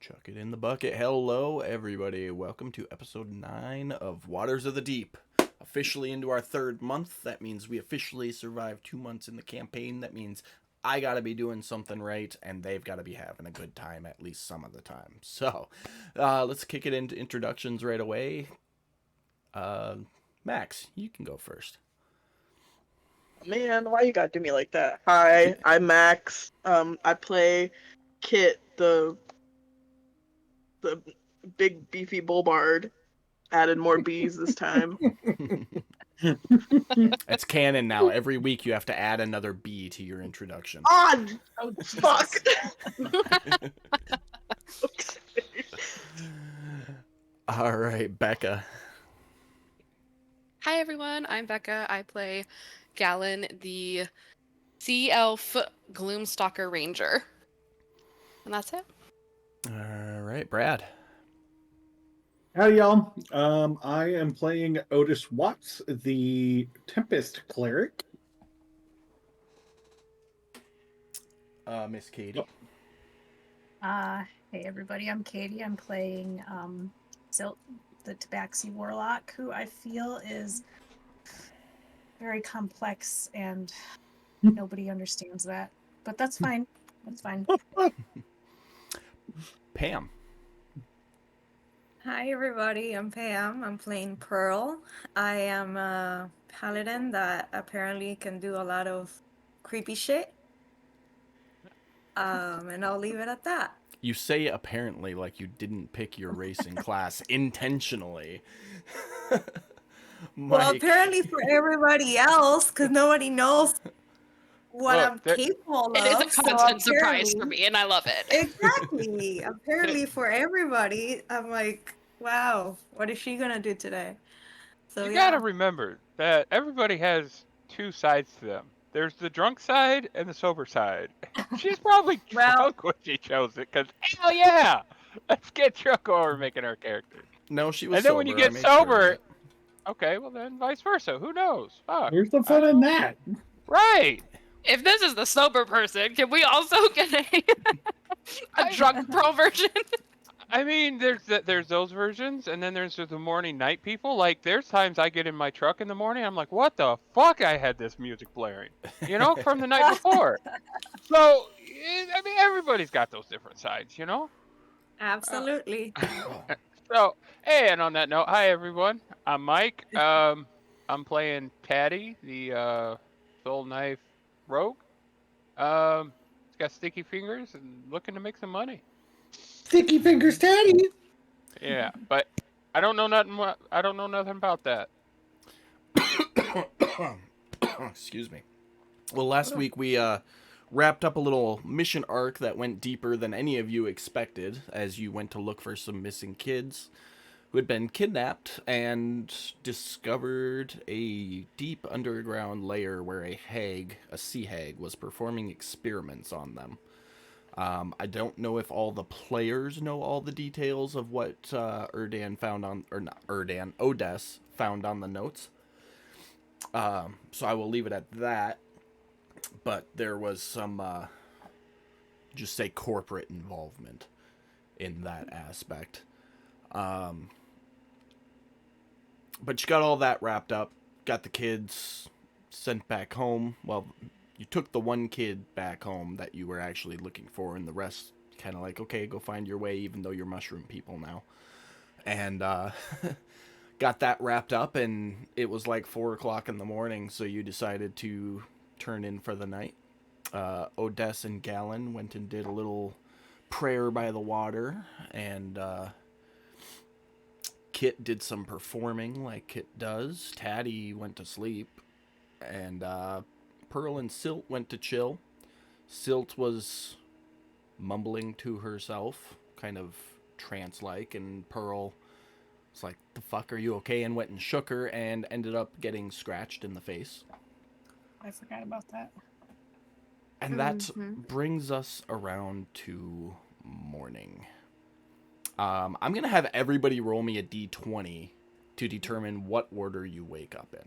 Chuck it in the bucket. Hello, everybody. Welcome to episode 9 of Waters of the Deep. Officially into our third month. That means we officially survived 2 months in the campaign. That means I gotta be doing something right, and they've gotta be having a good time at least some of the time. So, let's kick it into introductions right away. Uh, Max, you can go first. Man, why you gotta do me like that? Hi, I'm Max. I play Kit, the big beefy bullbard. Added more bees this time. It's canon now. Every week you have to add another B to your introduction. Ah, Oh, fuck. Okay. All right, Becca. Hi everyone, I'm Becca. I play Galen, the Sea Elf Gloomstalker Ranger. And that's it. All right, Brad. Howdy, y'all. I am playing Otis Watts, the Tempest Cleric. Miss Katie. Hey everybody, I'm Katie. I'm playing Silt, the Tabaxi Warlock, who I feel is very complex and nobody understands that. But that's fine. That's fine. Pam. Hi everybody, I'm Pam. I'm playing Pearl. I am a paladin that apparently can do a lot of creepy shit. And I'll leave it at that. You say apparently like you didn't pick your racing class intentionally. Well, Mike. apparently for everybody else, because nobody knows what Well, I'm capable of. It is a so constant surprise for apparently- me, and I love it. Exactly. Apparently for everybody, I'm like, wow, what is she gonna do today? So you yeah. gotta remember that everybody has two sides to them. There's the drunk side and the sober side. She's probably Well- drunk when she chose it, because hell yeah! Let's get drunk while we're making our characters. No, she was And then sober. when you I get made sure of sober, it. okay, well then vice versa. Who knows? Fuck. Where's the fun in that? Right! If this is the sober person, can we also get a drunk Pearl version? I mean, there's those versions, and then there's the morning night people. Like, there's times I get in my truck in the morning, I'm like, what the fuck? I had this music blaring, you know, from the night before. So, I mean, everybody's got those different sides, you know. Absolutely. So, hey, and on that note, hi everyone. I'm Mike. I'm playing Patty, the Soul Knife Rogue. He's got sticky fingers and looking to make some money. Sticky Fingers Taddy. Yeah, but I don't know nothing. I don't know nothing about that. Excuse me. Well, last week we wrapped up a little mission arc that went deeper than any of you expected as you went to look for some missing kids who had been kidnapped and discovered a deep underground layer where a sea hag, was performing experiments on them. I don't know if all the players know all the details of what Erdan found on, or not Erdan, Odess found on the notes. So I will leave it at that. But there was some, just say corporate involvement in that aspect. But you got all that wrapped up, got the kids sent back home. Well, you took the one kid back home that you were actually looking for, and the rest kind of like, okay, go find your way, even though you're mushroom people now. And got that wrapped up, and it was like 4 o'clock in the morning, so you decided to turn in for the night. Odess and Galen went and did a little prayer by the water, and Kit did some performing like Kit does. Taddy went to sleep, and Pearl and Silt went to chill. Silt was mumbling to herself, kind of trance-like, and Pearl was like, "The fuck, are you okay?" and went and shook her and ended up getting scratched in the face. I forgot about that. And that brings us around to morning. I'm going to have everybody roll me a d20 to determine what order you wake up in.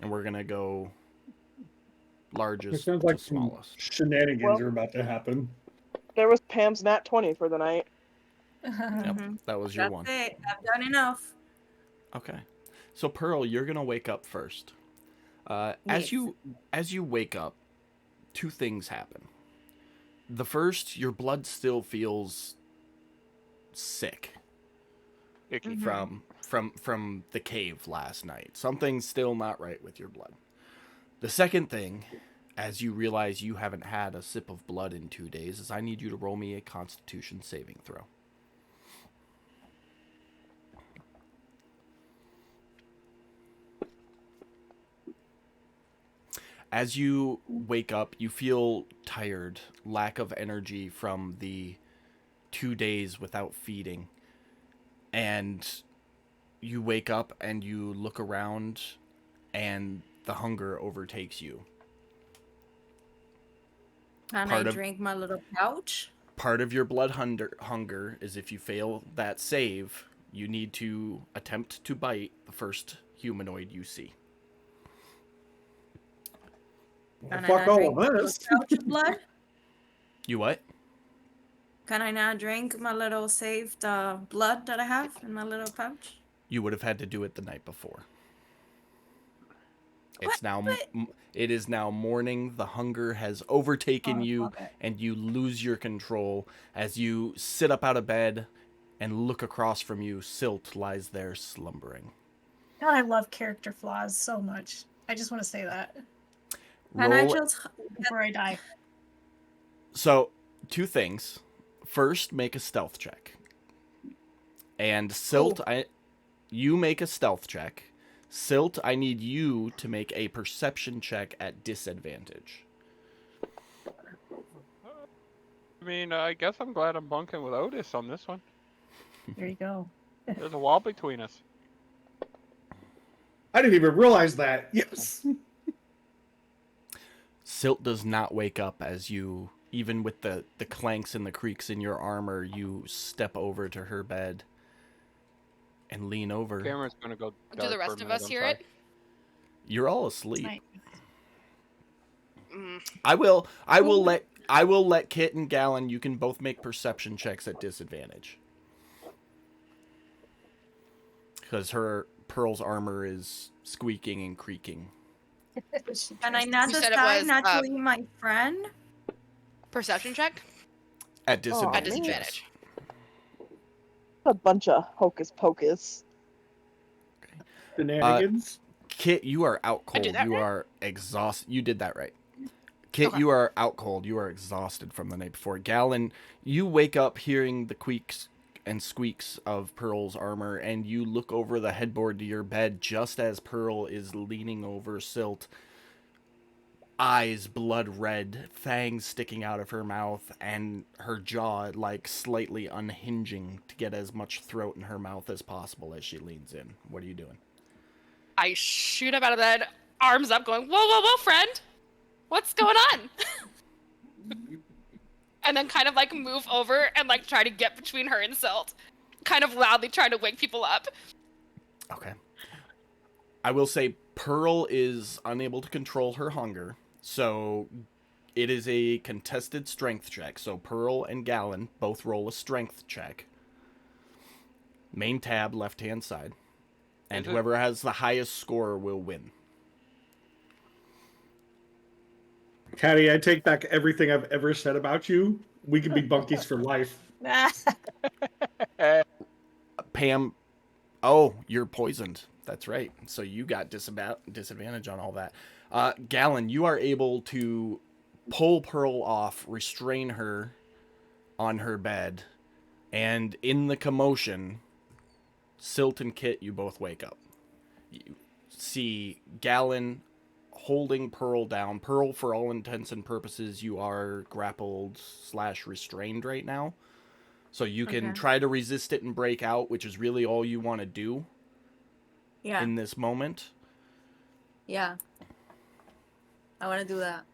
And we're going to go It largest sounds to like some smallest. shenanigans Well- are about to happen. Pam's nat 20 for the night. Yep, Mhm. that was your That's one. it. I've done enough. Okay. So Pearl, you're gonna wake up first. As Yes. you wake up, two things happen. The first, your blood still feels sick Icky. Mhm. from the cave last night. Something's still not right with your blood. The second thing, as you realize you haven't had a sip of blood in 2 days, is I need you to roll me a Constitution saving throw. As you wake up, you feel tired, lack of energy from the 2 days without feeding. And you wake up and you look around and the hunger overtakes you. Can Part I of- drink my little pouch? Part of your blood hunger is if you fail that save, you need to attempt to bite the first humanoid you see. Can I Fuck not all drink of my little us. pouch of blood? You what? Can I not drink my little saved blood that I have in my little pouch? You would have had to do it the night before. It's What? now But- it is now morning. The hunger has overtaken Oh, you love it. and you lose your control as you sit up out of bed and look across from you. Silt lies there slumbering. God, I love character flaws so much. I just want to say that Can I Roll- just before I die. So, two things. First, make a stealth check. And Silt, you make a stealth check. Silt, I need you to make a perception check at disadvantage. I mean, I guess I'm glad I'm bunking with Otis on this one. There you go. There's a wall between us. I didn't even realize that. Yes. Silt does not wake up as you, even with the clanks and the creaks in your armor, you step over to her bed and lean over. Camera's gonna go. Do dark the for a rest of minute, us I'm hear sorry. it? You're all asleep. Night. Mm. I will let Kit and Gallon, you can both make perception checks at disadvantage. Because her Pearl's armor is squeaking and creaking. Can I not You said it decide was, not to leave my friend? Perception check At at disadvantage. man. disadvantage. A bunch of hocus pocus. Shenanigans. Kit, you are out I did cold. that You right? are exhausted. You did that right. Kit, Okay. you are out cold. You are exhausted from the night before. Gallon, you wake up hearing the creaks and squeaks of Pearl's armor, and you look over the headboard to your bed just as Pearl is leaning over Silt. Eyes blood red, fangs sticking out of her mouth, and her jaw like slightly unhinging to get as much throat in her mouth as possible as she leans in. What are you doing? I shoot up out of bed, arms up, going, "Whoa, whoa, whoa, friend! What's going on?" And then kind of like move over and like try to get between her and Silt, kind of loudly trying to wake people up. Okay. I will say Pearl is unable to control her hunger, so it is a contested strength check. So Pearl and Gallon both roll a strength check. Main tab, left-hand side. And Is it- whoever has the highest score will win. Caddy, I take back everything I've ever said about you. We can be bunkies for life. Pam, oh, you're poisoned. That's right. So you got disadvantage on all that. Gallon, you are able to pull Pearl off, restrain her on her bed, and in the commotion, Silt and Kit, you both wake up. You see Gallon holding Pearl down. Pearl, for all intents and purposes, you are grappled / restrained right now. So you can Okay. try to resist it and break out, which is really all you want to do Yeah. in this moment. Yeah. I want to do that.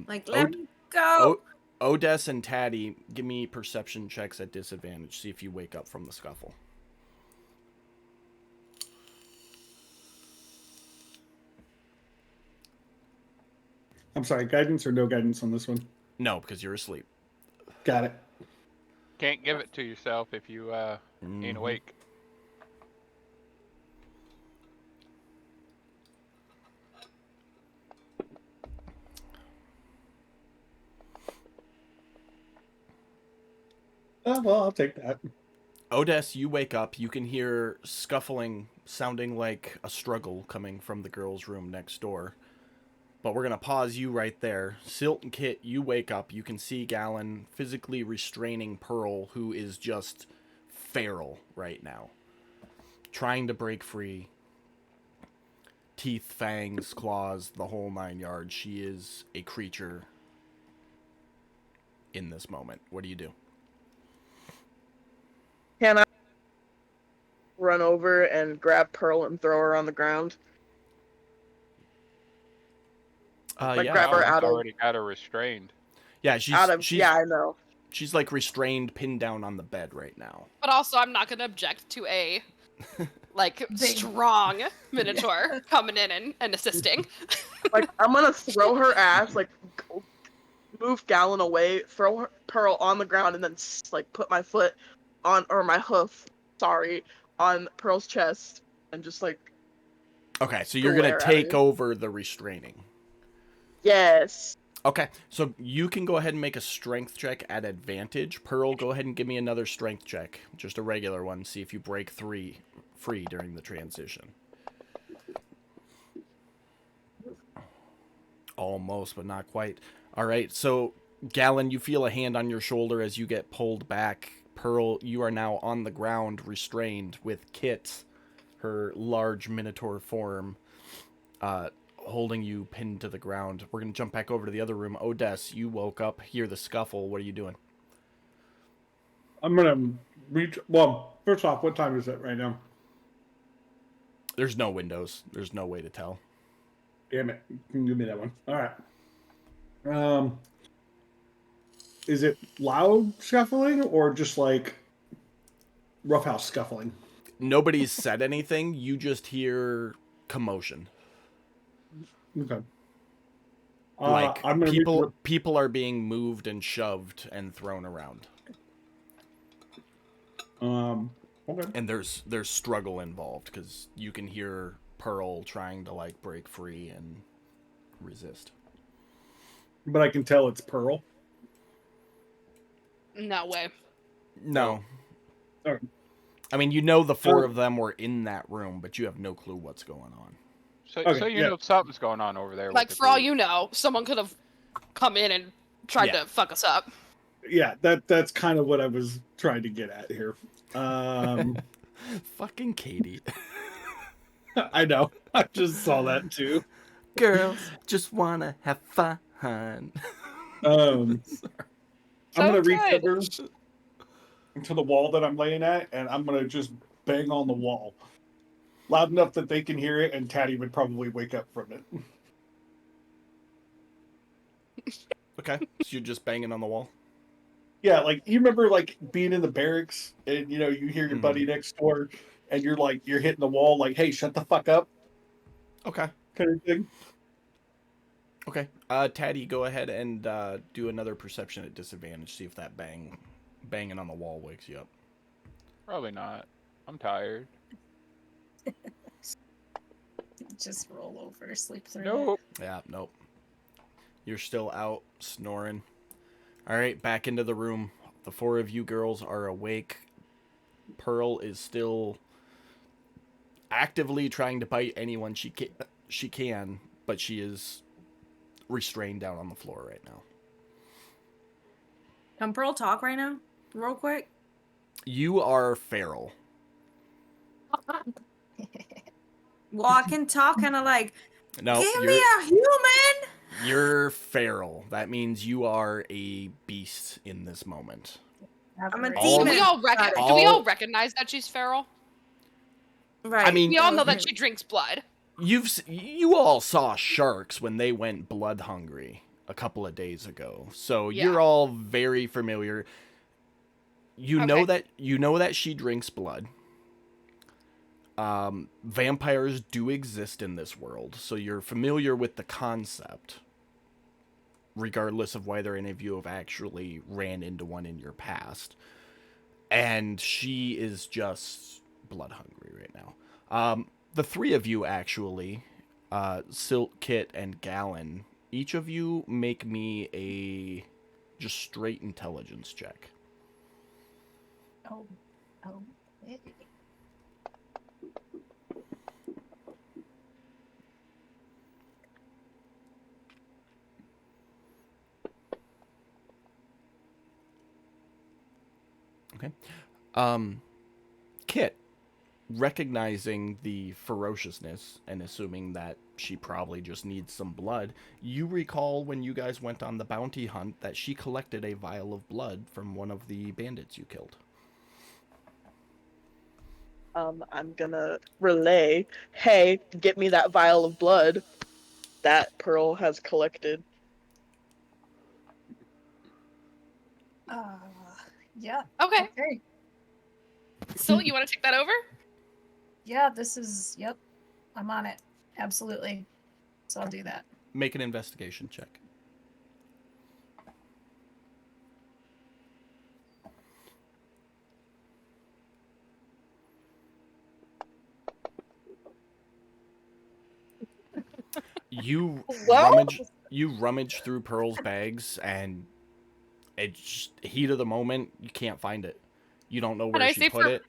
Like, O- let me go. Odess and Taddy, give me perception checks at disadvantage. See if you wake up from the scuffle. I'm sorry, guidance or no guidance on this one? No, because you're asleep. Got it. Can't give it to yourself if you ain't awake. Oh, well, I'll take that. Odess, you wake up. You can hear scuffling, sounding like a struggle coming from the girls' room next door. But we're going to pause you right there. Silt and Kit, you wake up. You can see Gallon physically restraining Pearl, who is just feral right now. Trying to break free. Teeth, fangs, claws, the whole 9 yards. She is a creature in this moment. What do you do? Can I run over and grab Pearl and throw her on the ground? Like, Yeah. grab her It's out of- already got her restrained. Yeah, Yeah, I know. she's like restrained, pinned down on the bed right now. But also, I'm not gonna object to a like Big- strong Minotaur coming in and assisting. Like, I'm gonna throw her ass, like, move Gallon away, throw her, Pearl on the ground, and then like put my foot on, or my hoof, sorry, on Pearl's chest, and just like, Okay, so you're Glare gonna at take her. over the restraining. yes. Okay, so you can go ahead and make a strength check at advantage. Pearl, go ahead and give me another strength check, just a regular one. See if you break free during the transition. Almost, but not quite. All right, so Gallon, you feel a hand on your shoulder as you get pulled back. Pearl, you are now on the ground, restrained, with Kit, her large Minotaur form, holding you pinned to the ground. We're going to jump back over to the other room. Odess, you woke up, hear the scuffle. What are you doing? I'm gonna reach. Well, first off, what time is it right now? There's no windows. There's no way to tell. Damn it! You can give me that one. All right. Is it loud scuffling or just like roughhouse scuffling? Nobody's said anything. You just hear commotion. Okay. Like I'm gonna people are being moved and shoved and thrown around. Okay. And there's struggle involved because you can hear Pearl trying to like break free and resist. But I can tell it's Pearl. No way. No. Alright. I mean, you know the four of them were in that room, but you have no clue what's going on. So, Okay, so you yeah. know something's going on over there. Like with the for all group. you know, someone could have come in and tried Yeah. to fuck us up. Yeah, that's kind of what I was trying to get at here. Fucking Katie. I know. I just saw that too. Girls just wanna have fun. I'm So gonna reach good. over to the wall that I'm laying at, and I'm gonna just bang on the wall loud enough that they can hear it, and Taddy would probably wake up from it. Okay, so you're just banging on the wall? Yeah, like you remember like being in the barracks, and you know you hear your buddy next door, and you're hitting the wall, like, "Hey, shut the fuck up," Okay. kind of thing. Okay. Taddy, go ahead and do another perception at disadvantage. See if that banging on the wall wakes you up. Probably not. I'm tired. Just roll over, sleep through. Nope. Yeah, nope. You're still out snoring. All right, back into the room. The four of you girls are awake. Pearl is still actively trying to bite anyone she can, but she is restrained down on the floor right now. Can Pearl talk right now? Real quick? You are feral. Well, I can talk kind of like, No, give me a human! you're feral. That means you are a beast in this moment. I'm a All- Do demon. we all Got it. do we all recognize that she's feral? Right. I mean, We all know that she drinks blood. you all saw sharks when they went blood hungry a couple of days ago, so Yeah. you're all very familiar. You know Okay. that she drinks blood. Vampires do exist in this world, so you're familiar with the concept. regardless of whether any of you have actually ran into one in your past. And she is just blood hungry right now. The three of you actually, Silt, Kit, and Gallon, each of you make me a just straight intelligence check. Oh, hey. Okay. Kit, recognizing the ferociousness and assuming that she probably just needs some blood, you recall when you guys went on the bounty hunt that she collected a vial of blood from one of the bandits you killed. I'm gonna relay, hey, get me that vial of blood that Pearl has collected. Yeah. Okay. Okay. So you want to take that over? Yeah, yep. I'm on it. Absolutely. So I'll do that. Make an investigation check. You Well? rummage through Pearl's bags, and it's heat of the moment. You can't find it. You don't know And where I she say put it.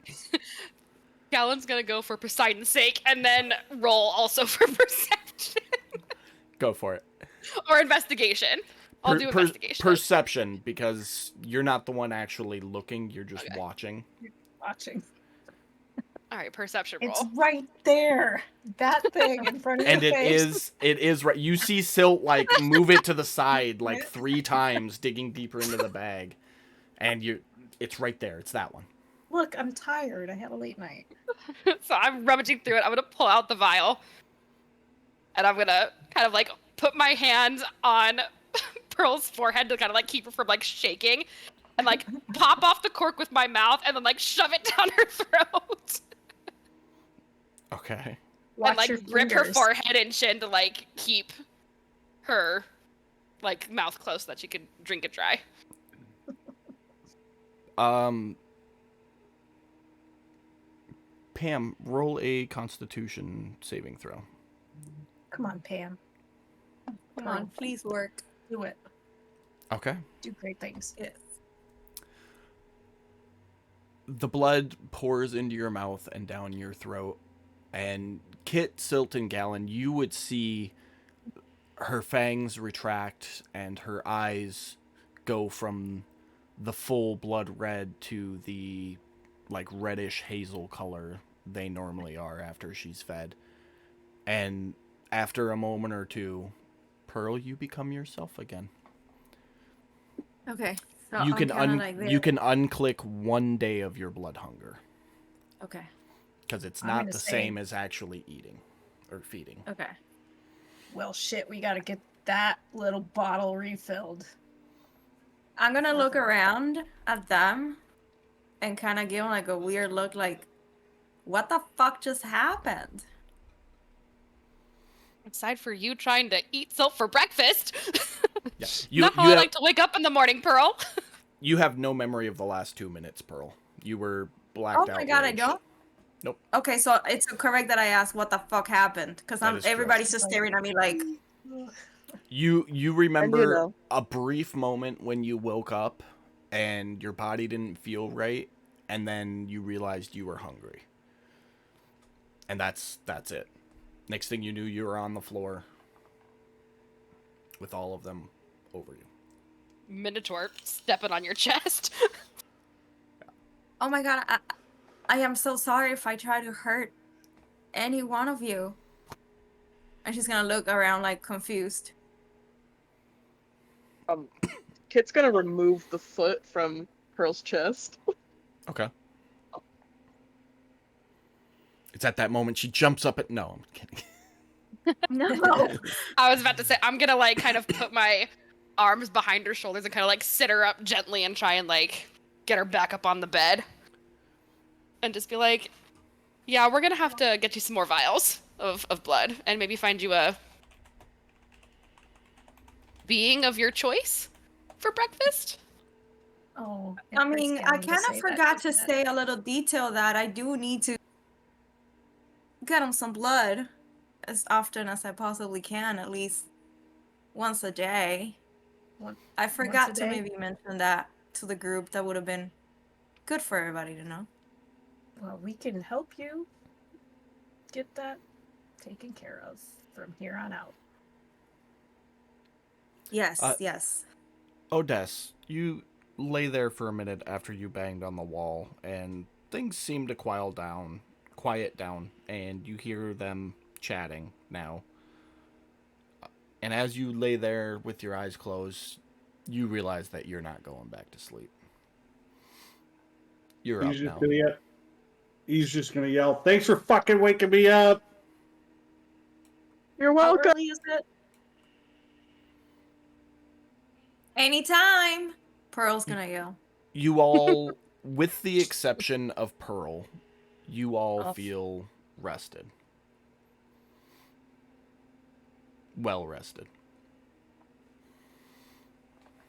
Gallon's gonna go for Poseidon's sake, and then roll also for perception Go for it. or investigation. I'll do investigation. Perception, because you're not the one actually looking. You're just Okay. watching. Watching. All right, perception roll. It's right there. That thing in front of And your it face. is right. You see Silt like move it to the side like 3 times, digging deeper into the bag, and it's right there. It's that one. Look, I'm tired. I had a late night. So I'm rummaging through it. I'm gonna pull out the vial, and I'm gonna kind of like put my hand on Pearl's forehead to kind of like keep her from like shaking, and like pop off the cork with my mouth, and then like shove it down her throat, Okay. and like your grip her fingers. forehead and chin to like keep her like mouth closed so that she could drink it dry. Pam, roll a Constitution saving throw. Come on, Pam. Come on, please work. Do it. Okay. Do great things. Yes. The blood pours into your mouth and down your throat, and Kit, Silt, and Gallon, you would see her fangs retract and her eyes go from the full blood red to the like reddish hazel color they normally are after she's fed. And after a moment or two, Pearl, you become yourself again. Okay. So You I'm can kinda like you there. can unclick 1 day of your blood hunger. Okay. Because it's I'm not gonna the say- same as actually eating or feeding. Okay. Well, shit, we gotta get that little bottle refilled. I'm gonna look around at them and kind of give them like a weird look, like, what the fuck just happened? Aside for you trying to eat Silt for breakfast, Yeah. not how I like to wake up in the morning, Pearl. You have no memory of the last 2 minutes, Pearl. You were blacked out. Oh my god, I rage. don't. Nope. Okay, so it's correct that I asked what the fuck happened, because That is correct. everybody's just staring at me like, You remember know. a brief moment when you woke up and your body didn't feel right, and then you realized you were hungry. And that's it. Next thing you knew, you were on the floor with all of them over you. Minotaur stepping on your chest. oh my god, I am so sorry if I try to hurt any one of you. And she's gonna look around like confused. Kit's gonna remove the foot from Pearl's chest. Okay. It's at that moment she jumps up at... No, I'm kidding. No. I was about to say, I'm gonna like kind of put my arms behind her shoulders and kind of like sit her up gently and try and like get her back up on the bed. And just be like, yeah, we're gonna have to get you some more vials of blood and maybe find you a being of your choice for breakfast. Oh, it I hurts mean, I Galen to kind say of that, forgot to doesn't it? say a little detail that I do need to get him some blood as often as I possibly can, at least once a day. Once I a forgot to day? maybe mention that to the group. That would have been good for everybody to know. Well, we can help you get that taken care of from here on out. Yes, Uh, yes. Odess, you lay there for a minute after you banged on the wall, and things seem to quiet down, and you hear them chatting now. And as you lay there with your eyes closed, you realize that you're not going back to sleep. You're up now. He's just gonna yell, "Thanks for fucking waking me up!" You're How welcome. early is it? Anytime. Pearl's gonna yell. You all, with the exception of Pearl, you all Oh. feel rested. Well rested.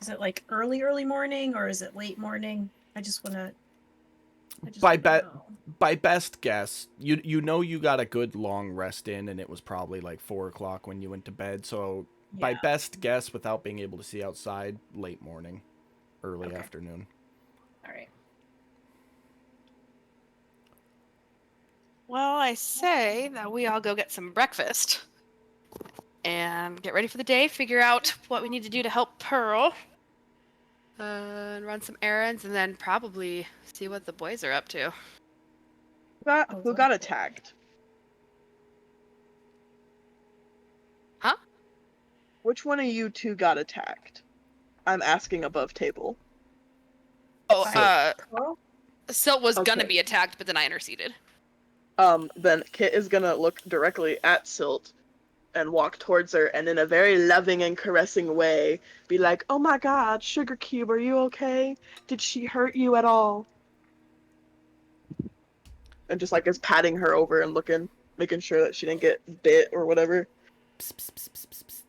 Is it like early morning or is it late morning? I just want to. By best guess, you know you got a good long rest in, and it was probably like 4 o'clock when you went to bed. So by Yeah. best guess, without being able to see outside, late morning, early Okay. afternoon. All right. Well, I say that we all go get some breakfast and get ready for the day, figure out what we need to do to help Pearl, and run some errands, and then probably see what the boys are up to. Who got attacked? Huh? Which one of you two got attacked? I'm asking above table. Oh, Pearl? Silt was gonna Okay. be attacked, but then I interceded. Then Kit is gonna look directly at Silt and walk towards her and in a very loving and caressing way be like, "Oh my god, Sugar Cube, are you okay? Did she hurt you at all?" And just like is patting her over and making sure that she didn't get bit or whatever. Psst, psst, psst, psst, psst, psst.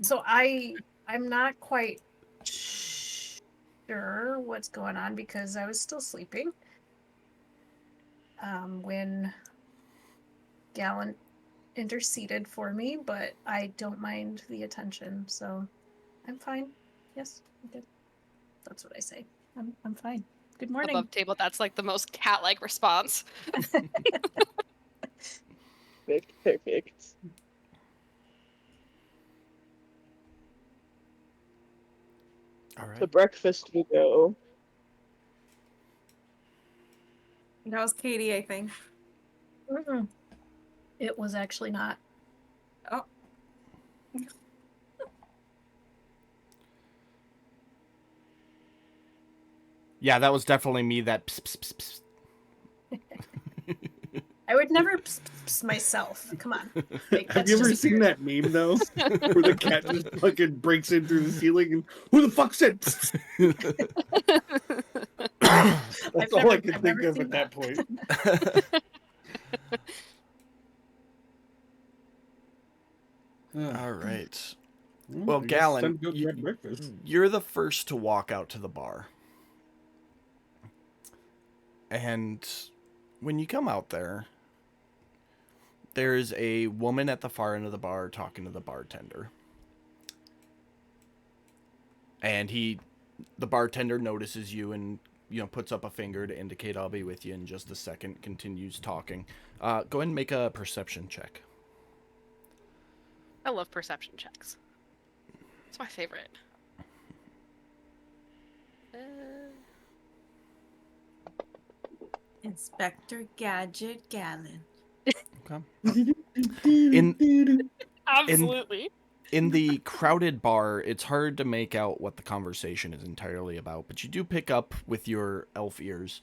So I'm not quite sure what's going on because I was still sleeping. When Galen interceded for me, but I don't mind the attention, so I'm fine. Yes, I'm good. That's what I say. I'm fine. Good morning. Above table, that's like the most cat-like response. Perfect. All right. To breakfast we go. That was Katie, I think. Mm-mm. It was actually not. Oh. Yeah, that was definitely me. That. Psst, psst, psst, psst. I would never myself. Come on. Like, Have that's you ever just seen weird. that meme though, where the cat just fucking breaks in through the ceiling and who the fuck said? Psst? That's all I can I've think never of seen at that point. All right. Well, Well, I guess it's Galen, time to go grab breakfast. you're the first to walk out to the bar. And when you come out there, there's a woman at the far end of the bar talking to the bartender. And the bartender notices you and, puts up a finger to indicate I'll be with you in just a second, continues talking. Go ahead and make a perception check. I love perception checks. It's my favorite. Inspector Gadget Galen. Absolutely. In the crowded bar, it's hard to make out what the conversation is entirely about, but you do pick up with your elf ears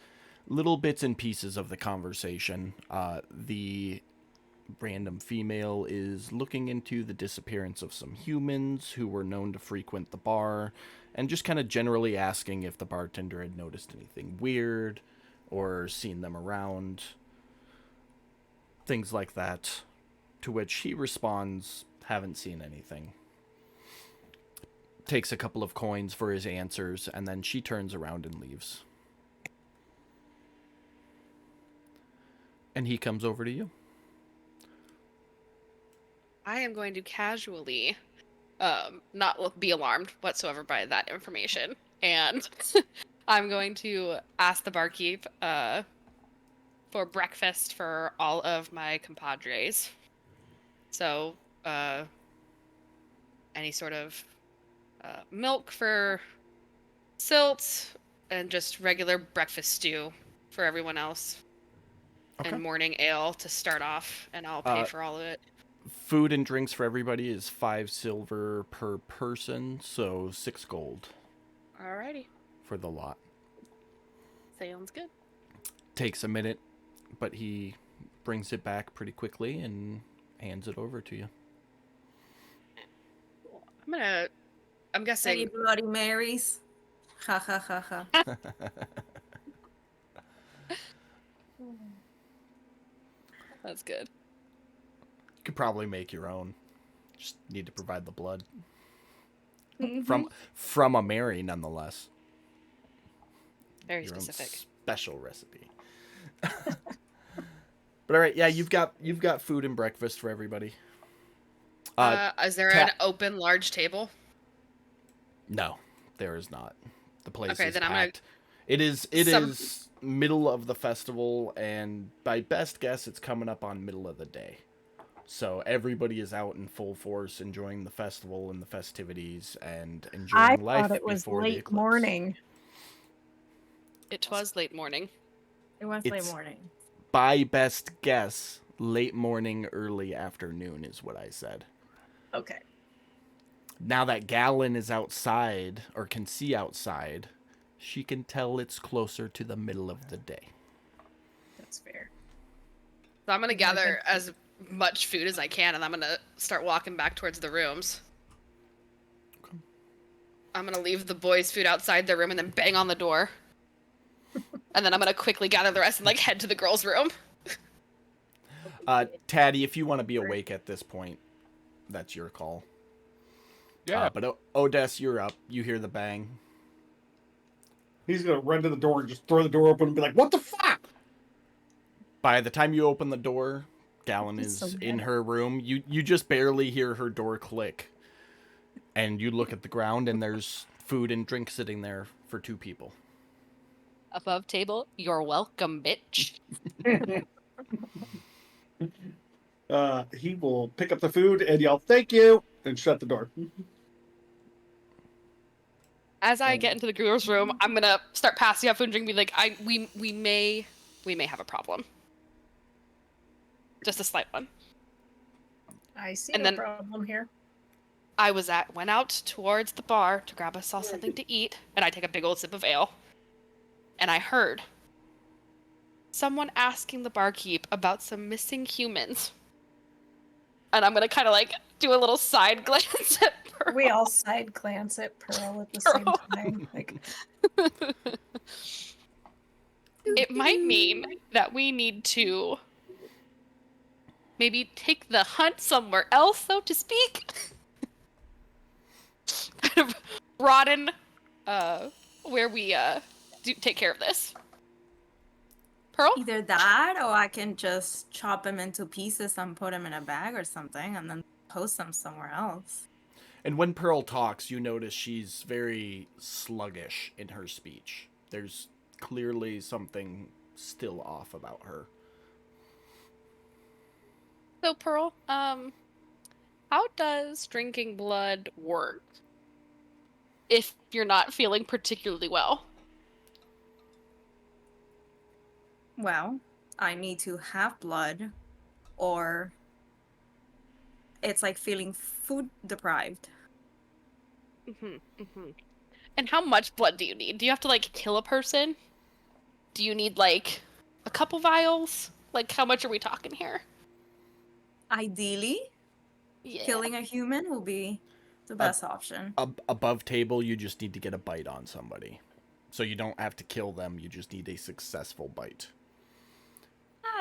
little bits and pieces of the conversation. The random female is looking into the disappearance of some humans who were known to frequent the bar, and just kind of generally asking if the bartender had noticed anything weird or seen them around. Things like that. To which he responds, haven't seen anything. takes a couple of coins for his answers, and then she turns around and leaves. And he comes over to you. I am going to casually, not be alarmed whatsoever by that information, and I'm going to ask the barkeep for breakfast for all of my compadres. So, any sort of milk for Silt, and just regular breakfast stew for everyone else. Okay. And morning ale to start off, and I'll pay for all of it. Food and drinks for everybody is 5 silver per person, so 6 gold Alrighty. for the lot. Sounds good. Takes a minute, but he brings it back pretty quickly and hands it over to you. I'm Any guessing. Bloody Marys? Ha ha ha ha. That's good. You could probably make your own. Just need to provide the blood. Mm-hmm. From a Mary, nonetheless. Very Your specific. own special recipe. But all right, yeah, you've got food and breakfast for everybody. Is there an open large table? No, there is not. The place Okay, is then I'm gonna- packed. It is middle of the festival, and by best guess, it's coming up on middle of the day. So everybody is out in full force, enjoying the festival and the festivities, and enjoying I life thought it was before the late eclipse. morning. It was late morning. It was It's- late morning. By best guess, late morning, early afternoon is what I said. Okay. Now that Gallon is outside, or can see outside, she can tell it's closer to the middle of the day. That's fair. So I'm gonna Very gather good. as much food as I can, and I'm gonna start walking back towards the rooms. Okay. I'm gonna leave the boys' food outside their room and then bang on the door. And then I'm gonna quickly gather the rest and like head to the girls' room. Taddy, if you want to be awake at this point, that's your call. Yeah. But Odess, you're up. You hear the bang. He's gonna run to the door and just throw the door open and be like, "What the fuck?" By the time you open the door, Gallon He's is so in mad. her room. You just barely hear her door click. And you look at the ground, and there's food and drink sitting there for 2 people. Above table, you're welcome, bitch. He will pick up the food and yell, "Thank you," and shut the door. As I get into the girls' room, I'm gonna start passing out food and drink. Be like, we may have a problem. Just a slight one. I see And no then- problem here. I went out towards the bar to grab us something to eat, and I take a big old sip of ale. And I heard someone asking the barkeep about some missing humans. And I'm gonna kind of like do a little side glance at Pearl. We all side glance at Pearl at the same Pearl. time. Like, It might mean that we need to maybe take the hunt somewhere else, so to speak. Kind of broaden where we do take care of this. Pearl? Either that, or I can just chop him into pieces and put him in a bag or something, and then post them somewhere else. And when Pearl talks, you notice she's very sluggish in her speech. There's clearly something still off about her. So Pearl, how does drinking blood work if you're not feeling particularly well? Well, I need to have blood, or it's like feeling food deprived. And how much blood do you need? Do you have to like kill a person? Do you need like a couple vials? Like how much are we talking here? Ideally, Yeah. killing a human will be the best option. Above table, you just need to get a bite on somebody. So you don't have to kill them, you just need a successful bite.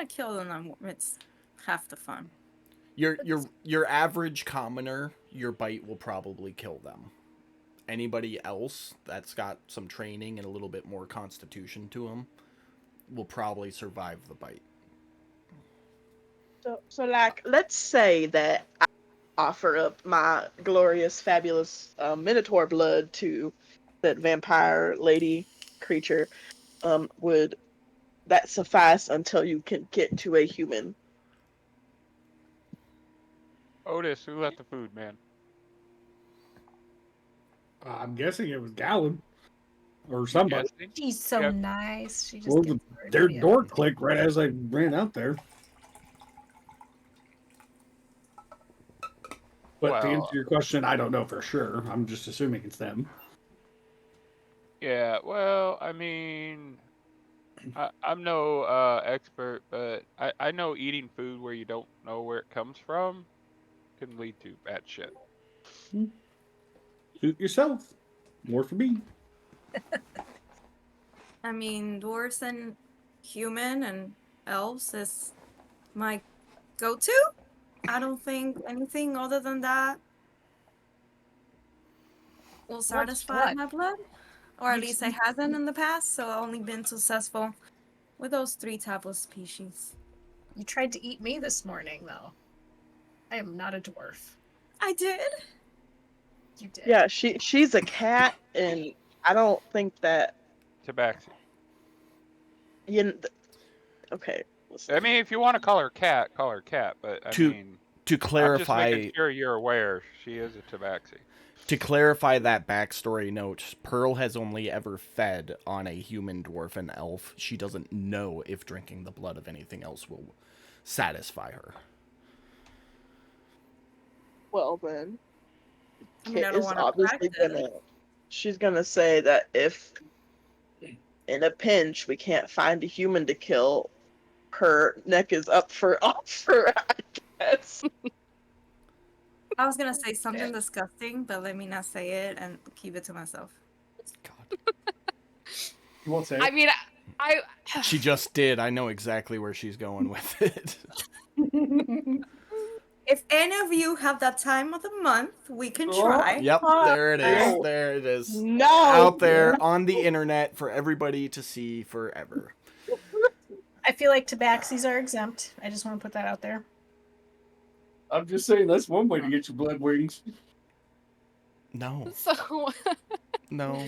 Kill them, it's half the fun. Your average commoner, your bite will probably kill them. anybody else that's got some training and a little bit more constitution to them will probably survive the bite. So like, let's say that I offer up my glorious, fabulous Minotaur blood to that vampire lady creature. Would that suffice until you can get to a human? Otis, who left the food, man? I'm guessing it was Gallon or somebody. Guessing? She's so Yep. nice. She just Well, gets their everybody door up. clicked right as I ran out there. But to Well, answer your question, I don't know for sure. I'm just assuming it's them. Yeah, well, I mean, I'm no expert, but I know eating food where you don't know where it comes from can lead to bad shit. Suit yourself. More for me. I mean, dwarves and human and elves is my go-to. I don't think anything other than that will satisfy blood? my blood. Or at You least I hasn't in the past, so I've only been successful with those 3 type of species. You tried to eat me this morning, though. I am not a dwarf. I did. You did. Yeah, she's a cat, and I don't think that Tabaxi. Okay. Listen. I mean, if you want to call her cat, but I To mean, To I'm just clarify, making sure you're aware she is a Tabaxi. to clarify that backstory note, Pearl has only ever fed on a human, dwarf, and elf. She doesn't know if drinking the blood of anything else will satisfy her. Well then, I mean, I Kit don't is want to obviously practice. she's gonna say that if in a pinch we can't find a human to kill, her neck is up for offer, I guess. I was gonna say something disgusting, but let me not say it and keep it to myself. God. You won't say I it? mean, I She just did. I know exactly where she's going with it. If any of you have that time of the month, we can Oh. try. Yep, there it is. No. There it is. No. Out there on the internet for everybody to see forever. I feel like tabaxis are exempt. I just want to put that out there. I'm just saying that's one way to get your blood wings. No, so no.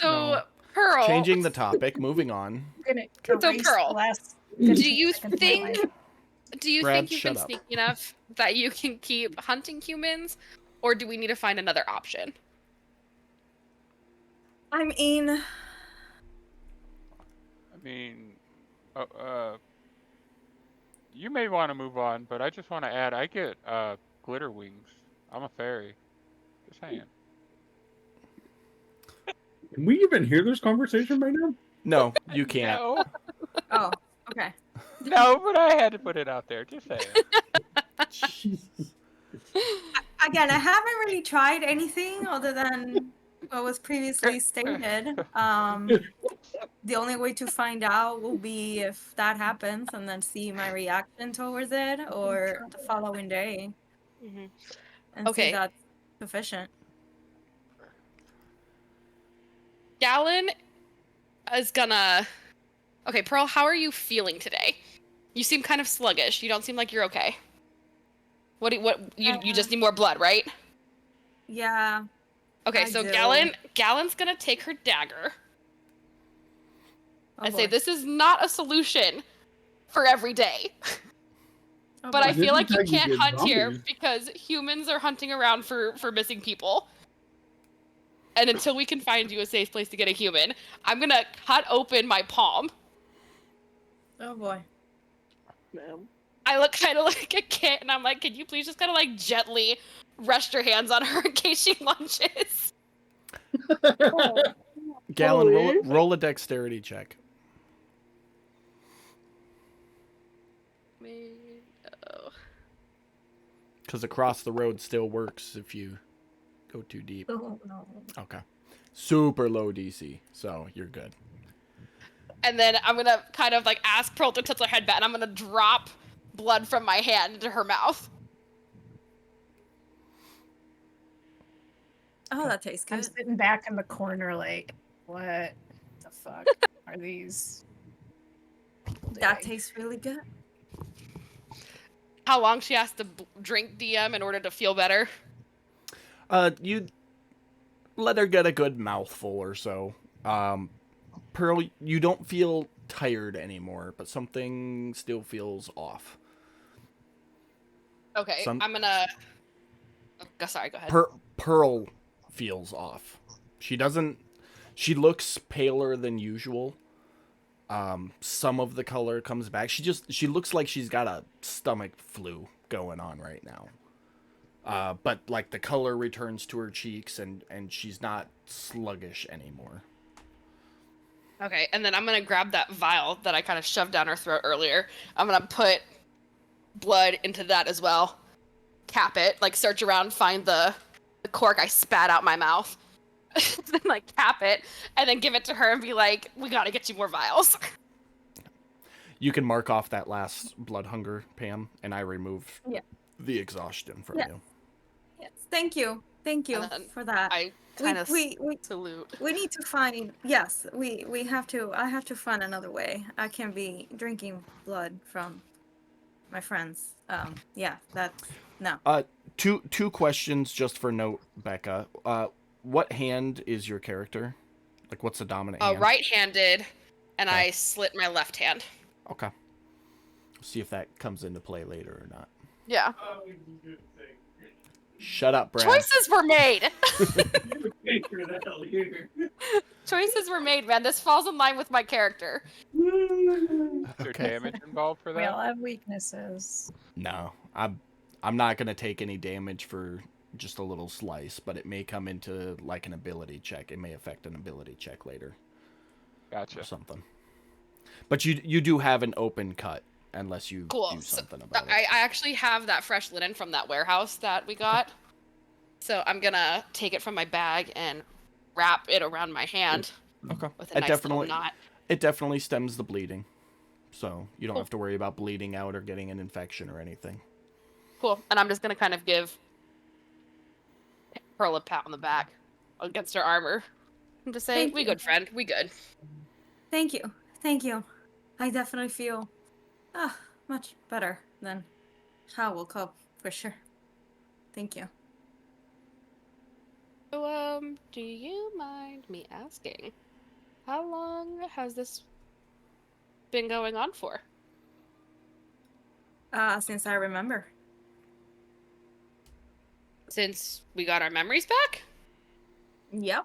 so No. Pearl. Changing the topic, moving on. I'm gonna So, erase Pearl, the last Do 15 you seconds of my think? life. Do you Brad, think you've shut been up. sneaky enough that you can keep hunting humans, or do we need to find another option? I mean, you may want to move on, but I just want to add, I get glitter wings. I'm a fairy. Just saying. Can we even hear this conversation right now? No, you can't. No, oh, okay. no, but I had to put it out there. Just saying. Again, I haven't really tried anything other than what was previously stated. The only way to find out will be if that happens and then see my reaction towards it, or the following day and see Okay. if that's sufficient. Gallon is gonna. Okay, Pearl, how are you feeling today? You seem kind of sluggish. You don't seem like you're okay. What you just need more blood, right? Yeah. Okay, I so do. Gallon's gonna take her dagger Oh and say boy. this is not a solution for every day. Oh But boy. I This feel is like you how you can't get hunt here zombies. because humans are hunting around for missing people. And until we can find you a safe place to get a human, I'm gonna cut open my palm. Oh boy. Ma'am. I look kind of like a kid, and I'm like, "Can you please just kind of like gently rest your hands on her in case she lunges?" Gallon, Holy. roll a dexterity check. Oh. Because across the road still works if you go too deep. Oh, no. Okay. Super low DC, so you're good. And then I'm gonna kind of like ask Pearl to touch her head back, and I'm gonna drop blood from my hand into her mouth. Oh, that tastes I'm good. sitting back in the corner, like, what the fuck are these? That doing? tastes really good. How long she has to drink DM in order to feel better? You let her get a good mouthful or so. Pearl, you don't feel tired anymore, but something still feels off. Okay, I'm gonna. Oh, sorry, go ahead. Pearl feels off. She doesn't. She looks paler than usual. Some of the color comes back. She looks like she's got a stomach flu going on right now. But like the color returns to her cheeks and she's not sluggish anymore. Okay, and then I'm gonna grab that vial that I kind of shoved down her throat earlier. I'm gonna put blood into that as well. Cap it, like search around, find the cork I spat out my mouth. Then like cap it, and then give it to her and be like, "We gotta get you more vials." You can mark off that last blood hunger, Pam, and I remove Yeah. the exhaustion from Yeah. you. Yes. Thank you. Thank you And then for that. I kind of we salute. we need to find, yes, we have to, I have to find another way. I can't be drinking blood from my friends. Yeah, that's no. Two questions just for note, Becca. What hand is your character? Like, what's the dominant hand? Right-handed, and Okay. I slit my left hand. Okay. See if that comes into play later or not. Yeah. Shut up, Brad. Choices were made. Choices were made, man. This falls in line with my character. Is there Okay. damage involved for We all that? have weaknesses. No, I'm not gonna take any damage for just a little slice, but it may come into like an ability check. It may affect an ability check later or Gotcha. something. But you do have an open cut unless you Cool. do So, something about I it. actually have that fresh linen from that warehouse that we got. So I'm gonna take it from my bag and wrap it around my hand Okay. with a nice little knot. It definitely stems the bleeding, so you don't Cool. have to worry about bleeding out or getting an infection or anything. Cool. And I'm just gonna kind of give Pearl a pat on the back against her armor and just say, Thank "We you. good, friend. We good." Thank you. Thank you. I definitely feel much better than how we'll cope for sure. Thank you. So, do you mind me asking, how long has this been going on for? Since I remember. Since we got our memories back? Yep.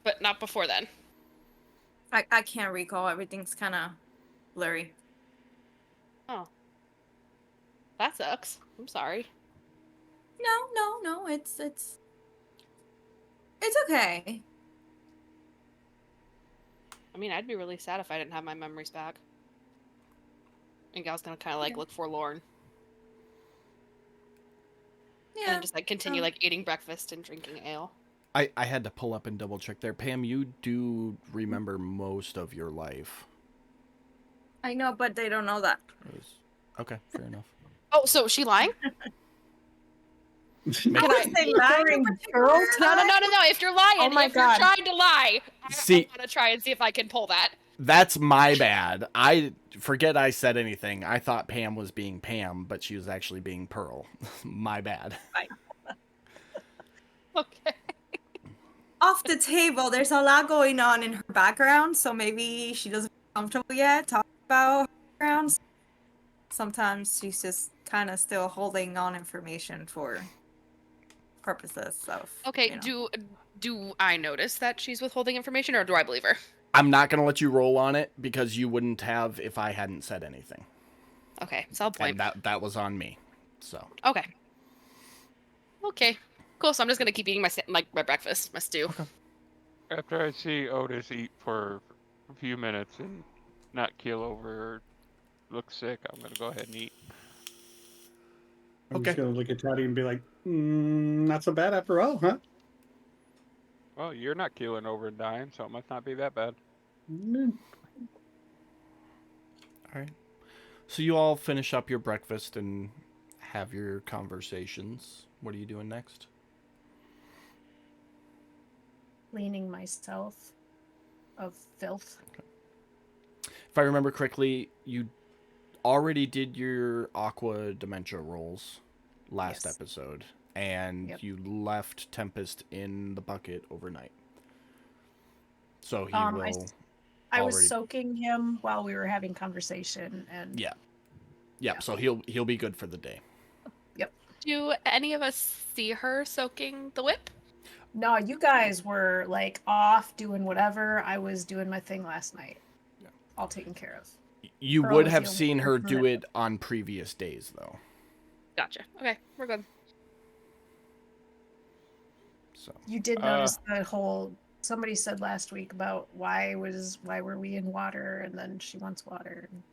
But not before then. I can't recall. Everything's kind of blurry. Oh. That sucks. I'm sorry. No. It's okay. I mean, I'd be really sad if I didn't have my memories back. And Gal's gonna kind of like Yeah. look forlorn. Yeah. And just like continue like eating breakfast and drinking ale. I had to pull up and double check there. Pam, you do remember most of your life. I know, but they don't know that. Okay, fair enough. Oh, so is she lying? Make- I wouldn't say lying in particular. No. If you're lying, Oh my if you're God. trying to lie, I See- want to try and see if I can pull that. That's my bad. I forget I said anything. I thought Pam was being Pam, but she was actually being Pearl. My bad. Okay. Off the table, there's a lot going on in her background, so maybe she doesn't feel comfortable yet talking about her background. Sometimes she's just kind of still holding on information for purposes of. Okay, you know. do I notice that she's withholding information, or do I believe her? I'm not going to let you roll on it because you wouldn't have if I hadn't said anything. Okay, so I'll blame. And that was on me. So, Okay. Okay. Cool. So I'm just gonna keep eating my breakfast, my stew. After I see Otis eat for a few minutes and not keel over or look sick, I'm gonna go ahead and eat. I'm Okay. just gonna look at Toddy and be like, not so bad after all, huh? Well, you're not keeling over and dying, so it must not be that bad. Mm, all right. So you all finish up your breakfast and have your conversations. What are you doing next? cleaning myself of filth. If I remember correctly, you already did your Aqua Dementia rolls last Yes. episode, and Yep. you left Tempest in the bucket overnight. So he I will. I was already- soaking him while we were having conversation, and Yeah. Yeah. So he'll be good for the day. Do any of us see her soaking the whip? no, you guys were like off doing whatever. I was doing my thing last night. Yeah. All taken care of. You Pearl would was have the only seen her person do that- it on previous days, though. Gotcha. Okay, we're good. So You did notice the whole. Somebody said last week about why were we in water, and then she wants water. And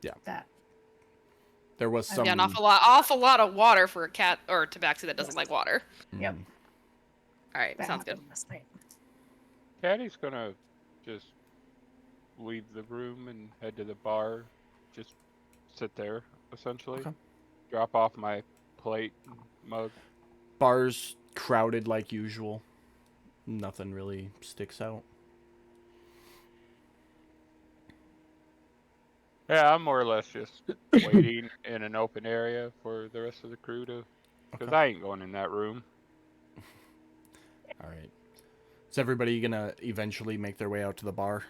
Yeah. That. there was some. Yeah, an awful lot of water for a cat or a tabaxi that doesn't like water. Yep. Mhm. All right, That sounds good. happened last night. Caddy's gonna just leave the room and head to the bar. Just sit there, essentially. Okay. Drop off my plate and mug. Bars crowded like usual. Nothing really sticks out. Yeah, I'm more or less just waiting in an open area for the rest of the crew to, because Okay. I ain't going in that room. All right. Is everybody gonna eventually make their way out to the bar?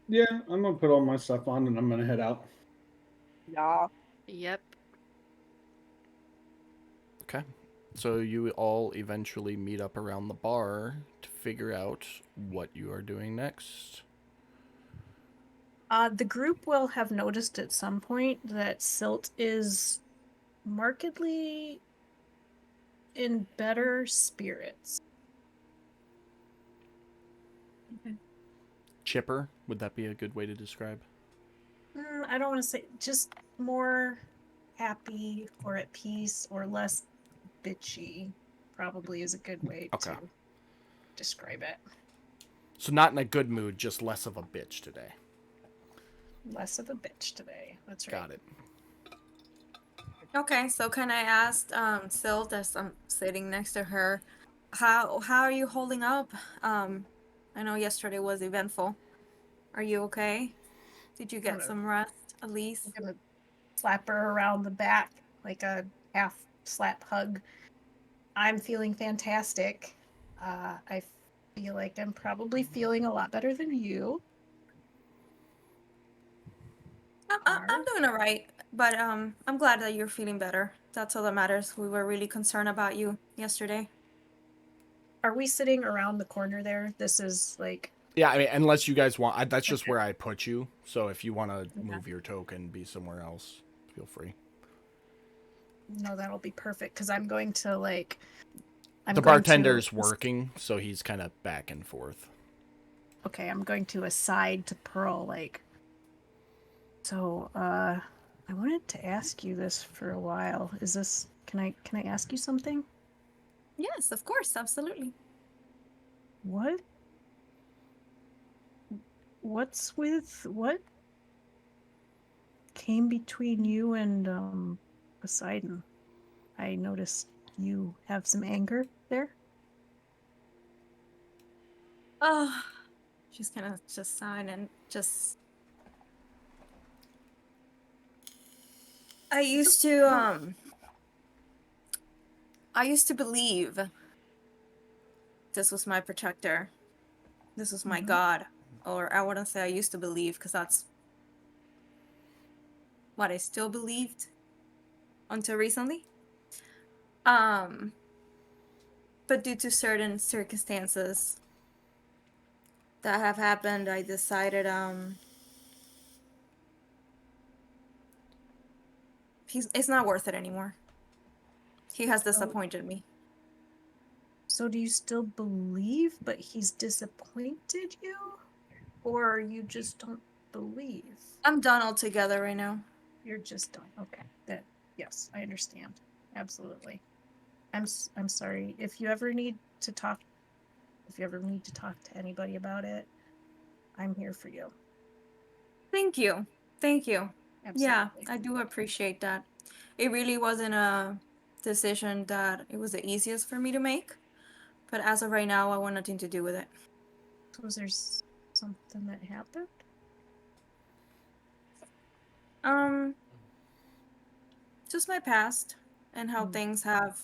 Yeah, I'm gonna put all my stuff on and I'm gonna head out. Yeah. Yep. Okay. So you all eventually meet up around the bar to figure out what you are doing next. The group will have noticed at some point that Silt is markedly in better spirits. Chipper, would that be a good way to describe? I don't want to say just more happy or at peace or less bitchy. Probably is a good way Okay. to describe it. So not in a good mood, just less of a bitch today. Less of a bitch today. That's right. Got it. Okay, so can I ask Silt, as I'm sitting next to her, how are you holding up? I know yesterday was eventful. Are you okay? Did you get Hello. some rest at least? I'm gonna slap her around the back like a half slap hug. I'm feeling fantastic. I feel like I'm probably feeling a lot better than you. I'm doing all right, but I'm glad that you're feeling better. That's all that matters. We were really concerned about you yesterday. Are we sitting around the corner there? This is like Yeah, I mean, unless you guys want, that's just Okay. where I put you. So if you want to Okay. move your token, be somewhere else, feel free. no, that'll be perfect because I'm going to like. I'm The going bartender's to- working, so he's kind of back and forth. Okay, I'm going to aside to Pearl like. So, I wanted to ask you this for a while. Is this? Can I ask you something? Yes, of course, absolutely. What? What came between you and Poseidon? I noticed you have some anger there. Oh, she's gonna just sign and just. I used to believe this was my protector. This was my Mhm. god. Or I wouldn't say I used to believe, because that's what I still believed until recently. But due to certain circumstances that have happened, I decided it's not worth it anymore. He has disappointed me. So do you still believe, but he's disappointed you? Or you just don't believe? I'm done altogether right now. You're just done. Okay. That yes, I understand. Absolutely. I'm sorry. If you ever need to talk to anybody about it, I'm here for you. Thank you. Thank you. Yeah, Absolutely. I do appreciate that. It really wasn't a decision that it was the easiest for me to make, But as of right now, I want nothing to do with it. Was there something that happened? Just my past and how things have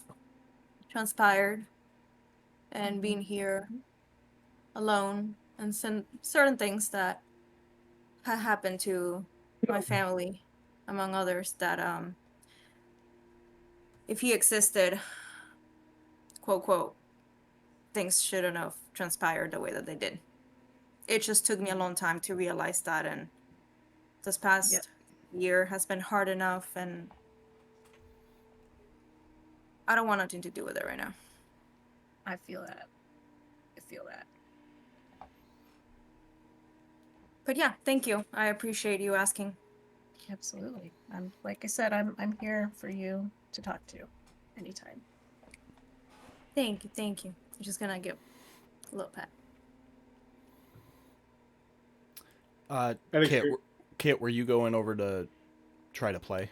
transpired, and being here alone, and certain things that happened to my family, among others, that if he existed, quote quote, things shouldn't have transpired the way that they did. It just took me a long time to realize that, and this past year has been hard enough, and I don't want nothing to do with it right now. I feel that. But yeah, thank you. I appreciate you asking. Absolutely. Like I said, I'm here for you to talk to anytime. Thank you. I'm just gonna give a little pat. Kit, were you going over to try to play?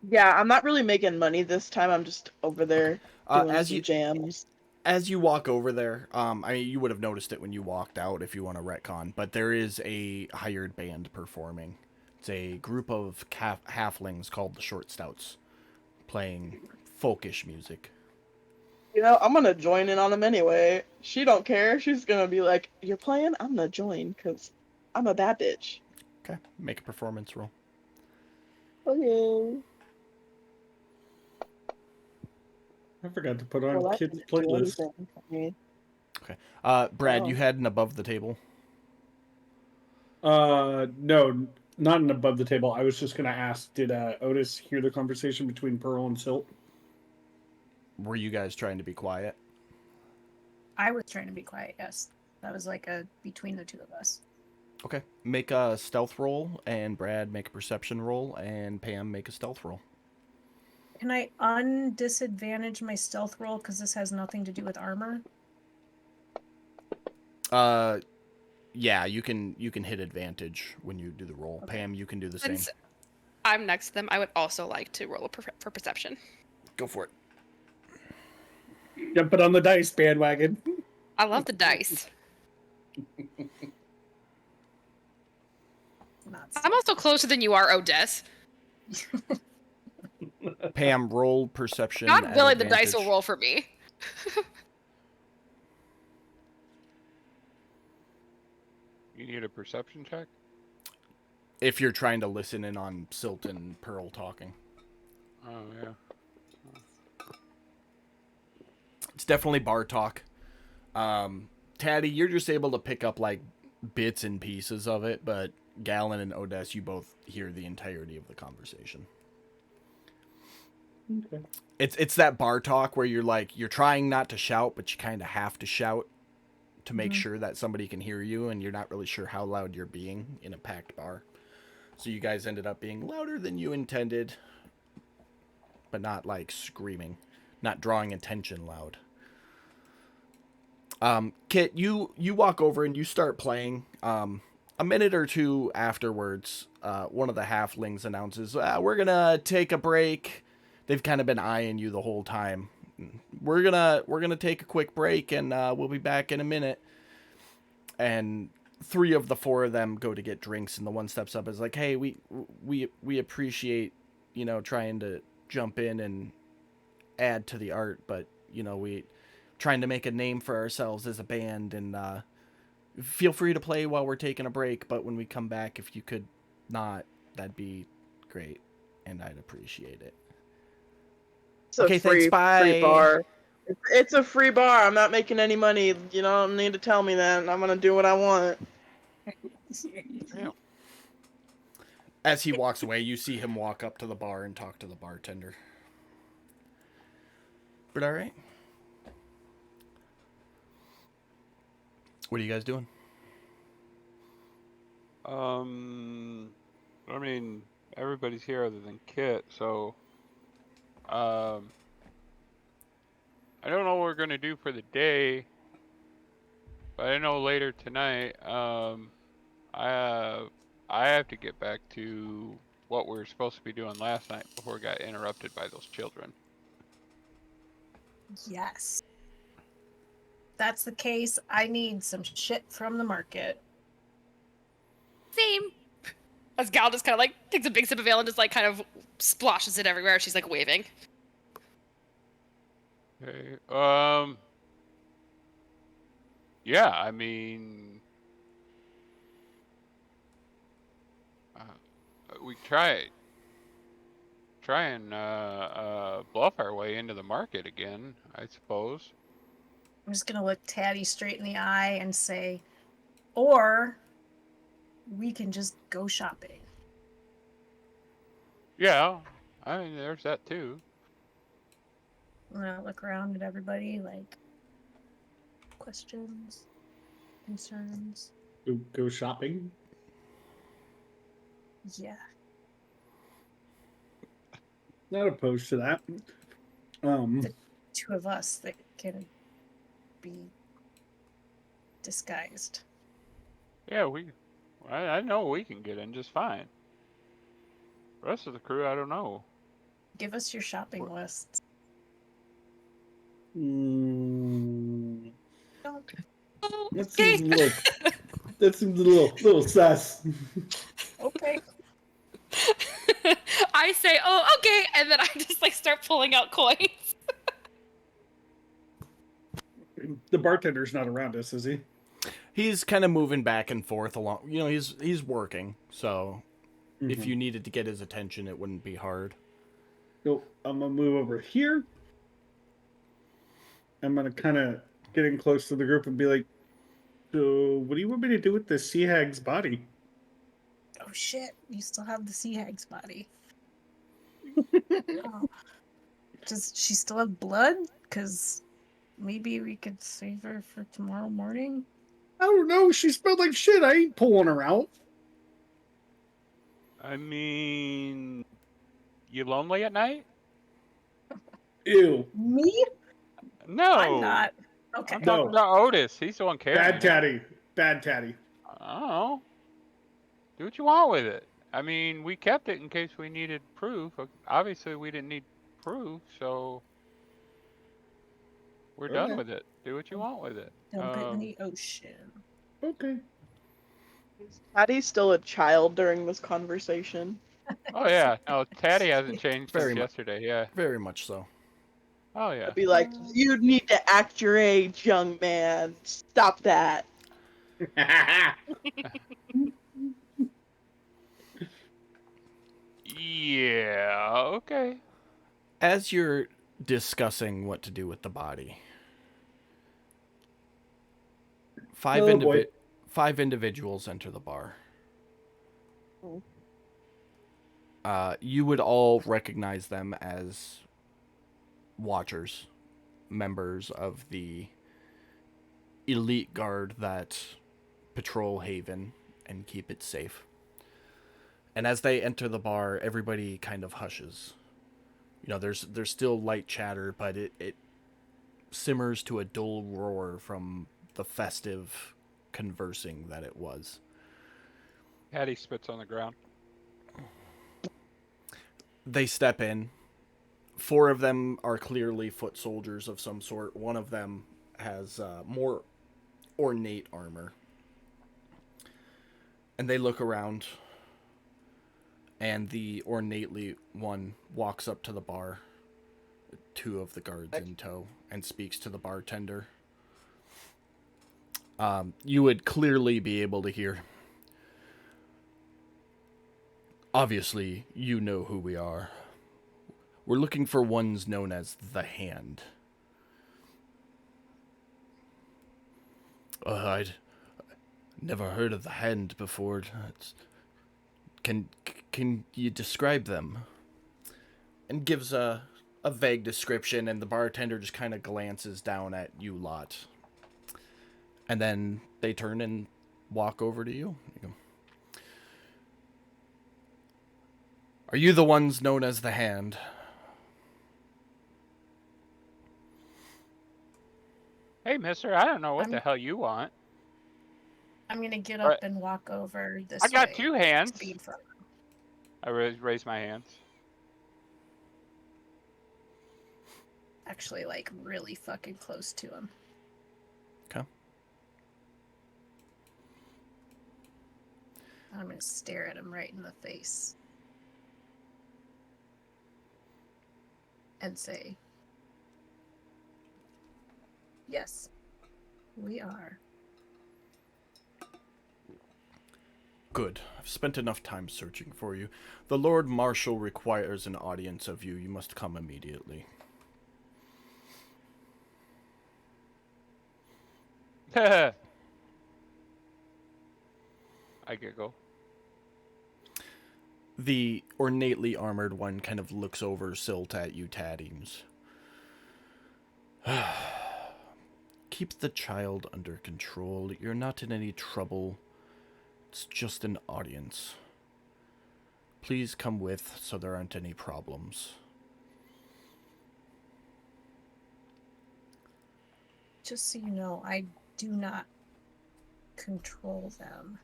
Yeah, I'm not really making money this time. I'm just over there doing some jams. As you walk over there, I mean, you would have noticed it when you walked out if you want to retcon, but there is a hired band performing. It's a group of halflings called the Short Stouts, playing folkish music. You know, I'm gonna join in on them anyway. She don't care. She's gonna be like, "You're playing? I'm gonna join because I'm a bad bitch." Okay, make a performance roll. Okay. I forgot to put on Well, Kit's that didn't do playlist. anything for me. Okay. Brad, Oh. you had an above the table. No, not an above the table. I was just gonna ask, did Otis hear the conversation between Pearl and Silt? Were you guys trying to be quiet? I was trying to be quiet, yes. That was like a between the two of us. Okay. Make a stealth roll, and Brad make a perception roll, and Pam make a stealth roll. Can I undisadvantage my stealth roll because this has nothing to do with armor? Yeah, you can hit advantage when you do the roll. Okay. Pam, you can do the same. Since I'm next to them, I would also like to roll for perception. Go for it. Jumping on the dice bandwagon. I love the dice. I'm also closer than you are, Odess. Pam, roll perception. God at willing, the dice will advantage. roll for me. You need a perception check? If you're trying to listen in on Silt and Pearl talking. Oh, yeah. It's definitely bar talk. Taddy, you're just able to pick up like bits and pieces of it, but Gallon and Odess, you both hear the entirety of the conversation. Okay. It's that bar talk where you're trying not to shout, but you kind of have to shout to make sure that somebody can hear you, and you're not really sure how loud you're being in a packed bar. So you guys ended up being louder than you intended, but not like screaming, not drawing attention loud. Kit, you walk over and you start playing. A minute or two afterwards, one of the halflings announces, "We're gonna take a break." They've kind of been eyeing you the whole time. We're gonna take a quick break, and we'll be back in a minute. And 3 of the 4 of them go to get drinks, and the one steps up and is like, "Hey, we appreciate, trying to jump in and add to the art, but we trying to make a name for ourselves as a band, and feel free to play while we're taking a break, but when we come back, if you could not, that'd be great, and I'd appreciate it." It's a Okay, free, thanks, bye. free bar. It's a free bar. I'm not making any money. You don't need to tell me that. I'm gonna do what I want. Yeah. As he walks away, you see him walk up to the bar and talk to the bartender. But all right. What are you guys doing? I mean, everybody's here other than Kit, so I don't know what we're gonna do for the day, but I know later tonight, I have to get back to what we were supposed to be doing last night before we got interrupted by those children. Yes. that's the case, I need some shit from the market. Same. As Gal just kind of like takes a big sip of ale and just like kind of splashes it everywhere. She's like waving. Okay. Yeah, I mean, we try and bluff our way into the market again, I suppose. I'm just gonna look Taddy straight in the eye and say, or we can just go shopping. Yeah, I mean, there's that too. I'm gonna look around at everybody, like, questions, concerns. Go shopping. Yeah. Not opposed to that. Two of us that can be disguised. Yeah, I know we can get in just fine. The rest of the crew, I don't know. Give us your shopping lists. That seems a little sus. Okay. I say, oh, okay, and then I just like start pulling out coins. The bartender's not around us, is he? He's kind of moving back and forth along. You know, he's working, so if you needed to get his attention, it wouldn't be hard. So I'm gonna move over here. I'm gonna kind of get in close to the group and be like, "So, what do you want me to do with the sea hag's body?" Oh shit! You still have the sea hag's body. Oh. Does she still have blood? Because maybe we could save her for tomorrow morning. I don't know. She smelled like shit. I ain't pulling her out. I mean, you lonely at night? Ew. Me? No. I'm not. Okay. I'm talking about Otis. He's the one carrying Bad it. tatty. Bad tatty. I don't know. Do what you want with it. I mean, we kept it in case we needed proof. Obviously, we didn't need proof, so we're done Okay. with it. Do what you want with it. Dump it in the ocean. Okay. Is Patty still a child during this conversation? Oh yeah, no, Taddy hasn't changed Very since much. yesterday. Yeah. Very much so. Oh yeah. I'd be like, you need to act your age, young man. Stop that. Yeah. Okay. As you're discussing what to do with the body, five Oh, boy. individuals enter the bar. Oh. You would all recognize them as watchers, members of the elite guard that patrol Haven and keep it safe. And as they enter the bar, everybody kind of hushes. You know, there's still light chatter, but it simmers to a dull roar from the festive conversing that it was. Taddy spits on the ground. They step in. 4 of them are clearly foot soldiers of some sort. One of them has more ornate armor. And they look around, and the ornately one walks up to the bar, 2 of the guards in tow, and speaks to the bartender. You would clearly be able to hear. Obviously, you know who we are. We're looking for ones known as the Hand. I'd never heard of the Hand before. Can you describe them? And gives a vague description, and the bartender just kind of glances down at you lot. And then they turn and walk over to you. You go, are you the ones known as the Hand? Hey, mister, I don't know what the hell you want. I'm gonna get Right. up and walk over this I got way. 2 hands. to be in front. I raise my hands. Actually, like really fucking close to him. I'm gonna stare at him right in the face and say, yes, we are. Good. I've spent enough time searching for you. The Lord Marshal requires an audience of you. You must come immediately. I giggle. The ornately armored one kind of looks over Silt at you, Taddings. Keep the child under control. You're not in any trouble. It's just an audience. Please come with so there aren't any problems. Just so you know, I do not control them.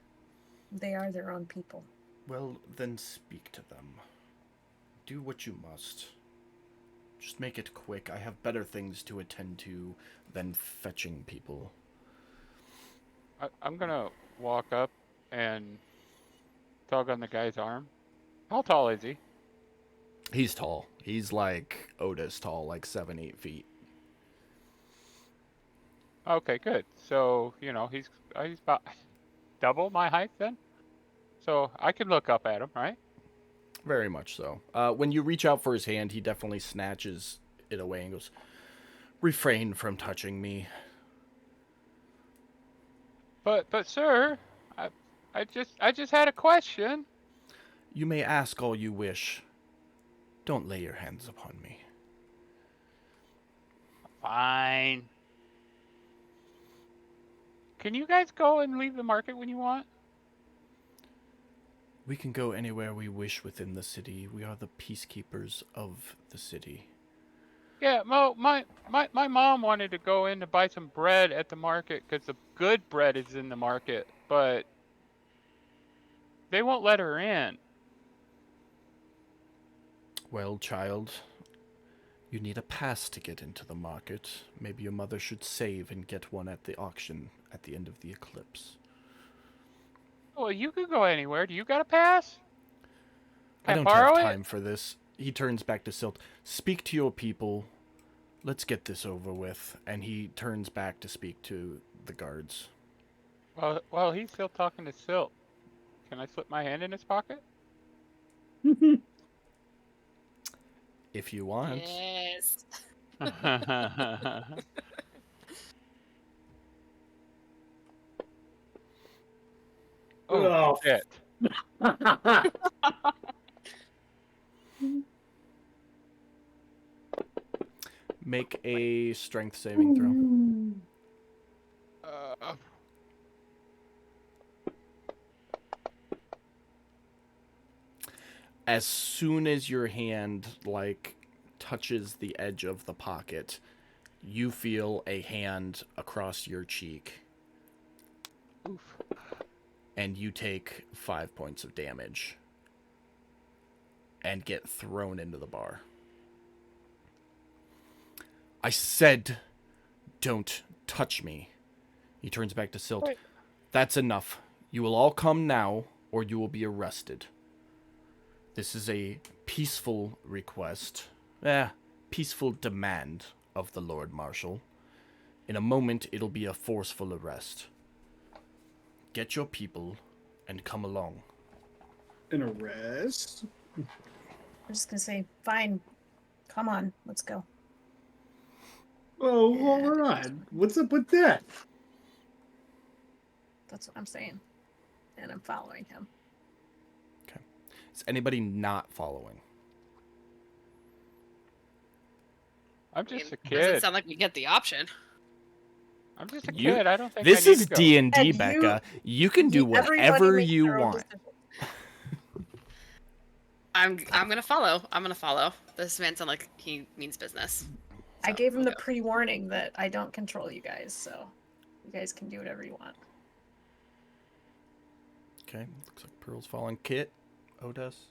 They are their own people. Well, then speak to them. Do what you must. Just make it quick. I have better things to attend to than fetching people. I'm gonna walk up and tug on the guy's arm. How tall is he? He's tall. He's like Otis tall, like 7-8 feet. Okay, good. So, you know, he's about double my height then? So I can look up at him, right? Very much so. When you reach out for his hand, he definitely snatches it away and goes, "Refrain from touching me." But sir, I just had a question. You may ask all you wish. Don't lay your hands upon me. Fine. Can you guys go and leave the market when you want? We can go anywhere we wish within the city. We are the peacekeepers of the city. Yeah, my mom wanted to go in to buy some bread at the market because the good bread is in the market, but they won't let her in. Well, child, you need a pass to get into the market. Maybe your mother should save and get one at the auction at the end of the eclipse. Well, you could go anywhere. Do you got a pass? I Can don't I borrow have it? time for this. He turns back to Silt. Speak to your people. Let's get this over with. And he turns back to speak to the guards. Well, he's still talking to Silt. Can I slip my hand in his pocket? If you want. Yes. Oh, shit. Make a strength saving throw. As soon as your hand, touches the edge of the pocket, you feel a hand across your cheek. Oof. And you take 5 points of damage. And get thrown into the bar. I said, don't touch me. He turns back to Silt. Wait. That's enough. You will all come now, or you will be arrested. This is a peaceful request. Peaceful demand of the Lord Marshal. In a moment, it'll be a forceful arrest. Get your people and come along. An arrest? I'm just gonna say, fine, come on, let's go. Oh, hold on. What's up with that? That's what I'm saying. And I'm following him. Is anybody not following? I'm just a Doesn't kid. sound like we get the option. I'm just a You- kid. I don't think This I need is to go. D&D, And Becca. You can do everybody whatever makes you their own want. decision. I'm gonna follow. I'm gonna follow. This man sounds like he means business. I So, gave him we'll the go. pre-warning that I don't control you guys, so you guys can do whatever you want. Okay, looks like Pearl's following. Kit, Otis.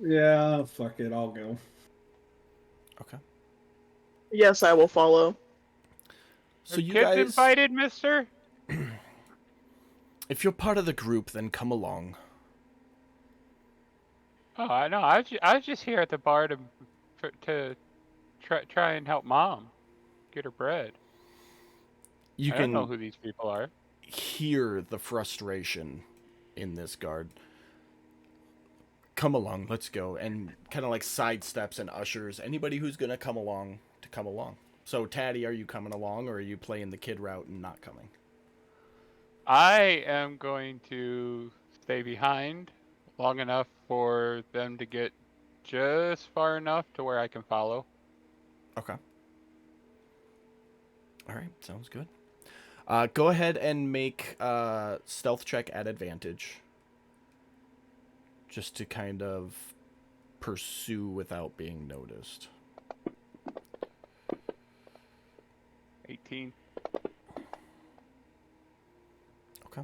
Yeah, fuck it. I'll go. Okay. Yes, I will follow. So Are you kids guys, invited, mister? If you're part of the group, then come along. Oh, I know. I was just here at the bar to try and help Mom get her bread. You I don't know can who these people are. hear the frustration in this guard. Come along, let's go. And kind of like sidesteps and ushers anybody who's going to come along to come along. So, Taddy, are you coming along, or are you playing the kid route and not coming? I am going to stay behind long enough for them to get just far enough to where I can follow. Okay. All right, sounds good. Go ahead and make a stealth check at advantage. Just to kind of pursue without being noticed. 18. Okay.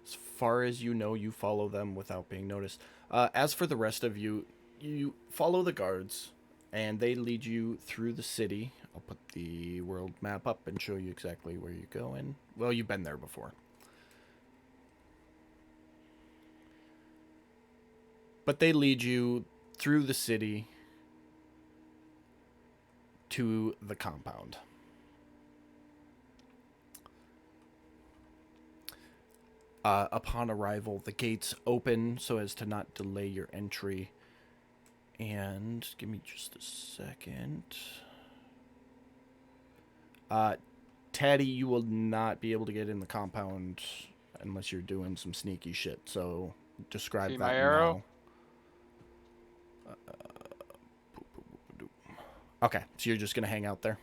As far as you know, you follow them without being noticed. As for the rest of you, you follow the guards, and they lead you through the city. I'll put the world map up and show you exactly where you're going. Well, you've been there before. But they lead you through the city to the compound. Upon arrival, the gates open so as to not delay your entry. And give me just a second. Taddy, you will not be able to get in the compound unless you're doing some sneaky shit. So describe See that my arrow? now. Okay, so you're just gonna hang out there?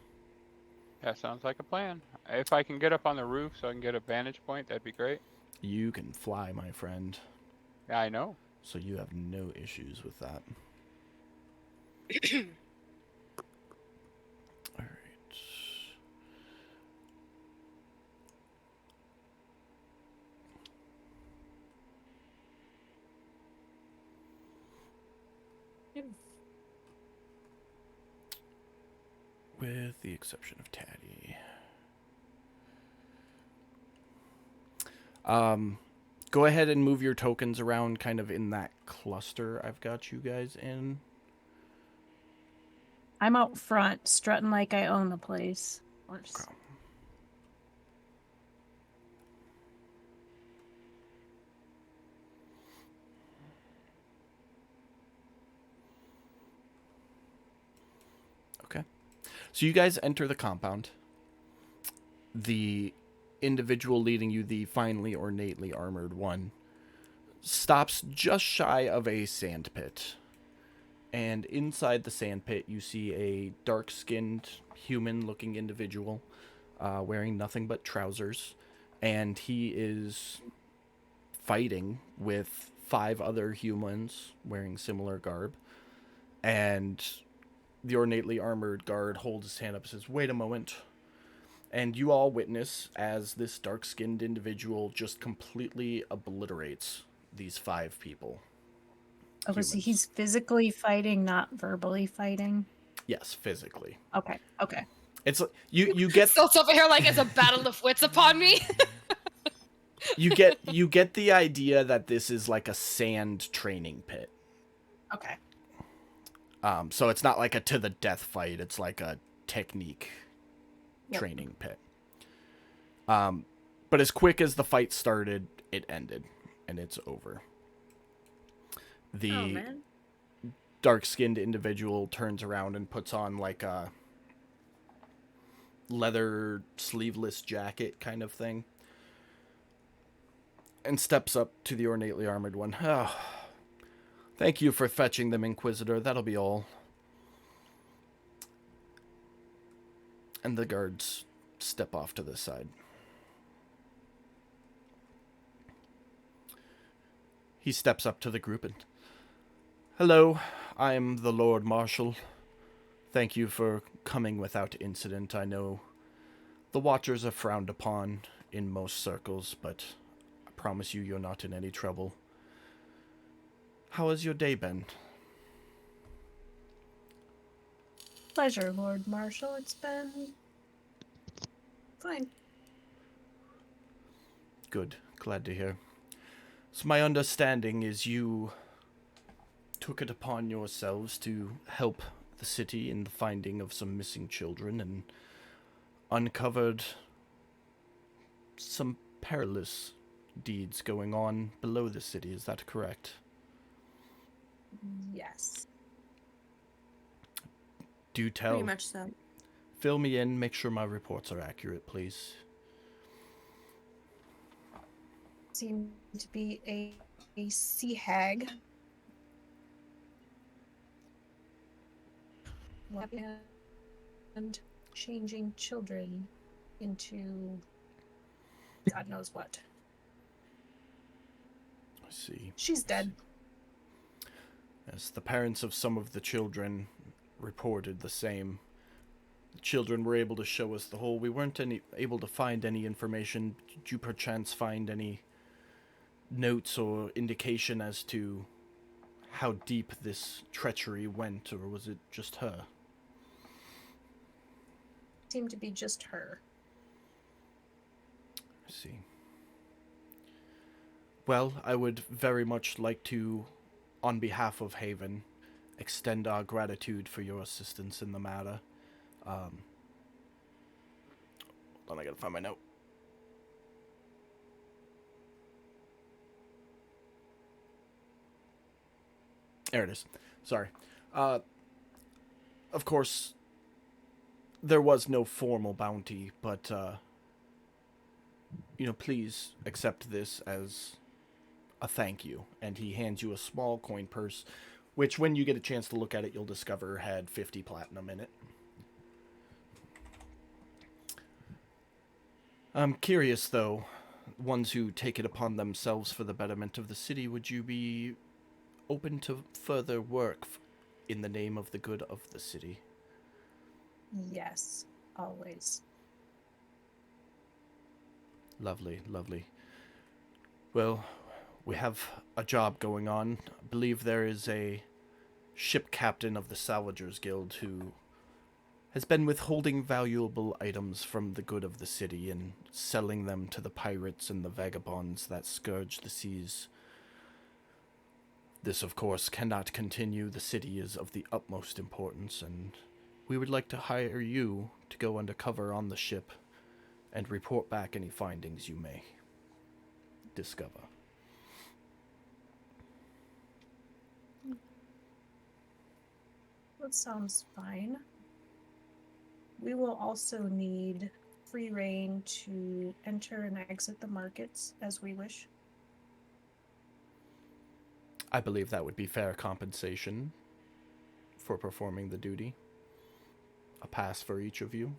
That sounds like a plan. If I can get up on the roof so I can get a vantage point, that'd be great. You can fly, my friend. Yeah, I know. So you have no issues with that. All right. With the exception of Taddy. Go ahead and move your tokens around kind of in that cluster I've got you guys in. I'm out front, strutting like I own the place. Okay. Okay. So you guys enter the compound. The individual leading you, the finely ornately armored one, stops just shy of a sand pit. And inside the sand pit, you see a dark-skinned, human-looking individual wearing nothing but trousers. And he is fighting with 5 other humans wearing similar garb. And the ornately armored guard holds his hand up and says, "Wait a moment." And you all witness as this dark-skinned individual just completely obliterates these 5 people. Okay, so Humans. he's physically fighting, not verbally fighting. Yes, physically. Okay, okay. It's you get Still over here like it's a battle of wits upon me. you get the idea that this is like a sand training pit. Okay. So it's not like a to the death fight. It's like a technique Yep. training pit. But as quick as the fight started, it ended, and it's over. Oh The man. dark-skinned individual turns around and puts on like a leather sleeveless jacket kind of thing, and steps up to the ornately armored one. "Oh, thank you for fetching them, Inquisitor. That'll be all." And the guards step off to the side. He steps up to the group and, "Hello, I'm the Lord Marshal. Thank you for coming without incident. I know the Watchers are frowned upon in most circles, but I promise you you're not in any trouble. How has your day been?" Pleasure, Lord Marshal. It's been fine. Good. Glad to hear. So my understanding is you took it upon yourselves to help the city in the finding of some missing children and uncovered some perilous deeds going on below the city. Is that correct? Yes. Do tell. Pretty much so. Fill me in, make sure my reports are accurate, please. Seemed to be a sea hag. And changing children into God knows what. I see. She's dead. Yes, the parents of some of the children reported the same. The children were able to show us the hole. We weren't able to find any information. Did you perchance find any notes or indication as to how deep this treachery went, or was it just her? Seemed to be just her. I see. Well, I would very much like to, on behalf of Haven, extend our gratitude for your assistance in the matter. Hold on, I gotta find my note. There it is. Sorry. Of course, there was no formal bounty, but, please accept this as a thank you. And he hands you a small coin purse, which when you get a chance to look at it, you'll discover had 50 platinum in it. I'm curious, though, ones who take it upon themselves for the betterment of the city, would you be open to further work in the name of the good of the city? Yes, always. Lovely, lovely. Well, we have a job going on. I believe there is a ship captain of the Salvagers Guild who has been withholding valuable items from the good of the city and selling them to the pirates and the vagabonds that scourge the seas. This, of course, cannot continue. The city is of the utmost importance, and we would like to hire you to go undercover on the ship and report back any findings you may discover. That sounds fine. We will also need free reign to enter and exit the markets as we wish. I believe that would be fair compensation for performing the duty. A pass for each of you.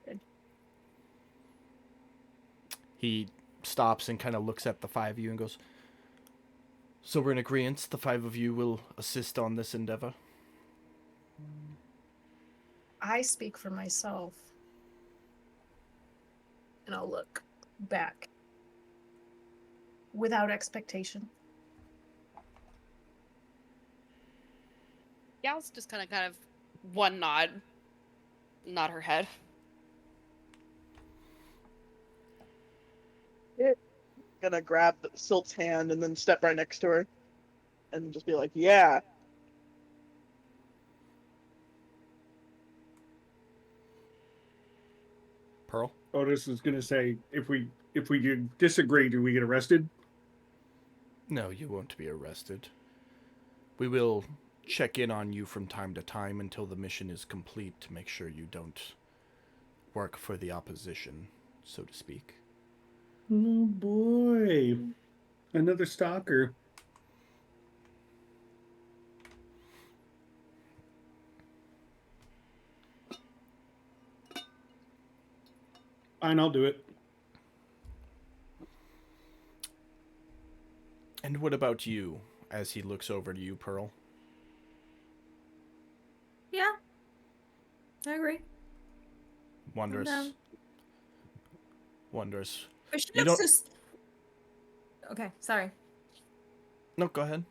Good. He stops and kind of looks at the five of you and goes, "So we're in agreement, the five of you will assist on this endeavor?" I speak for myself. And I'll look back. Without expectation. Gal's just kind of one nod her head. Gonna grab Silt's hand and then step right next to her and just be like, yeah. Pearl? Otis is gonna say, if we disagree, do we get arrested? No, you won't be arrested. We will check in on you from time to time until the mission is complete to make sure you don't work for the opposition, so to speak. Oh boy. Another stalker. Fine, I'll do it. And what about you, as he looks over to you, Pearl? Yeah. I agree. Wondrous. I'm down. Wondrous. But she You looks don't- just... Okay, sorry. No, go ahead.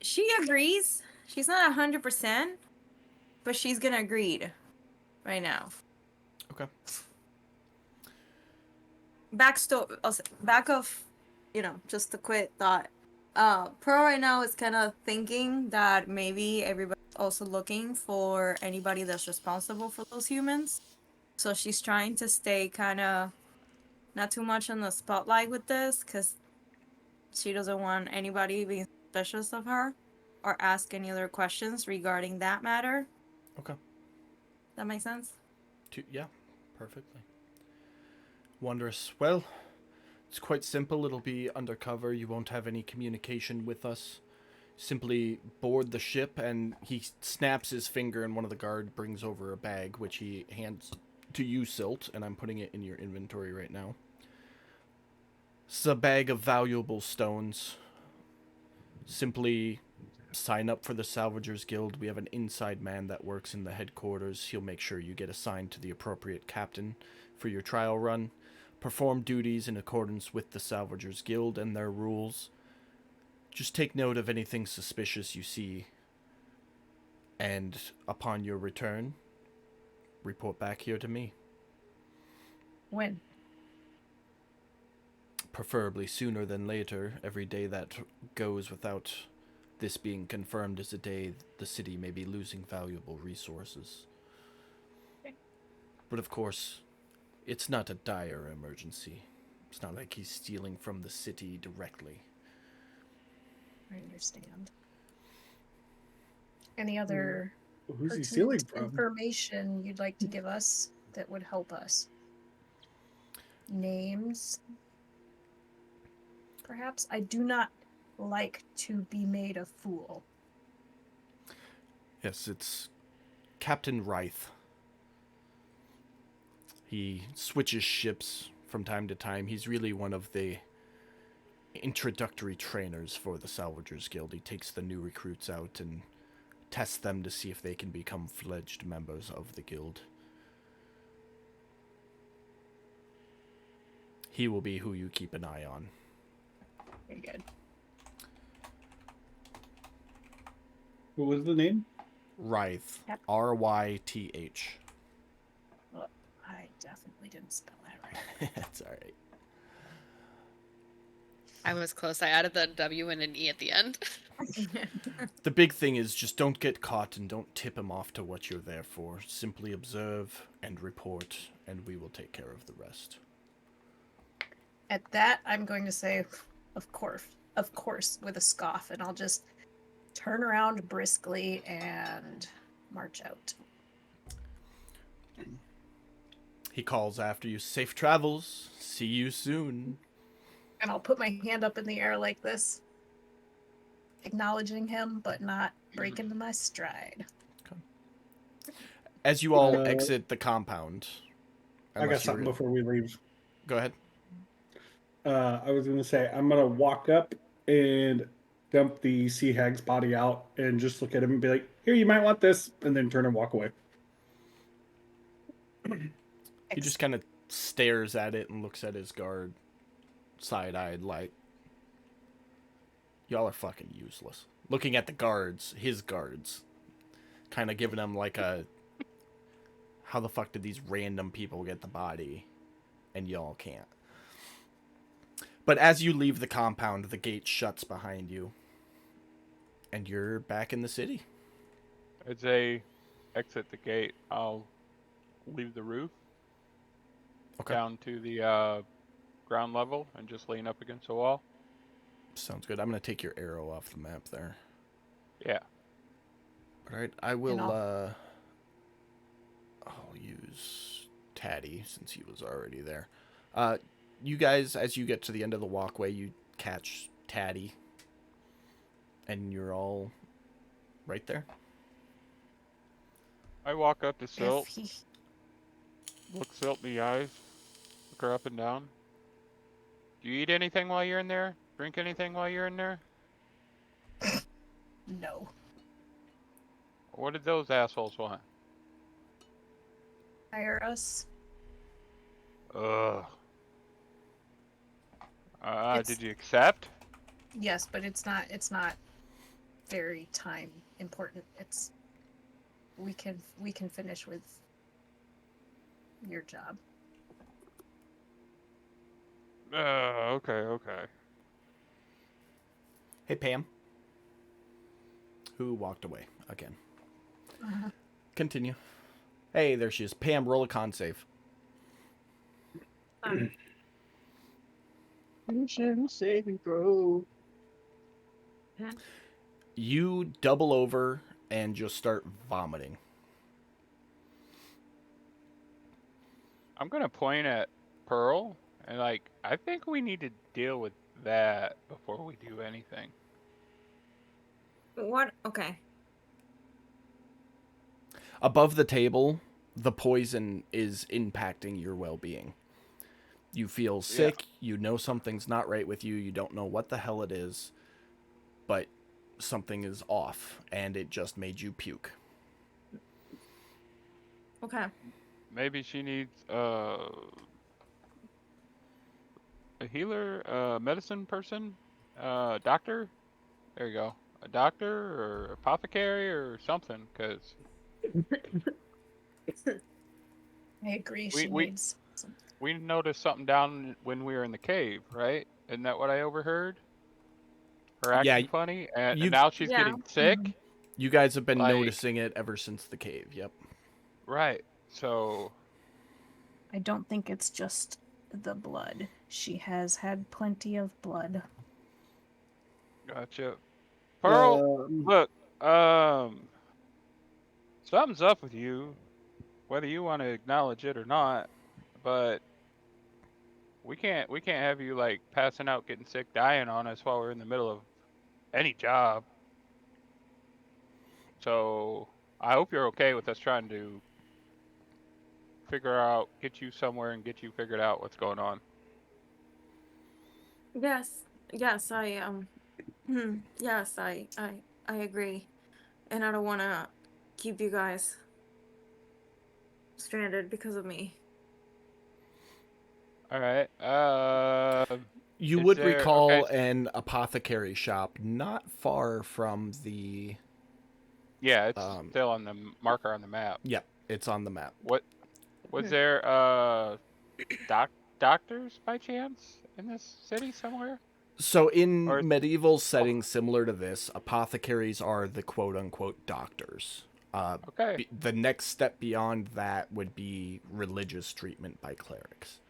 She agrees. She's not 100%, but she's gonna agree. right now. Okay. Back of, just a quick thought. Pearl right now is kind of thinking that maybe everybody's also looking for anybody that's responsible for those humans. So she's trying to stay kind of not too much in the spotlight with this because she doesn't want anybody being suspicious of her or ask any other questions regarding that matter. Okay. That makes sense? Yeah, perfectly. Wondrous. Well, it's quite simple. It'll be undercover. You won't have any communication with us. Simply board the ship, and he snaps his finger, and one of the guard brings over a bag, which he hands to you, Silt, and I'm putting it in your inventory right now. It's a bag of valuable stones. Simply sign up for the Salvagers Guild. We have an inside man that works in the headquarters. He'll make sure you get assigned to the appropriate captain for your trial run. Perform duties in accordance with the Salvagers Guild and their rules. Just take note of anything suspicious you see. And upon your return, report back here to me. When? Preferably sooner than later. Every day that goes without this being confirmed is a day the city may be losing valuable resources. Okay. But of course, it's not a dire emergency. It's not like he's stealing from the city directly. I understand. Any other Who's he stealing pertinent from? information you'd like to give us that would help us? Names? Perhaps? I do not like to be made a fool. Yes, it's Captain Rythe. He switches ships from time to time. He's really one of the introductory trainers for the Salvagers Guild. He takes the new recruits out and tests them to see if they can become fledged members of the guild. He will be who you keep an eye on. Very good. What was the name? Rythe. Yep. R-Y-T-H. Well, I definitely didn't spell that right. That's alright. I was close. I added the W and an E at the end. The big thing is just don't get caught and don't tip him off to what you're there for. Simply observe and report, and we will take care of the rest. At that, I'm going to say, of course, with a scoff, and I'll just turn around briskly and march out. He calls after you, safe travels, see you soon. And I'll put my hand up in the air like this, acknowledging him, but not break into my stride. As you all exit the compound. I got unless something you're- before we leave. Go ahead. I was going to say, I'm going to walk up and dump the sea hag's body out and just look at him and be like, here, you might want this, and then turn and walk away. He just kind of stares at it and looks at his guard, side-eyed, like, y'all are fucking useless. Looking at the guards, his guards, kind of giving him like a, how the fuck did these random people get the body, and y'all can't? But as you leave the compound, the gate shuts behind you, and you're back in the city. As they exit the gate, I'll leave the roof Okay. down to the ground level and just lean up against the wall. Sounds good. I'm going to take your arrow off the map there. Yeah. All right, I will, And I'll use Taddy since he was already there. You guys, as you get to the end of the walkway, you catch Taddy, and you're all right there. I walk up to If Silt, he, look Silt in the eyes, look her up and down. Do you eat anything while you're in there? Drink anything while you're in there? no. What did those assholes want? Hire us. Ugh. It's- Did you accept? Yes, but it's not very time important. We can finish with your job. Okay. Hey, Pam. Who walked away again? Uh, Continue. Hey, there she is. Pam, roll a con save. Mission saving throw. You double over and just start vomiting. I'm gonna point at Pearl and like, I think we need to deal with that before we do anything. What? Okay. Above the table, the poison is impacting your well-being. You feel sick, you know something's not right with you, you don't know what the hell it is, but something is off, and it just made you puke. Okay. Maybe she needs a healer, medicine person, doctor. There you go, a doctor or apothecary or something, because I agree. We- She we- needs some. we noticed something down when we were in the cave, right? Isn't that what I overheard? Her acting Yeah, funny, and you- now she's Yeah. getting sick. Mhm. You guys have been Like- noticing it ever since the cave, yep. Right. So I don't think it's just the blood. She has had plenty of blood. gotcha. Pearl, Um, look, something's up with you, whether you want to acknowledge it or not. But we can't have you like passing out, getting sick, dying on us while we're in the middle of any job. So I hope you're okay with us trying to get you somewhere and get you figured out what's going on. Yes. Yes. Yes. I agree, and I don't want to keep you guys stranded because of me. All right. You Is would there- recall okay. an apothecary shop not far from the... Yeah, it's Um, still on the marker on the map. Yep, it's on the map. Was there doctors by chance in this city somewhere? So in Or- medieval settings similar to this, apothecaries are the quote-unquote doctors. Okay. The next step beyond that would be religious treatment by clerics.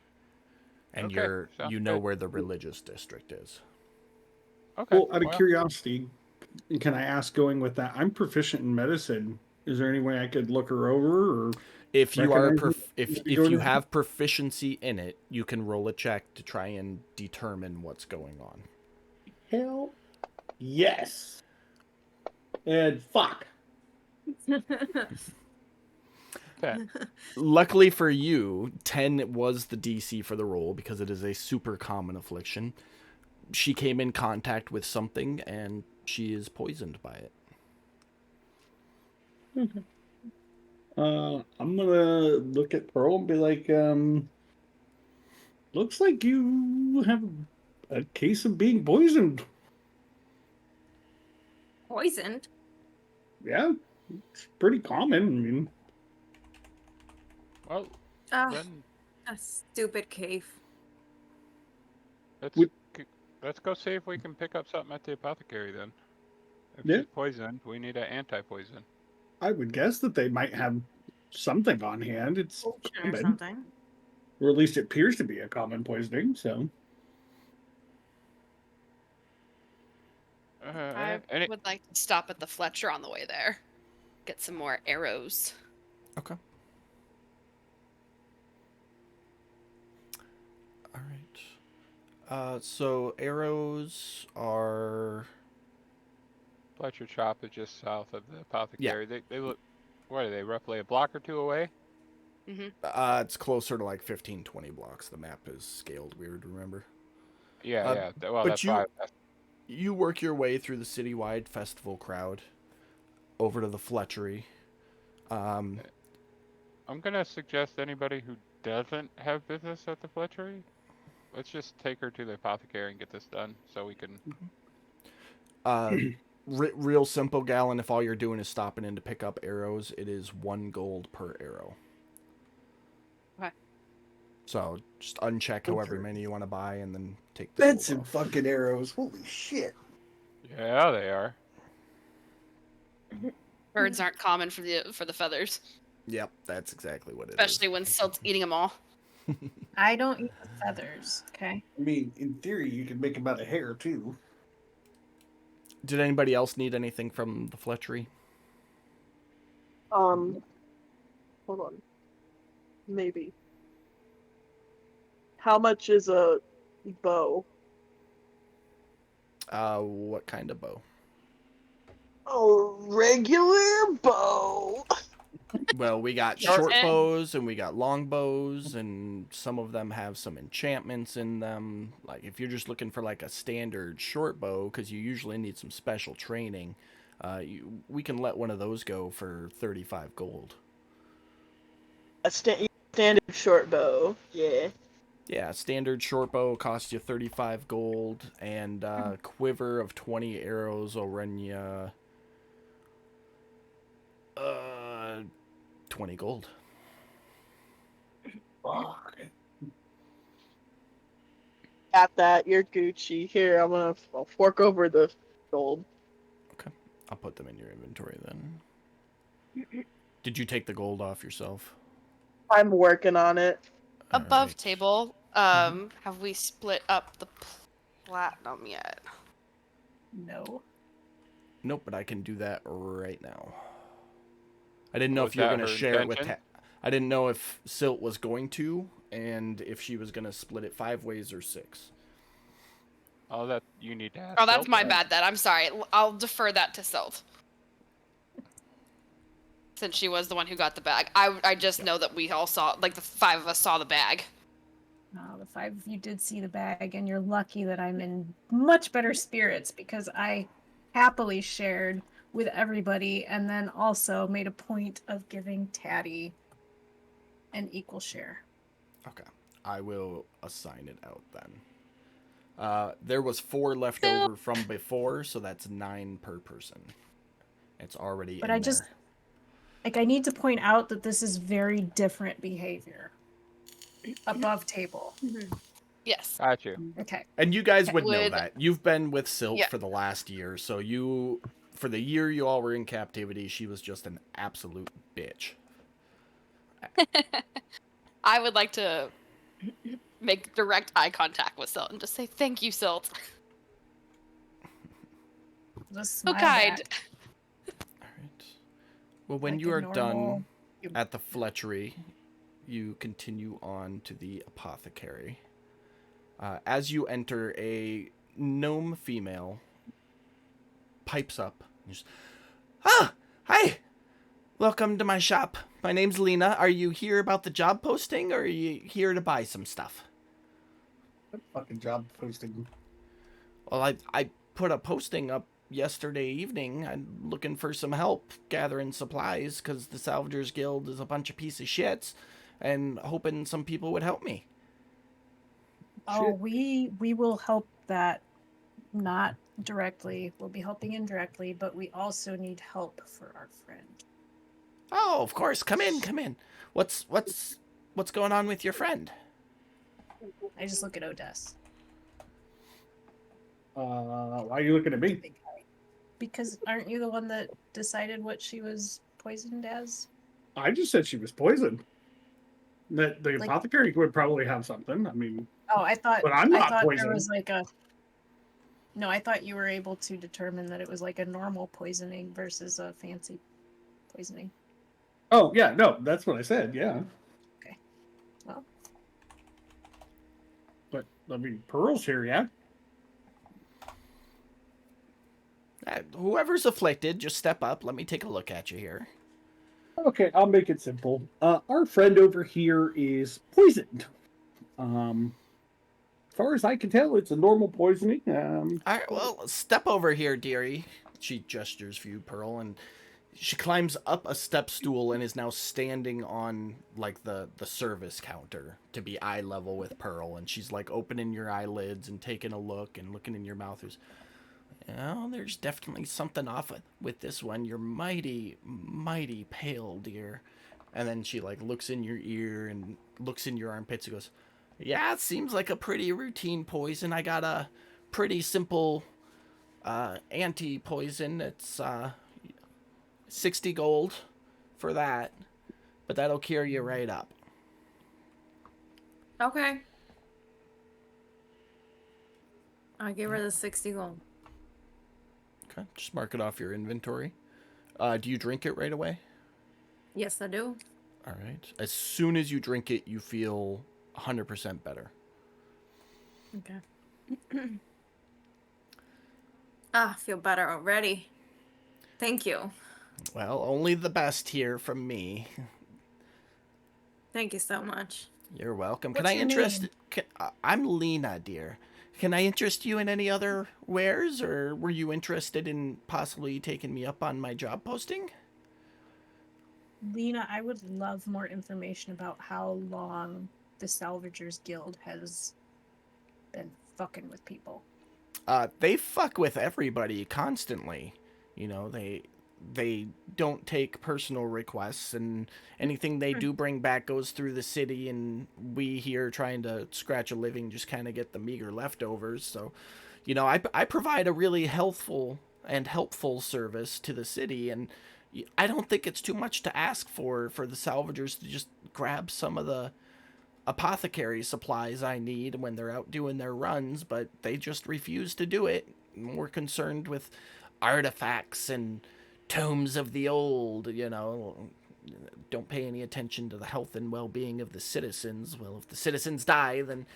And Okay, sounds you know good. where the religious district is. Okay. well, out of curiosity, can I ask, going with that, I'm proficient in medicine. Is there any way I could look her over? Or If you are recognize if what if you're doing you with have proficiency in it, you can roll a check to try and determine what's going on. hell yes. And fuck. Okay. Luckily for you, 10 was the DC for the roll because it is a super common affliction. She came in contact with something and she is poisoned by it. I'm gonna look at Pearl and be like, looks like you have a case of being poisoned. Poisoned. Yeah, it's pretty common. I mean, Well, Ah, then a stupid cave. let's Would- let's go see if we can pick up something at the apothecary then. If Yeah. she's poisoned, we need an anti-poison. I would guess that they might have something on hand. It's Potion or common, something. or at least it appears to be a common poisoning. So, I any- would like to stop at the Fletcher on the way there. Get some more arrows. Okay. All right. So arrows are... Fletcher Shop is just south of the apothecary. They look, what are they, roughly a block or two away? It's closer to like 15, 20 blocks. The map is scaled weird, remember? Yeah, Uh, yeah. Well, but that's you- why. You work your way through the citywide festival crowd over to the Fletchery. I'm gonna suggest anybody who doesn't have business at the Fletchery, let's just take her to the apothecary and get this done, so we can. Real simple, Gallon. If all you're doing is stopping in to pick up arrows, it is 1 gold per arrow. Okay. So just uncheck however Okay. many you want to buy, and then take the That's gold some off. fucking arrows. Holy shit. Yeah, they are. Birds aren't common for the feathers, Yep, that's exactly what it is. especially when Silt's eating them all. I don't eat the feathers. Okay. I mean, in theory, you could make them out of hair too. Did anybody else need anything from the Fletchery? Hold on. Maybe. How much is a bow? What kind of bow? A regular bow. Well, we got Short short end. bows and we got long bows, and some of them have some enchantments in them. Like if you're just looking for like a standard short bow, because you usually need some special training, we can let one of those go for 35 gold. A standard short bow. Yeah. Yeah, standard short bow costs you 35 gold, and quiver of 20 arrows will run you 20 gold. Fuck. Got that. You're Gucci. Here, I'll fork over the gold. I'll put them in your inventory then. Did you take the gold off yourself? I'm working on it. Above Alright. table, have we split up the platinum yet? No. Nope, but I can do that right now. I didn't know Was if you were that going to her share it with intention? I didn't know if Silt was going to, and if she was going to split it 5 ways or 6. Oh, that you need to ask. Oh, that's Silk my then. bad then. I'm sorry. I'll defer that to Silt. Since she was the one who got the bag. I just know that we all saw, like the 5 of us saw the bag. The 5 of you did see the bag, and you're lucky that I'm in much better spirits because I happily shared with everybody and then also made a point of giving Taddy an equal share. Okay. I will assign it out then. There was 4 left over from before, so that's 9 per person. It's already But in I just, there. like, I need to point out that this is very different behavior. Above table. Yes. Got you. Okay. And you guys would know Would- that. You've been with Silt Yeah. for the last year, so for the year you all were in captivity, she was just an absolute bitch. I would like to make direct eye contact with Silt and just say, thank you, Silt. Just So smile kind. back Alright. Well, when like you a are normal- done at the Fletchery, you continue on to the apothecary. As you enter, a gnome female pipes up. And just, hi! Welcome to my shop. My name's Lena. Are you here about the job posting, or are you here to buy some stuff? Fucking job posting. Well, I put a posting up yesterday evening. I'm looking for some help gathering supplies because the Salvagers Guild is a bunch of piece of shits, and hoping some people would help me. Oh, Shit. we will help that, not directly. We'll be helping indirectly, but we also need help for our friend. Oh, of course. Come in, come in. What's going on with your friend? I just look at Odess. Why are you looking at me? Because aren't you the one that decided what she was poisoned as? I just said she was poisoned. That the Like- apothecary would probably have something. I mean, Oh, I thought But I'm I not thought there poisoned. was like a. No, I thought you were able to determine that it was like a normal poisoning versus a fancy poisoning. oh yeah, no, that's what I said. Yeah, Well, but I mean, Pearl's here, yeah. Whoever's afflicted, just step up. Let me take a look at you here. Okay, I'll make it simple. Our friend over here is poisoned. As far as I can tell, it's a normal poisoning. All right, well, step over here, dearie. She gestures for you, Pearl, and she climbs up a step stool and is now standing on like the service counter to be eye level with Pearl, and she's like opening your eyelids and taking a look and looking in your mouth. Well, there's definitely something off with this one. You're mighty, mighty pale, dear. And then she like looks in your ear and looks in your armpits and goes, "Yeah, it seems like a pretty routine poison. I got a pretty simple anti-poison. It's 60 gold for that, but that'll cure you right up." Okay. I'll give her the 60 gold. Okay, just mark it off your inventory. Do you drink it right away? Yes, I do. All right. As soon as you drink it, you feel 100% better. Okay. I feel better already. Thank you. Well, only the best here from me. Thank you so much. You're welcome. What's Can I your interest? name? I'm Lena, dear. Can I interest you in any other wares, or were you interested in possibly taking me up on my job posting? Lena, I would love more information about how long the Salvagers Guild has been fucking with people. They fuck with everybody constantly. You know, they don't take personal requests, and anything they do bring back goes through the city, and we here trying to scratch a living just kind of get the meager leftovers. So, you know, I provide a really helpful service to the city, and I don't think it's too much to ask for the salvagers to just grab some of the apothecary supplies I need when they're out doing their runs, but they just refuse to do it. More concerned with artifacts and tomes of the old, you know. Don't pay any attention to the health and well-being of the citizens. Well, if the citizens die, then,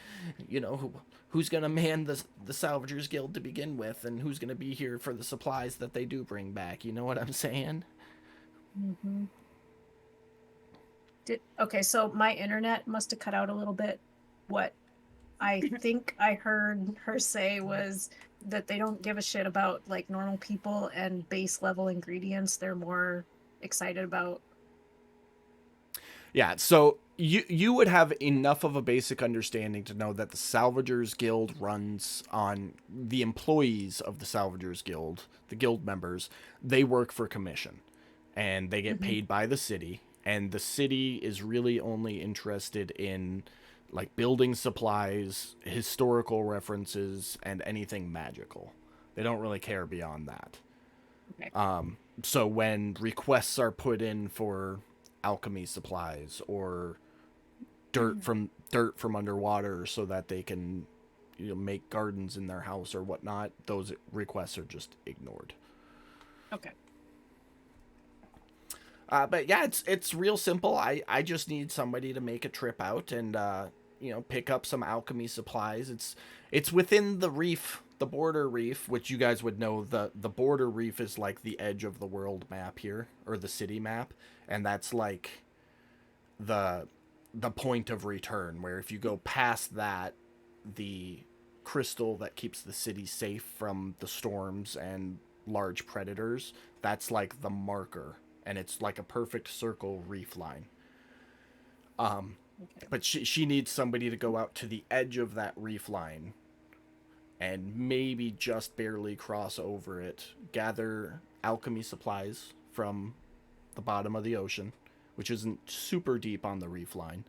you know, who's going to man the Salvagers Guild to begin with, and who's going to be here for the supplies that they do bring back? You know what I'm saying? Mm-hmm. Okay, so my internet must have cut out a little bit. What I think I heard her say was that they don't give a shit about like normal people and base level ingredients. They're more excited about. Yeah, so you would have enough of a basic understanding to know that the Salvagers Guild runs on the employees of the Salvagers Guild, the guild members. They work for commission, and they get paid by the city, and the city is really only interested in like building supplies, historical references, and anything magical. They don't really care beyond that. Okay. So when requests are put in for alchemy supplies or dirt from underwater so that they can, you know, make gardens in their house or whatnot, those requests are just ignored. Okay. But yeah, it's real simple. I just need somebody to make a trip out and you know, pick up some alchemy supplies. It's within the reef, the border reef, which you guys would know. The border reef is like the edge of the world map here, or the city map, and that's like the point of return, where if you go past that, the crystal that keeps the city safe from the storms and large predators, that's like the marker, and it's like a perfect circle reef line. But she needs somebody to go out to the edge of that reef line and maybe just barely cross over it, gather alchemy supplies from the bottom of the ocean, which isn't super deep on the reef line,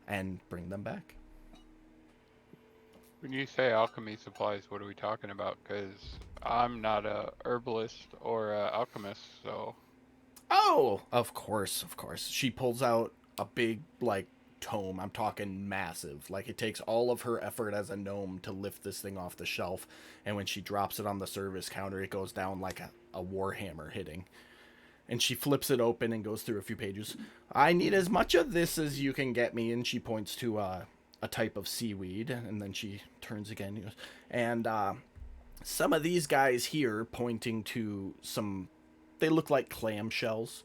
and bring them back. When you say alchemy supplies, what are we talking about? Because I'm not a herbalist or a alchemist, so. Oh, of course. She pulls out a big, like, tome. I'm talking massive. Like, it takes all of her effort as a gnome to lift this thing off the shelf, and when she drops it on the service counter, it goes down like a warhammer hitting. And she flips it open and goes through a few pages. I need as much of this as you can get me, and she points to a type of seaweed, and then she turns again and goes, and some of these guys here, pointing to some, they look like clam shells.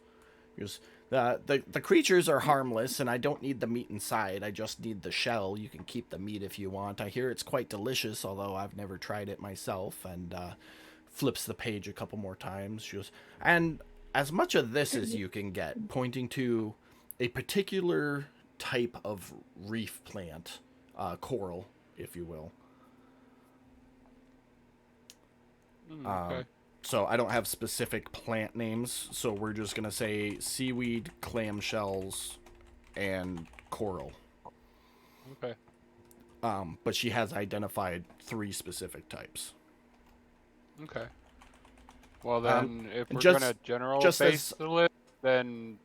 He goes, the creatures are harmless, and I don't need the meat inside. I just need the shell. You can keep the meat if you want. I hear it's quite delicious, although I've never tried it myself. And flips the page a couple more times. She goes, and as much of this as you can get, pointing to a particular type of reef plant, coral, if you will. Okay. So I don't have specific plant names, so we're just gonna say seaweed, clamshells, and coral. Okay. But she has identified 3 specific types. Okay. Well then, if we're just- gonna general just base as- the list, then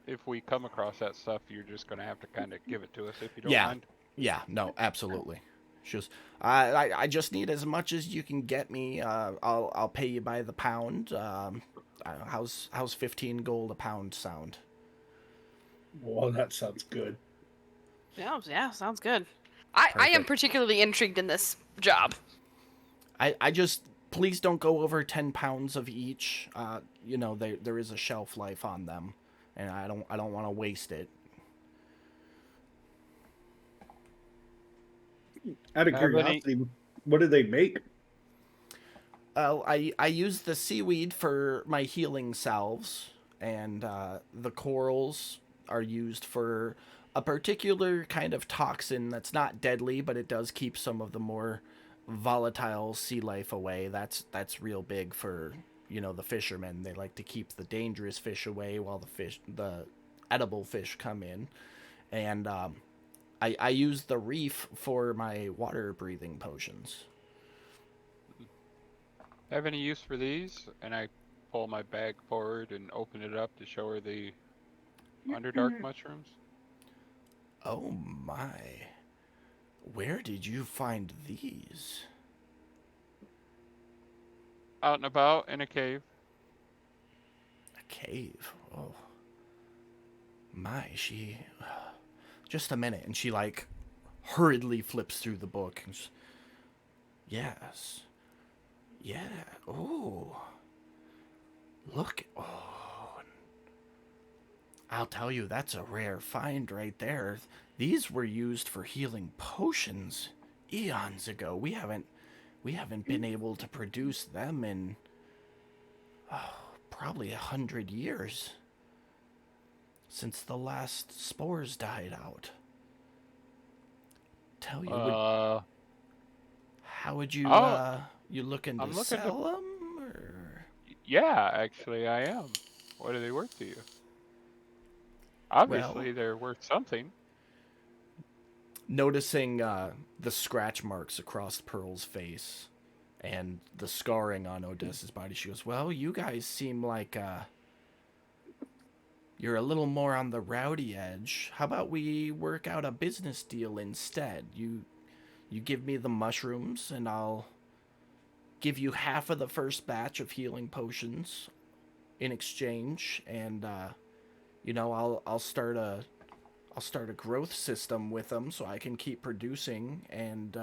if we come across that stuff, you're just gonna have to kind of give it to us if you don't Yeah. mind. Yeah, no, absolutely. She goes, I just need as much as you can get me. I'll pay you by the pound. How's 15 gold a pound sound? Well, that sounds good. Yeah, sounds good. I am Perfect. particularly intrigued in this job. I just please don't go over 10 pounds of each. You know, there is a shelf life on them, and I don't want to waste it. Out of Have any- curiosity, what do they make? I use the seaweed for my healing salves, and the corals are used for a particular kind of toxin that's not deadly, but it does keep some of the more volatile sea life away. That's real big for, you know, the fishermen. They like to keep the dangerous fish away while the edible fish come in. And I use the reef for my water breathing potions. Have any use for these? And I pull my bag forward and open it up to show her the Underdark mushrooms. Oh my. Where did you find these? Out and about in a cave. A cave. Oh. My, she. Just a minute. And she, like, hurriedly flips through the book. And yes. Yeah. Oh. Look. Oh. I'll tell you, that's a rare find right there. These were used for healing potions eons ago. We haven't been able to produce them in probably 100 years. Since the last spores died out. Tell you, how would you you looking to I'm looking to- sell them? Or? Yeah, actually, I am. What are they worth to you? Obviously, they're worth something. Noticing the scratch marks across Pearl's face and the scarring on Odessa's body, she goes, well, you guys seem like you're a little more on the rowdy edge. How about we work out a business deal instead? You give me the mushrooms, and I'll give you half of the first batch of healing potions in exchange, and you know, I'll start a growth system with them so I can keep producing and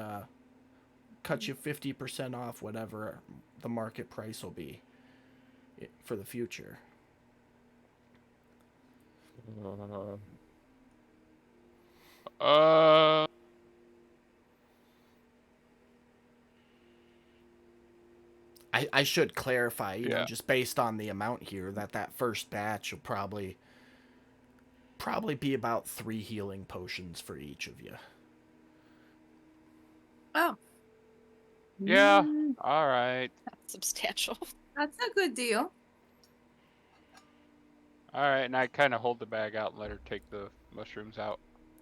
cut you 50% off whatever the market price will be for the future. I should clarify, you know, just based on the amount here, that first batch will probably be about 3 healing potions for each of you. Oh, Yeah. All right. that's substantial. That's a good deal. All right, and I kind of hold the bag out and let her take the mushrooms out.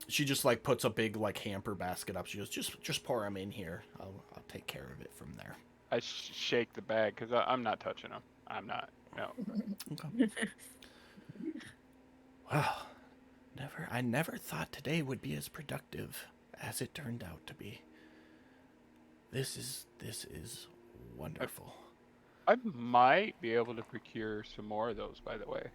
She just like puts a big like hamper basket up. She goes, just pour them in here. I'll take care of it from there. I shake the bag because I'm not touching them. I'm not. No. Okay. Well, I never thought today would be as productive as it turned out to be. This is wonderful. I might be able to procure some more of those, by the way.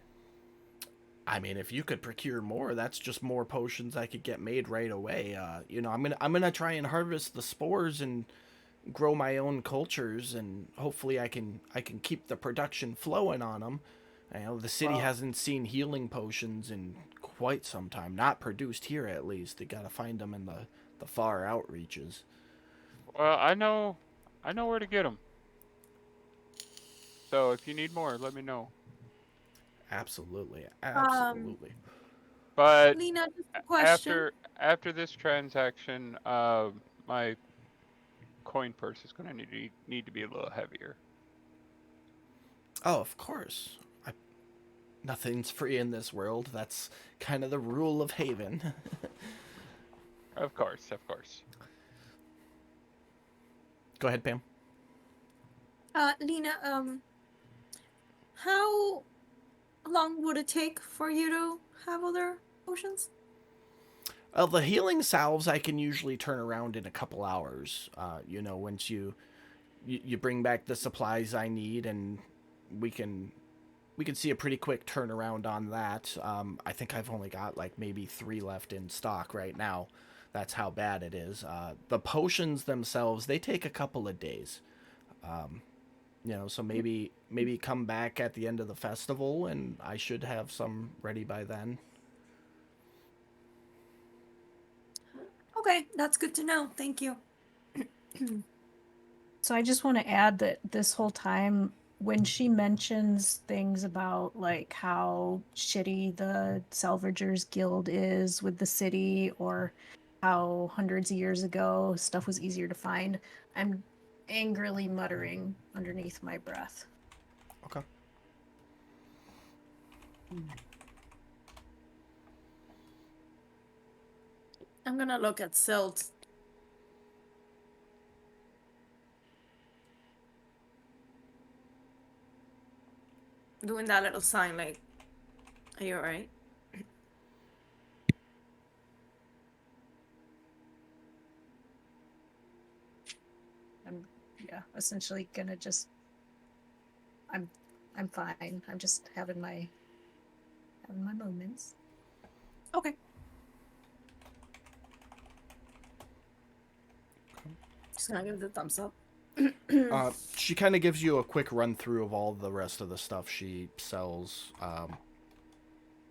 I mean, if you could procure more, that's just more potions I could get made right away. You know, I'm gonna try and harvest the spores and grow my own cultures, and hopefully I can keep the production flowing on them. You know, the city hasn't seen healing potions in quite some time, not produced here at least. They gotta find them in the far outreaches. Well, I know where to get them. So if you need more, let me know. Absolutely. But Lena, just a question. after this transaction, my coin purse is going to need to be a little heavier. Oh, of course. Nothing's free in this world. That's kind of the rule of Haven. Of course, of course. Go ahead, Pam. Lena, how long would it take for you to have other potions? The healing salves I can usually turn around in a couple hours. Once you bring back the supplies I need, and we can see a pretty quick turnaround on that. I think I've only got like maybe 3 left in stock right now. That's how bad it is. The potions themselves, they take a couple of days. So maybe come back at the end of the festival, and I should have some ready by then. Okay, that's good to know. Thank you. So I just want to add that this whole time, when she mentions things about like how shitty the Salvagers Guild is with the city, or how hundreds of years ago stuff was easier to find, I'm angrily muttering underneath my breath. Okay. I'm gonna look at Silt. Doing that little sign like, are you alright? I'm essentially gonna just I'm fine. I'm just having my moments. Okay. Just gonna give the thumbs up. She kind of gives you a quick run through of all the rest of the stuff she sells.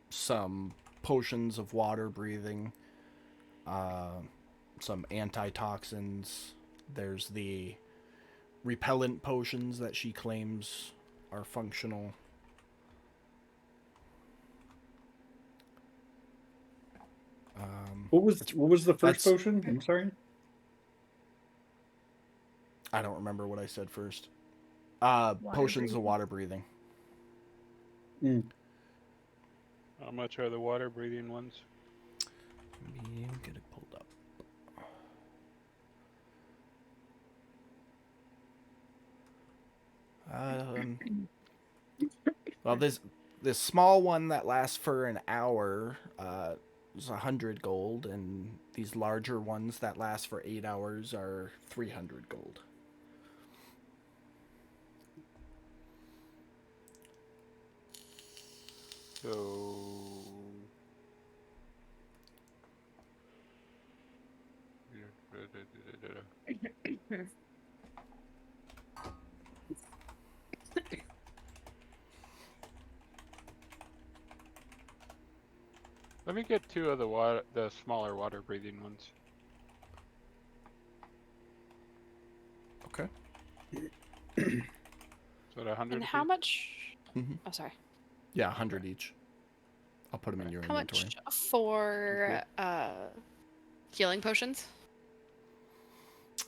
Some potions of water breathing, some antitoxins. There's the repellent potions that she claims are functional. What was the first that's- potion? I'm sorry. I don't remember what I said first. Water Potions of breathing. water breathing. How much are the water breathing ones? Let me get it pulled up. Well, this small one that lasts for an hour is 100 gold, and these larger ones that last for 8 hours are 300 gold. So. Let me get 2 of the smaller water breathing ones. Okay. So 100. And how much? Mhm. Oh, sorry. Yeah, 100 each. I'll put them in your How inventory. much for healing potions?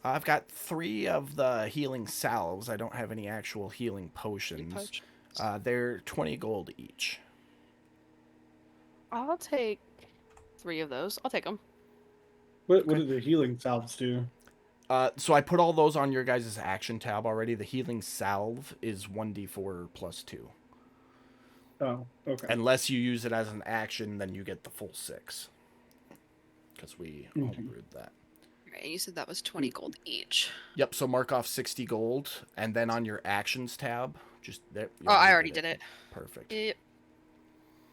I've got 3 of the healing salves. I don't have any actual healing potions. They're 20 gold each. I'll take 3 of those. I'll take them. What do the healing salves do? So I put all those on your guys' action tab already. The healing salve is 1d4 plus 2. Oh, okay. Unless you use it as an action, then you get the full 6. Because we homebrewed that. Right, you said that was 20 gold each. Yep, so mark off 60 gold, and then on your actions tab, just there. Oh, I already did it. Perfect. Yep.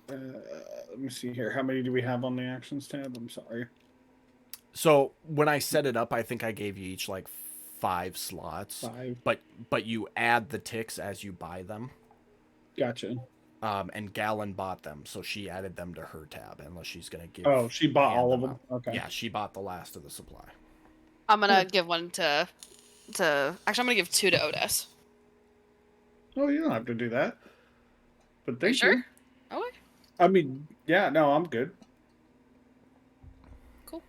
Let me see here. How many do we have on the actions tab? I'm sorry. So when I set it up, I think I gave you each like 5 slots. 5. But you add the ticks as you buy them. Gotcha. And Gallon bought them, so she added them to her tab, unless she's gonna give. Oh, she bought hand all of them. out. Okay. Yeah, she bought the last of the supply. I'm gonna give one to. Actually, I'm gonna give 2 to Otis. Oh, you don't have to do that. But thank Sure? you. Okay. I mean, yeah, no, I'm good. Cool.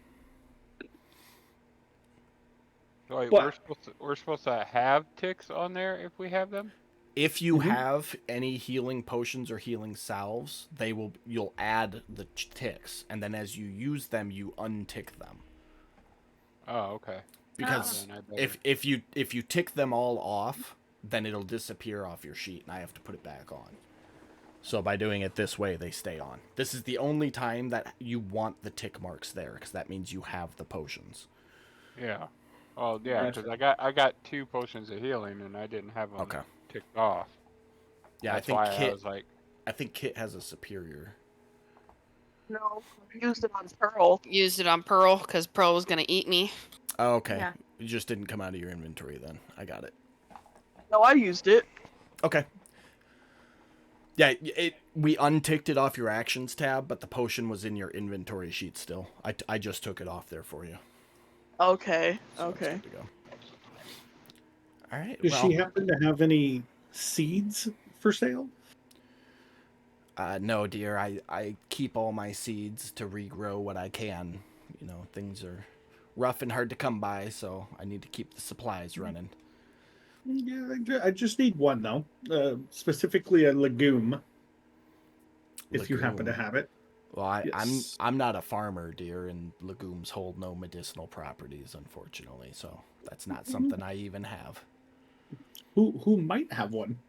Wait, But- we're supposed to have ticks on there if we have them. If you Mhm. have any healing potions or healing salves, you'll add the ticks, and then as you use them, you untick them. Oh, okay. Because Then I better. if you tick them all off, then it'll disappear off your sheet, and I have to put it back on. So by doing it this way, they stay on. This is the only time that you want the tick marks there, because that means you have the potions. Yeah. Oh, yeah, Gotcha. because I got 2 potions of healing and I didn't have them Okay. ticked off. Yeah, That's why I was like, I think Kit has a superior. No, I used it on Pearl. Used it on Pearl because Pearl was gonna eat me. Oh, okay. Yeah. It just didn't come out of your inventory then. I got it. No, I used it. Okay. Yeah, we unticked it off your actions tab, but the potion was in your inventory sheet still. I just took it off there for you. Okay. So it's Okay. good to go. All right. Does well, she happen to have any seeds for sale? No, dear. I keep all my seeds to regrow what I can. You know, things are rough and hard to come by, so I need to keep the supplies running. Yeah, I just need one though. Specifically a legume. If you happen to Legume. have it. Well, Yes. I'm not a farmer, dear, and legumes hold no medicinal properties, unfortunately. So that's not something I even have. Who might have one?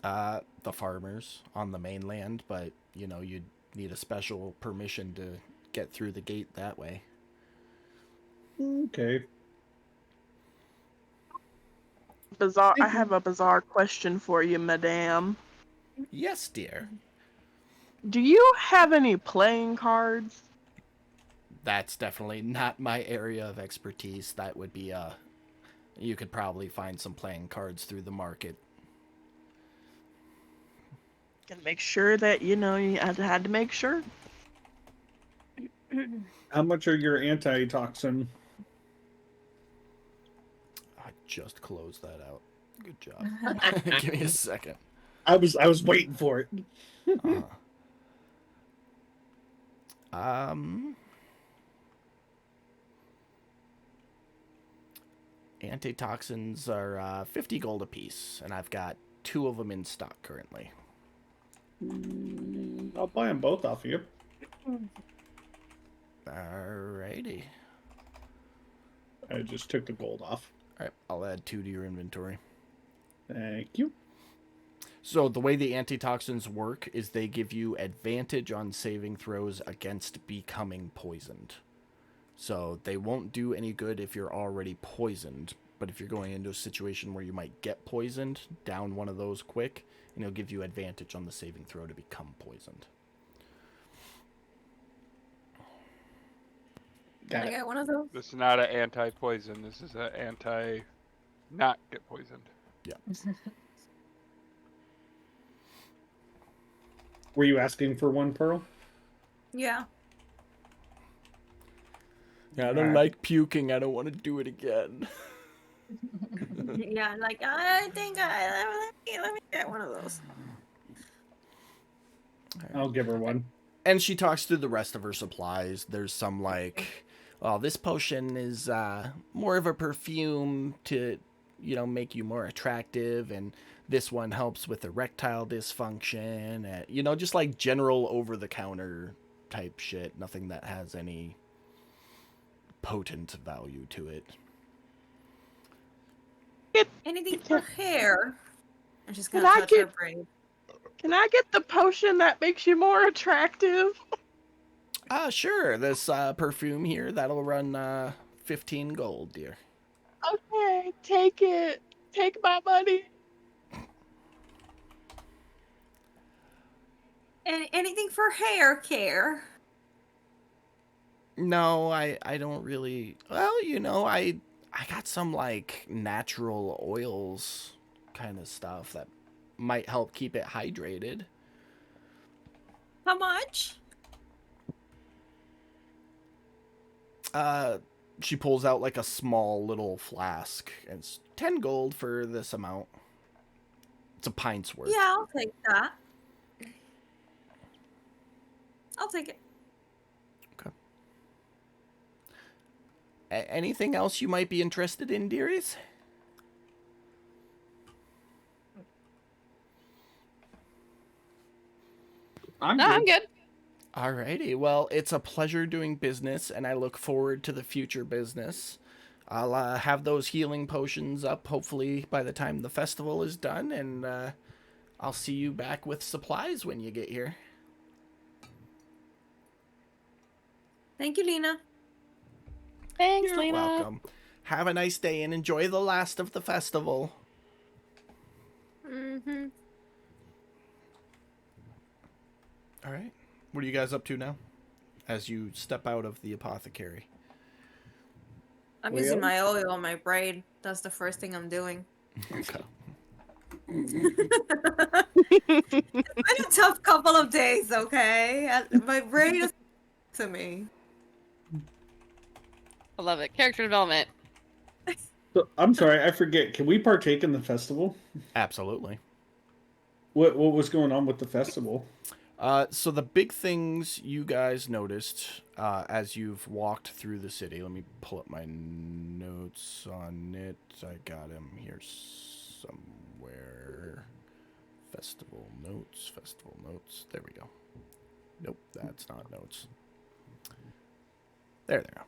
The farmers on the mainland, but you know you'd need a special permission to get through the gate that way. Okay. Bizarre. I have a bizarre question for you, madame. Yes, dear. Do you have any playing cards? That's definitely not my area of expertise. That would be you could probably find some playing cards through the market. Can make sure that you had to make sure. How much are your antitoxin? I just closed that out. Good job. Give me a second. I was waiting for it. Antitoxins are 50 gold apiece, and I've got 2 of them in stock currently. I'll buy them both off you. Alrighty. I just took the gold off. Alright, I'll add 2 to your inventory. Thank you. So the way the antitoxins work is they give you advantage on saving throws against becoming poisoned. So they won't do any good if you're already poisoned, but if you're going into a situation where you might get poisoned, down one of those quick, and it'll give you advantage on the saving throw to become poisoned. Can I get one of those? this is not an anti-poison. This is an anti-not get poisoned. Were you asking for one, Pearl? Yeah. Yeah, I don't Alright. like puking. I don't want to do it again. Yeah, like I think let me get one of those. I'll give her one. And she talks through the rest of her supplies. There's some like, well, this potion is more of a perfume to, make you more attractive, and this one helps with erectile dysfunction, and, just like general over-the-counter type shit. Nothing that has any potent value to it. Anything for hair. I'm just Can gonna I touch her get- braid. Can I get the potion that makes you more attractive? Sure. This perfume here, that'll run 15 gold, dear. Okay, take it. Take my money. Anything for hair care. No, I don't really. Well, I got some like natural oils kind of stuff that might help keep it hydrated. How much? She pulls out like a small little flask, and it's 10 gold for this amount. It's a pint's worth. Yeah, I'll take that. I'll take it. Anything else you might be interested in, dearies? I'm No, I'm good. good. Alrighty, well, it's a pleasure doing business, and I look forward to the future business. I'll have those healing potions up, hopefully, by the time the festival is done, and I'll see you back with supplies when you get here. Thank you, Lena. Thanks, You're Lena. welcome. Have a nice day and enjoy the last of the festival. Mm-hmm. All right. What are you guys up to now? As you step out of the apothecary. I'm Well, using my oil on my braid. That's the first thing I'm doing. Okay. It's been a tough couple of days, okay? My brain is to me. I love it. Character development. So, I'm sorry, I forget. Can we partake in the festival? Absolutely. What was going on with the festival? So the big things you guys noticed as you've walked through the city. Let me pull up my notes on it. I got him here somewhere. Festival notes. There we go. Nope, that's not notes. There they are.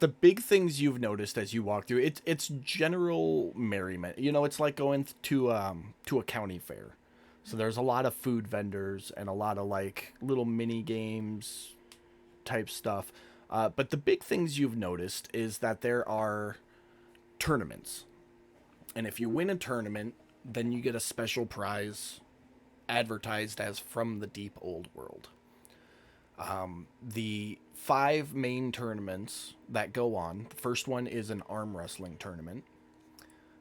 The big things you've noticed as you walk through it's general merriment. You know, it's like going to a county fair. So there's a lot of food vendors and a lot of like little mini games type stuff. But the big things you've noticed is that there are tournaments. And if you win a tournament, then you get a special prize advertised as from the deep old world. The 5 main tournaments that go on. The first one is an arm wrestling tournament.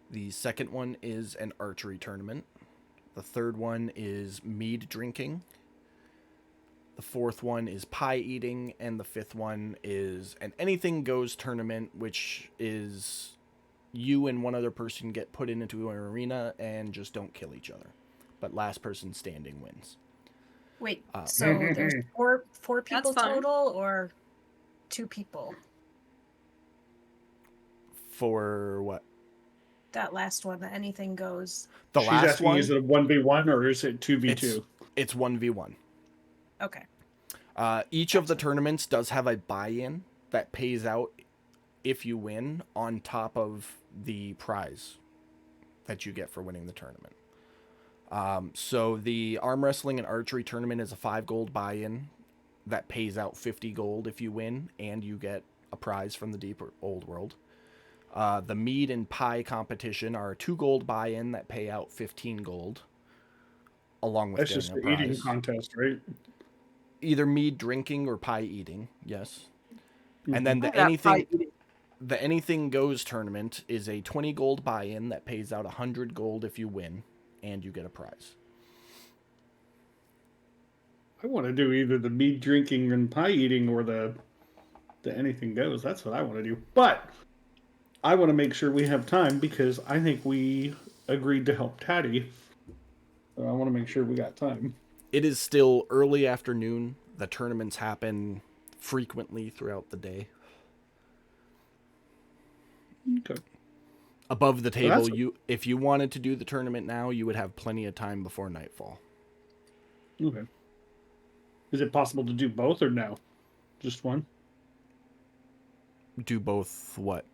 The second one is an archery tournament. The third one is mead drinking. The fourth one is pie eating. And the fifth one is an anything goes tournament, which is you and one other person get put into an arena and just don't kill each other. But last person standing wins. Wait, so there's four people fun. total or 2 people? For what? That last one, the anything goes. The She's last asking, one, is it a 1v1 or is it 2v2? it's 1v1. Okay. Each of the tournaments does have a buy-in that pays out if you win on top of the prize that you get for winning the tournament. So the arm wrestling and archery tournament is a 5 gold buy-in that pays out 50 gold if you win, and you get a prize from the deep old world. The mead and pie competition are a 2 gold buy-in that pay out 15 gold, along with That's getting just a the prize. eating contest, right? Either mead drinking or pie eating, yes. And then That pie eating. the anything goes tournament is a 20 gold buy-in that pays out 100 gold if you win, and you get a prize. I want to do either the mead drinking and pie eating or the anything goes. That's what I want to do. But I want to make sure we have time because I think we agreed to help Tatty. So I want to make sure we got time. It is still early afternoon. The tournaments happen frequently throughout the day. Okay. Above the Well, table, if you wanted to do the tournament now, you would have plenty of time before nightfall. Okay. Is it possible to do both or no? Just one? Do both what?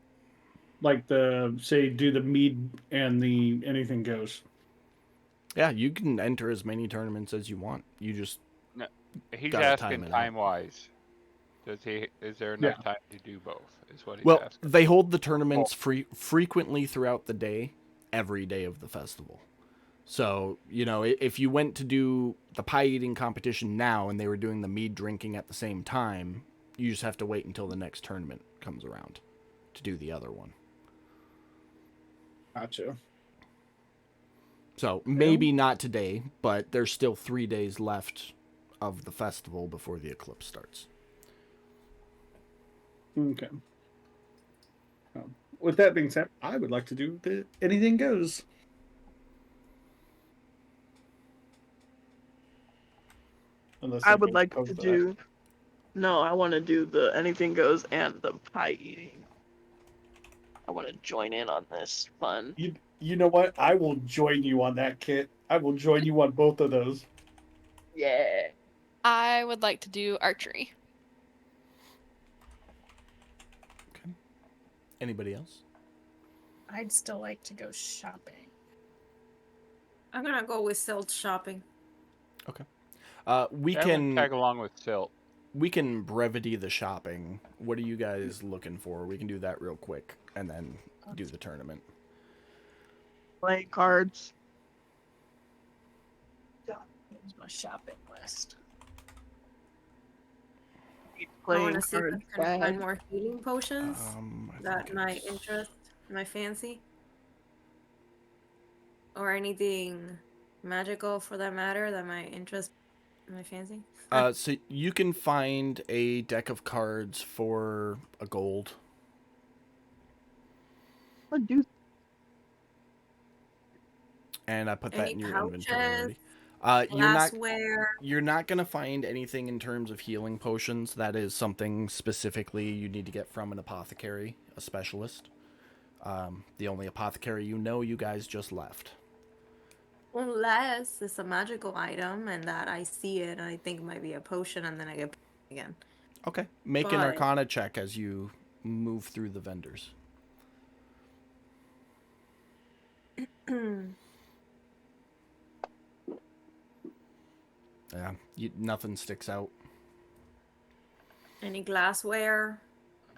Like do the mead and the anything goes. Yeah, you can enter as many tournaments as you want. You just He's Gotta time asking it out. time wise. Is there enough Yeah. time to do both? Is what he's well, asking. they hold the tournaments frequently throughout the day, every day of the festival. So, you know, if you went to do the pie eating competition now and they were doing the mead drinking at the same time, you just have to wait until the next tournament comes around to do the other one. Gotcha. So maybe not today, but there's still 3 days left of the festival before the eclipse starts. Okay. With that being said, I would like to do the anything goes. Unless I would everyone's like opposed to that. do. No, I want to do the anything goes and the pie eating. I want to join in on this fun. You know what? I will join you on that, Kit. I will join you on both of those. Yeah. I would like to do archery. Okay. Anybody else? I'd still like to go shopping. I'm gonna go with Silt shopping. We I would can tag along with Silt. brevity the shopping. What are you guys looking for? We can do that real quick and then do the tournament. Playing cards. Here's my shopping list. I Playing want to see if I cards. can find Bad. more healing potions I that think might it's- interest my fancy. Or anything magical for that matter that might interest my fancy. So you can find a deck of cards for a gold. What do? And I put that Any in your inventory pouches, already. glassware. You're not gonna find anything in terms of healing potions. That is something specifically you need to get from an apothecary, a specialist. The only apothecary you guys just left. Unless it's a magical item and that I see it and I think it might be a potion and then I get again. Okay. Make an But- Arcana check as you move through the vendors. Yeah, nothing sticks out. Any glassware,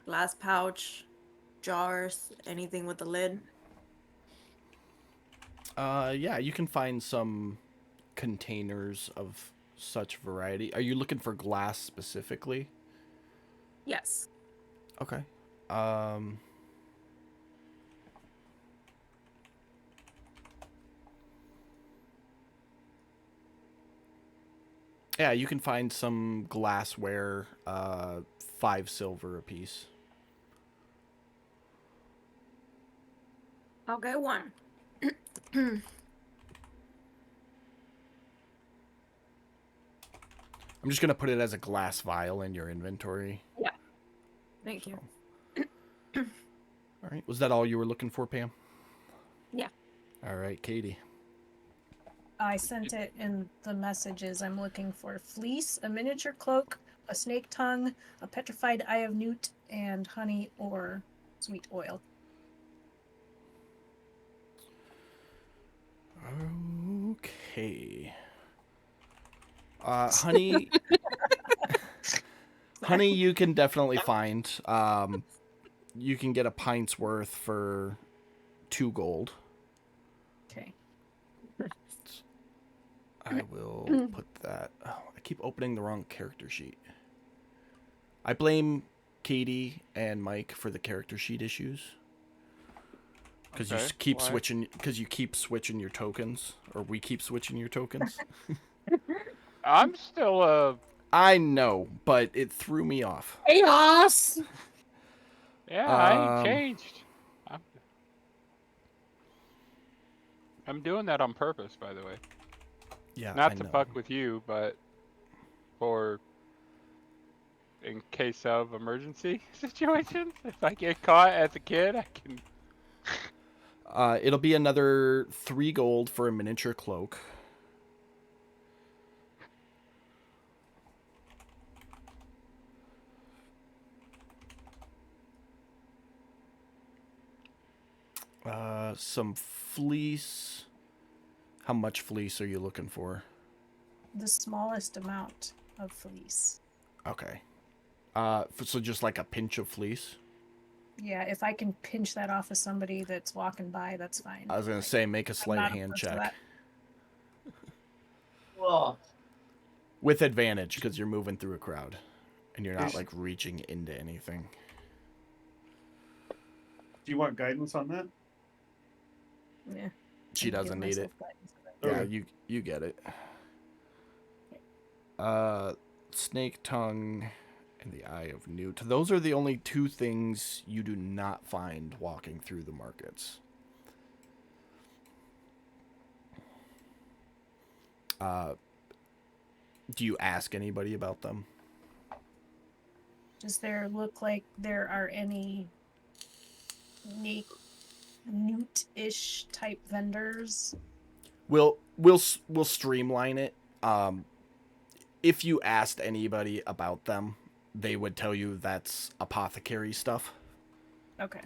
glass pouch, jars, anything with a lid. Yeah, you can find some containers of such variety. Are you looking for glass specifically? Yes. Okay. Yeah, you can find some glassware, 5 silver apiece. I'll get one. I'm just gonna put it as a glass vial in your inventory. Thank you. All right. Was that all you were looking for, Pam? Yeah. All right, Katie. I sent it in the messages. I'm looking for fleece, a miniature cloak, a snake tongue, a petrified eye of newt, and honey or sweet oil. Okay. Honey. Honey, you can definitely find. You can get a pint's worth for 2 gold. Okay. I will put that. Oh, I keep opening the wrong character sheet. I blame Katie and Mike for the character sheet issues. Because Okay, you keep why? switching. Because you keep switching your tokens, or we keep switching your tokens. I'm still I know, but it threw me off. Chaos! yeah, I Um, ain't changed. I'm doing that on purpose, by the way. Yeah, Not I to know. fuck with you, but for in case of emergency situations. If I get caught as a kid, I can. It'll be another 3 gold for a miniature cloak. Some fleece. How much fleece are you looking for? The smallest amount of fleece. Okay. So just like a pinch of fleece? Yeah, if I can pinch that off of somebody that's walking by, that's fine. I was gonna say make a I'm sleight not of hand opposed to check. that. Well, With advantage, because you're moving through a crowd. And you're not Is- like reaching into anything. Do you want guidance on that? Yeah. She I'm giving doesn't need it. myself guidance on that. Yeah, Okay. you get it. Snake tongue and the eye of newt. Those are the only 2 things you do not find walking through the markets. Do you ask anybody about them? Does there look like there are any newt-ish type vendors? We'll streamline it. if you asked anybody about them, they would tell you that's apothecary stuff. Okay.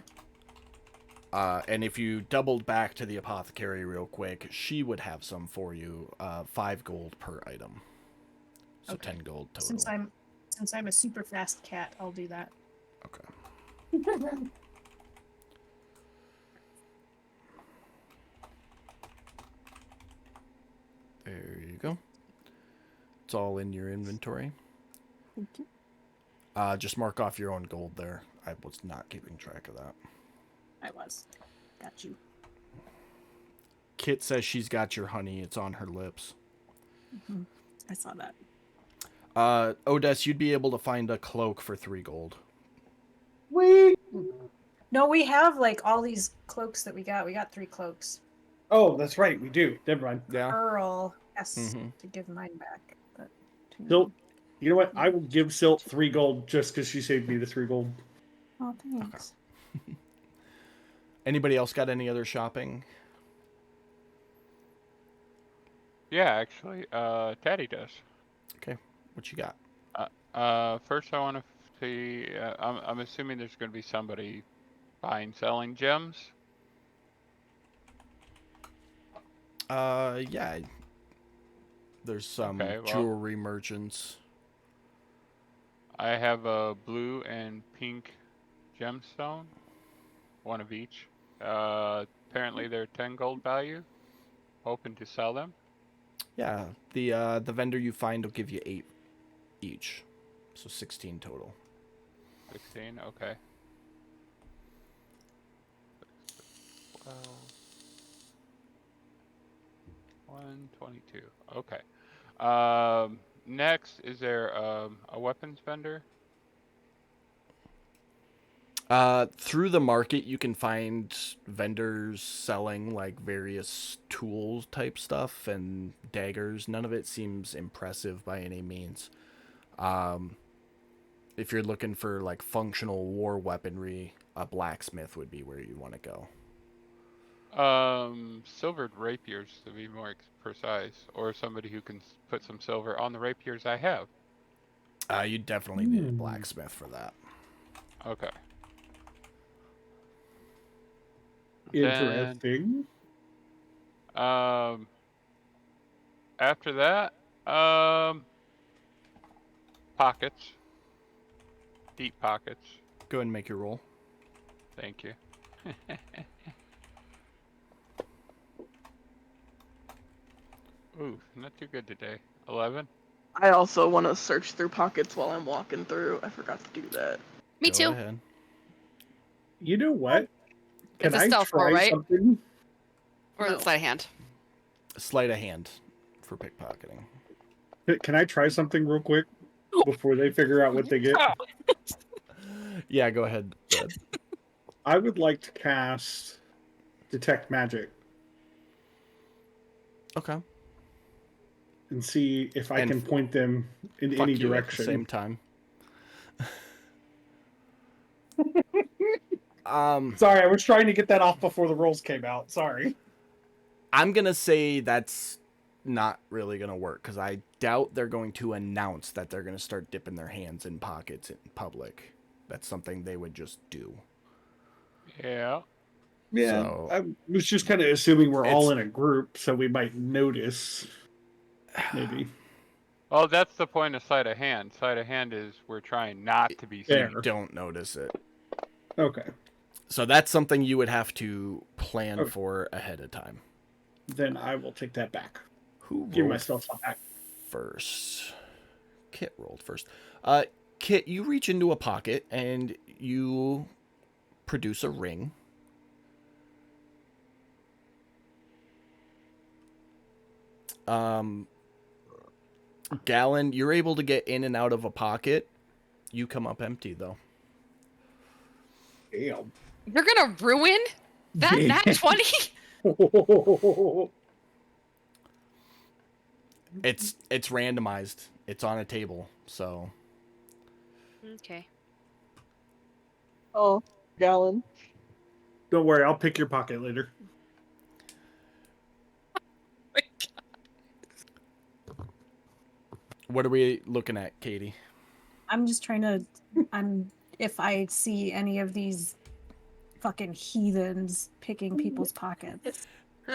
And if you doubled back to the apothecary real quick, she would have some for you. 5 gold per item. So Okay. 10 gold total. Since I'm a super fast cat, I'll do that. Okay. There you go. It's all in your inventory. Thank you. Just mark off your own gold there. I was not keeping track of that. I was. Got you. Kit says she's got your honey. It's on her lips. Mm-hmm. I saw that. Odess, you'd be able to find a cloak for 3 gold. No, we have like all these cloaks that we got. We got 3 cloaks. Oh, that's right. We do. Never mind. Yeah. Earl has Mhm. to give mine back. But Silt, you know what? I will give Silt 3 gold just because she saved me the 3 gold. Oh, thanks. Anybody else got any other shopping? Yeah, actually, Taddy does. Okay. What you got? First I want to see. I'm assuming there's going to be somebody buying, selling gems. Yeah. There's some Okay, well- jewelry merchants. I have a blue and pink gemstone, one of each. Apparently they're 10 gold value. Hoping to sell them. Yeah. The vendor you find will give you 8 each. So 16 total. 16, okay. 12, 122. Okay. Next, is there a weapons vendor? Through the market, you can find vendors selling like various tools type stuff and daggers. None of it seems impressive by any means. If you're looking for like functional war weaponry, a blacksmith would be where you want to go. Silvered rapiers to be more precise, or somebody who can put some silver on the rapiers I have. You definitely need a blacksmith for that. Okay. Interesting. After that, pockets. Deep pockets. Go ahead and make your roll. Thank you. Ooh, not too good today. 11? I also want to search through pockets while I'm walking through. I forgot to do that. Me Go too. ahead. You know what? Can It's a I stealth roll, try right? something? Or No. the sleight of hand. Sleight of hand for pickpocketing. Can I try something real quick before they figure out what they get? Yeah, go ahead. Bud. I would like to cast Detect Magic Okay. and see if I And can point them in Fuck any you at the direction. same time. Sorry, I was trying to get that off before the rolls came out. Sorry. I'm gonna say that's not really gonna work because I doubt they're going to announce that they're gonna start dipping their hands in pockets in public. That's something they would just do. Yeah. Yeah, So- I was just kind of assuming we're all It's- in a group, so we might notice. Maybe. Oh, that's the point of sleight of hand. Sleight of hand is we're trying not to be There. seen. You don't notice it. Okay. So that's something you would have to plan Okay. for ahead of time. Then I will take that back. Who Give rolled myself some back. first? Kit rolled first. Kit, you reach into a pocket and you produce a ring. Gallon, you're able to get in and out of a pocket. You come up empty though. Damn. You're gonna ruin that nat 20? It's randomized. It's on a table, so Okay. Oh, Gallon. Don't worry, I'll pick your pocket later. What are we looking at, Katie? I'm just trying to. If I see any of these fucking heathens picking people's pockets.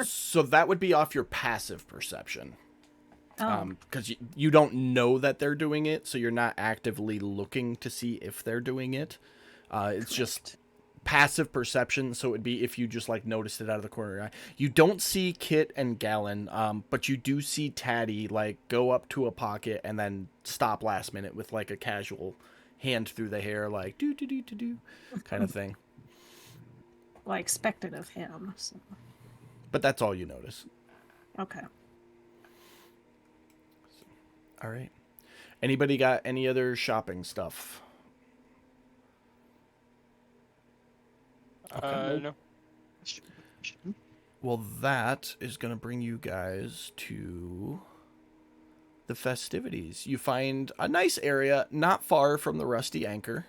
So that would be off your passive perception. Oh, Because you don't know that they're doing it, so you're not actively looking to see if they're doing it. It's just passive perception, so it would be if you just like noticed it out of the corner of your eye. You don't see Kit and Gallon, but you do see Taddy like go up to a pocket and then stop last minute with like a casual hand through the hair, like do do do do do kind of thing. well, I expected of him. So. But that's all you notice. Okay. All right. Anybody got any other shopping stuff? No. Well, that is going to bring you guys to the festivities. You find a nice area not far from the Rusty Anchor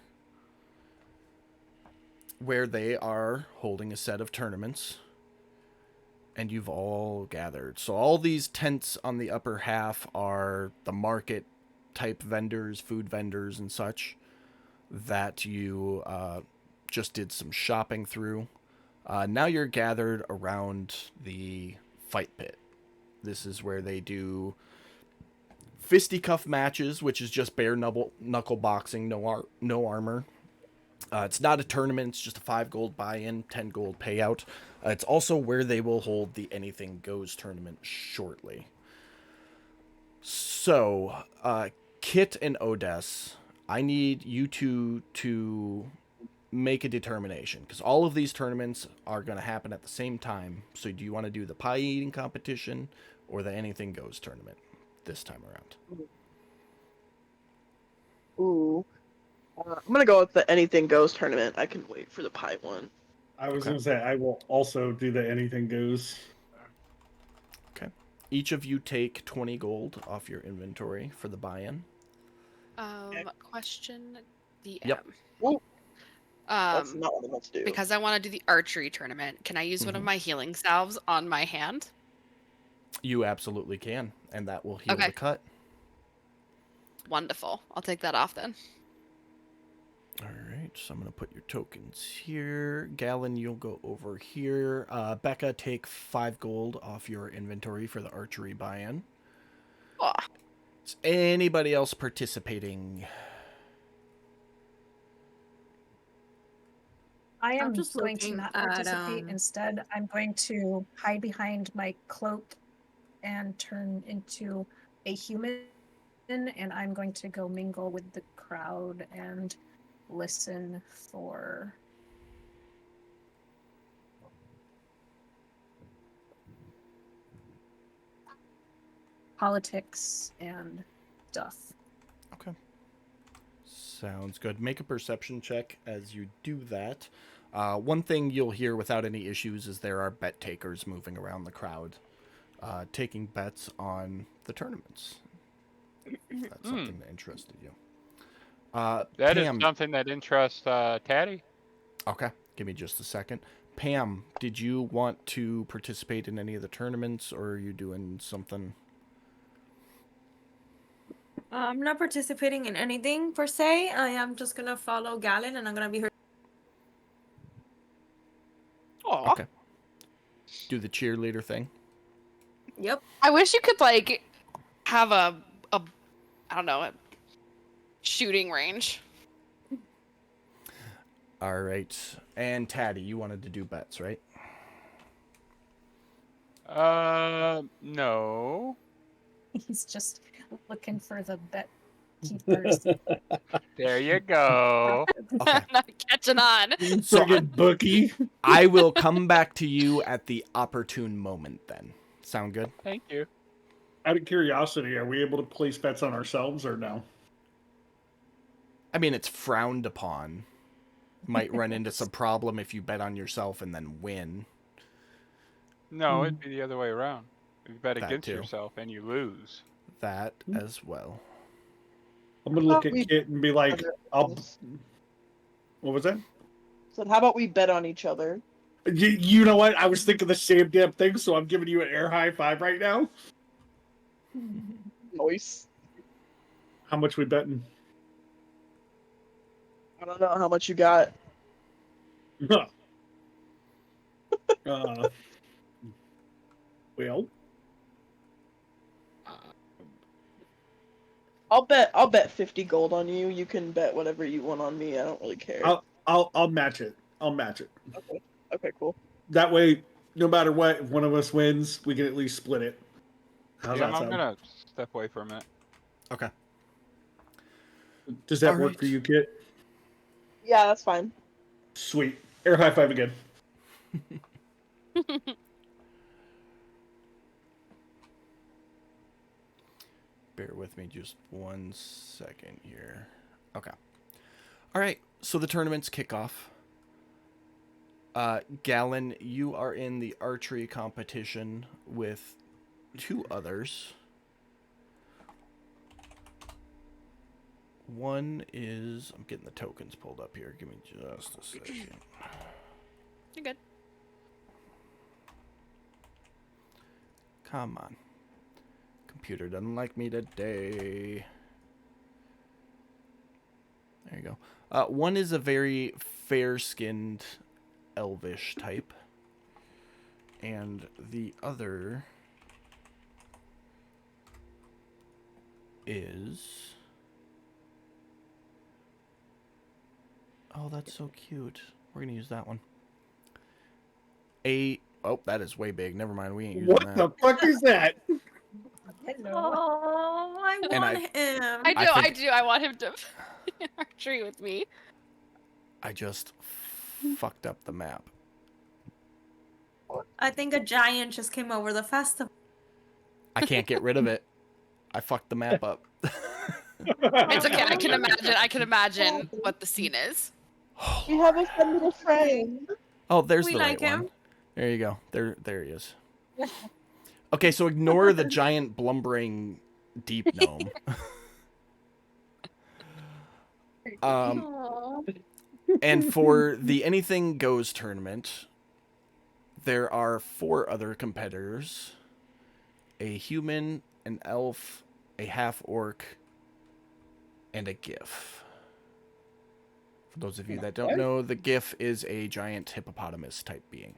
where they are holding a set of tournaments. And you've all gathered. So all these tents on the upper half are the market type vendors, food vendors and such that you just did some shopping through. Now you're gathered around the fight pit. This is where they do fisticuff matches, which is just bare knuckle boxing, no armor. It's not a tournament, it's just a 5 gold buy-in, 10 gold payout. It's also where they will hold the Anything Goes tournament shortly. So, Kit and Odess, I need you two to make a determination, because all of these tournaments are going to happen at the same time. So do you want to do the pie eating competition or the Anything Goes tournament this time around? Ooh. I'm gonna go with the Anything Goes tournament. I can wait for the pie one. I was Okay. going to say, I will also do the Anything Goes. Okay. Each of you take 20 gold off your inventory for the buy-in. Question DM. Yep. Ooh, that's Um, not what I meant to do. because I want to do the archery tournament. Can I use one of my healing salves on my hand? You absolutely can, and that will heal Okay. the cut. Wonderful. I'll take that off then. All right, so I'm going to put your tokens here. Gallon, you'll go over here. Becca, take 5 gold off your inventory for the archery buy-in. Oh, Is anybody else participating? I am just going to looking not at, participate. Instead, I'm going to hide behind my cloak and turn into a human, and I'm going to go mingle with the crowd and listen for politics and stuff. Okay. Sounds good. Make a perception check as you do that. One thing you'll hear without any issues is there are bet takers moving around the crowd, taking bets on the tournaments. If that's something that interested you. That is Pam, something that interests Taddy. okay, give me just a second. Pam, did you want to participate in any of the tournaments, or are you doing something? I'm not participating in anything per se. I am just gonna follow Gallon, and I'm gonna be her. aw. Okay. Do the cheerleader thing. Yep. I wish you could like have a I don't know, a shooting range. All right. And Taddy, you wanted to do bets, right? No. He's just looking for the bet keepers. There you go. Okay. Not catching on. So Friggin' bookie. I will come back to you at the opportune moment then. Sound good? Thank you. Out of curiosity, are we able to place bets on ourselves or no? I mean, it's frowned upon. Might run into some problem if you bet on yourself and then win. No, it'd be the other way around. You bet That against too. yourself and you lose. That as well. I'm going to look at We- Kit and be like, I'll... So What was that? how about we bet on each other? You know what? I was thinking the same damn thing, so I'm giving you an air high five right now. Noise. How much we betting? I don't know how much you got. uh, well, I'll bet 50 gold on you. You can bet whatever you want on me. I don't really care. I'll match it. I'll match it. Okay. Okay, cool. That way, no matter what, if one of us wins, we can at least split it. How's Yeah, that I'm sound? gonna step away for a minute. Okay. Does that All work right. for you, Kit? Yeah, that's fine. Sweet. Air high five again. Bear with me just 1 second here. Okay. All right. So the tournament's kickoff. Galen, you are in the archery competition with 2 others. One is... I'm getting the tokens pulled up here. Give me just a second. You're good. Come on. Computer doesn't like me today. There you go. One is a very fair-skinned elvish type. And the other is... Oh, that's so cute. We're going to use that one. Oh, that is way big. Never mind. We ain't using What that. the fuck is that? Hello. Oh, I And want him. I do. I want him to archery with me. I just fucked up the map. I think a giant just came over the festival. I can't get rid of it. I fucked the map up. It's okay. I can imagine what the scene is. We have a fun little friend. Oh, there's We the like right him. one. There you go. There he is. Okay, so ignore the giant blumbering deep gnome. And for the Anything Goes tournament, there are 4 other competitors. A human, an elf, a half-orc, and a gif. For those of you that don't know, the gif is a giant hippopotamus-type being.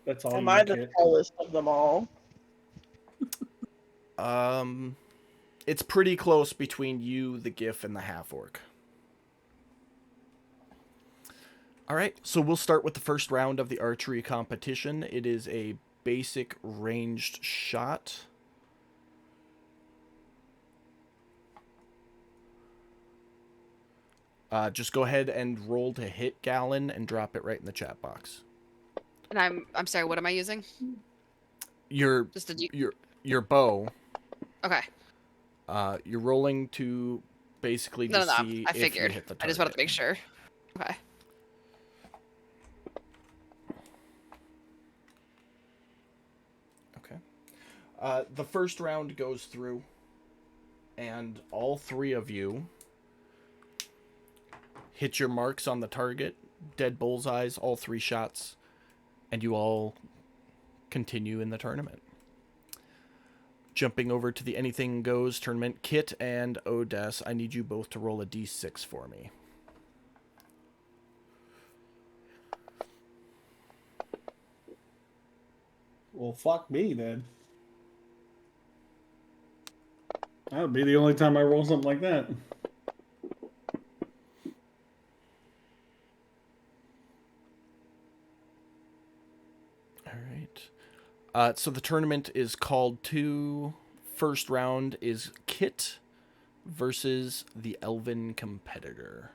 That's all Am you I the get. tallest of them all? It's pretty close between you, the gif, and the half-orc. Alright, so we'll start with the first round of the archery competition. It is a basic ranged shot. Just go ahead and roll to hit Galen and drop it right in the chat box. And I'm sorry. What am I using? Your Just a your bow. Okay. You're rolling to basically No, just no, see I if figured. you hit the target. I just wanted to make sure. Okay. Okay. The first round goes through, and all 3 of you hit your marks on the target, dead bullseyes, all 3 shots, and you all continue in the tournament. Jumping over to the Anything Goes tournament, Kit and Odess, I need you both to roll a d6 for me. Well, fuck me then. That would be the only time I roll something like that. All right. So the tournament is called 2. First round is Kit versus the Elven competitor.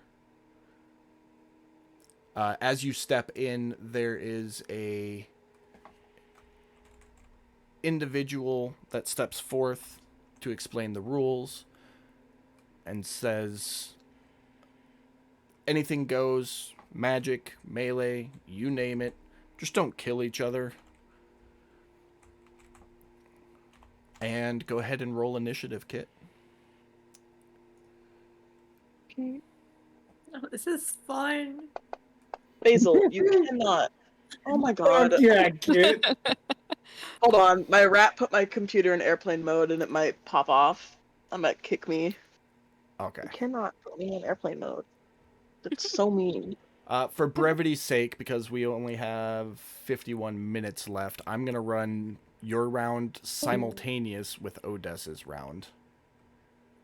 As you step in, there is a individual that steps forth to explain the rules and says, anything goes, magic, melee, you name it. Just don't kill each other. And go ahead and roll initiative, Kit. Oh, this is fun. Basil, you cannot. Oh my god. Fuck yeah, kid. Hold on, my rat put my computer in airplane mode and it might pop off. It might kick me. Okay. You cannot put me in airplane mode. It's so mean. For brevity's sake, because we only have 51 minutes left, I'm gonna run your round simultaneous with Odessa's round.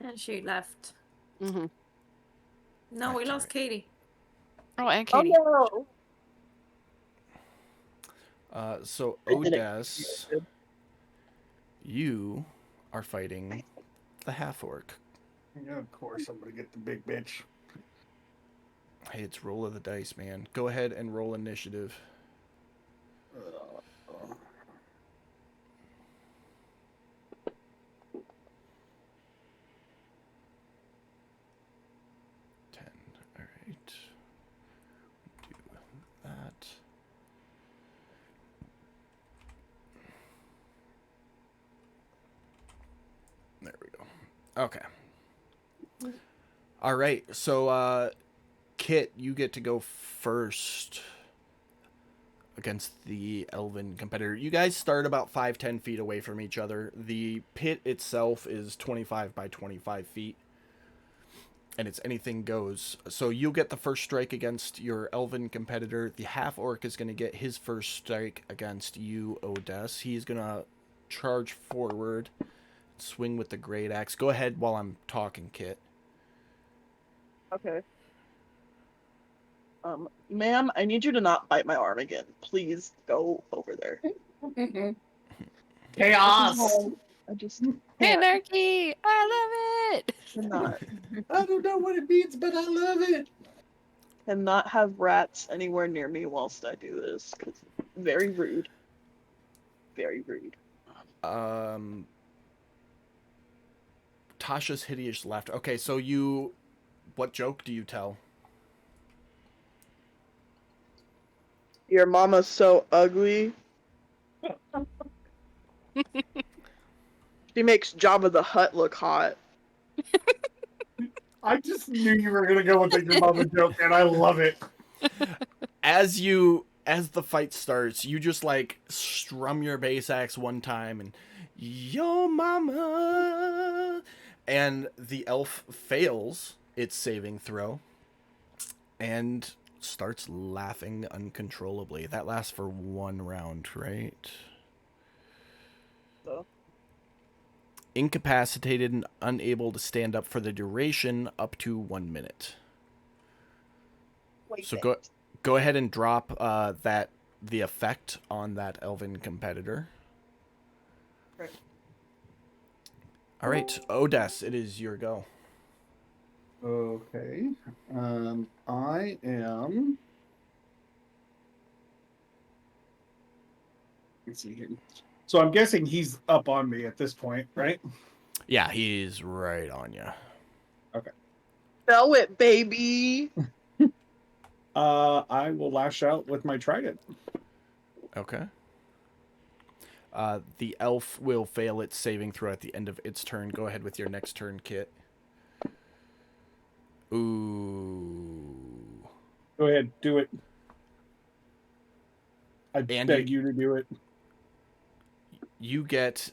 And she left. Mm-hmm. No, we That's lost right. Katie. Oh, and Oh Katie. no! So I did it. Odess, you are fighting the half orc. Yeah, of course, I'm gonna get the big bitch. Hey, it's roll of the dice, man. Go ahead and roll initiative. Uh, 10. All right. Do that. There we go. Okay. All right. So, Kit, you get to go first against the elven competitor. You guys start about 5-10 feet away from each other. The pit itself is 25 by 25 feet. And it's anything goes. So you'll get the first strike against your elven competitor. The half orc is going to get his first strike against you, Odess. He's going to charge forward, swing with the great axe. Go ahead while I'm talking, Kit. Okay. Ma'am, I need you to not bite my arm again. Please go over there. Chaos! I just can't. Anarchy! I love it! Cannot. I don't know what it means, but I love it. Cannot have rats anywhere near me whilst I do this. 'Cause very rude. Very rude. Tasha's hideous laughter. Okay, so you... What joke do you tell? Your mama's so ugly. She makes Jabba the Hutt look hot. I just knew you were gonna go with the your mama joke, and I love it. As the fight starts, you just like strum your bass axe one time and yo mama, and the elf fails its saving throw and starts laughing uncontrollably. That lasts for 1 round, right? So. Incapacitated and unable to stand up for the duration up to 1 minute. Wait So there. go ahead and drop the effect on that elven competitor. Right. All right, Odess, it is your go. Okay. I am. Let's see here. So I'm guessing he's up on me at this point, right? Yeah, he's right on you. Spell it, baby. I will lash out with my trident. Okay. The elf will fail its saving throw at the end of its turn. Go ahead with your next turn, Kit. Ooh. Go ahead, do it. I Andy? beg you to do it. You get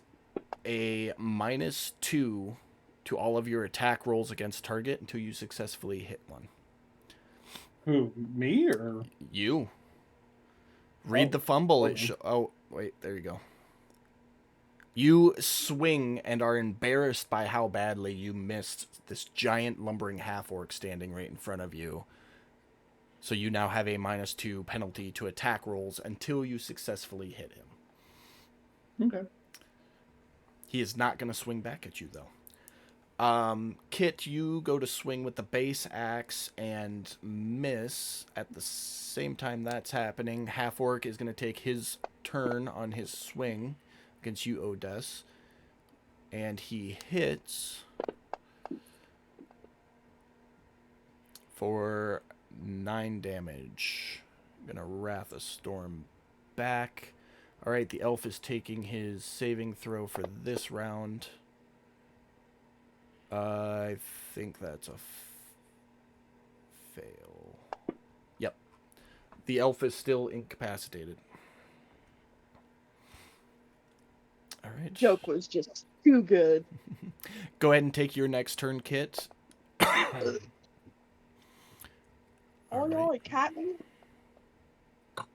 a -2 to all of your attack rolls against target until you successfully hit one. Who, me or? You. Read Oh, the fumble. hold on. Oh, wait, there you go. You swing and are embarrassed by how badly you missed this giant lumbering half-orc standing right in front of you. So you now have a -2 penalty to attack rolls until you successfully hit him. Okay. He is not going to swing back at you, though. Kit, you go to swing with the base axe and miss. At the same time that's happening, half-orc is going to take his turn on his swing against you, Odess. And he hits for 9 damage. I'm going to Wrath of Storm back. All right, the elf is taking his saving throw for this round. I think that's a fail. Yep. The elf is still incapacitated. All right. Joke was just too good. Go ahead and take your next turn, Kit. Oh All no, right. like cat me?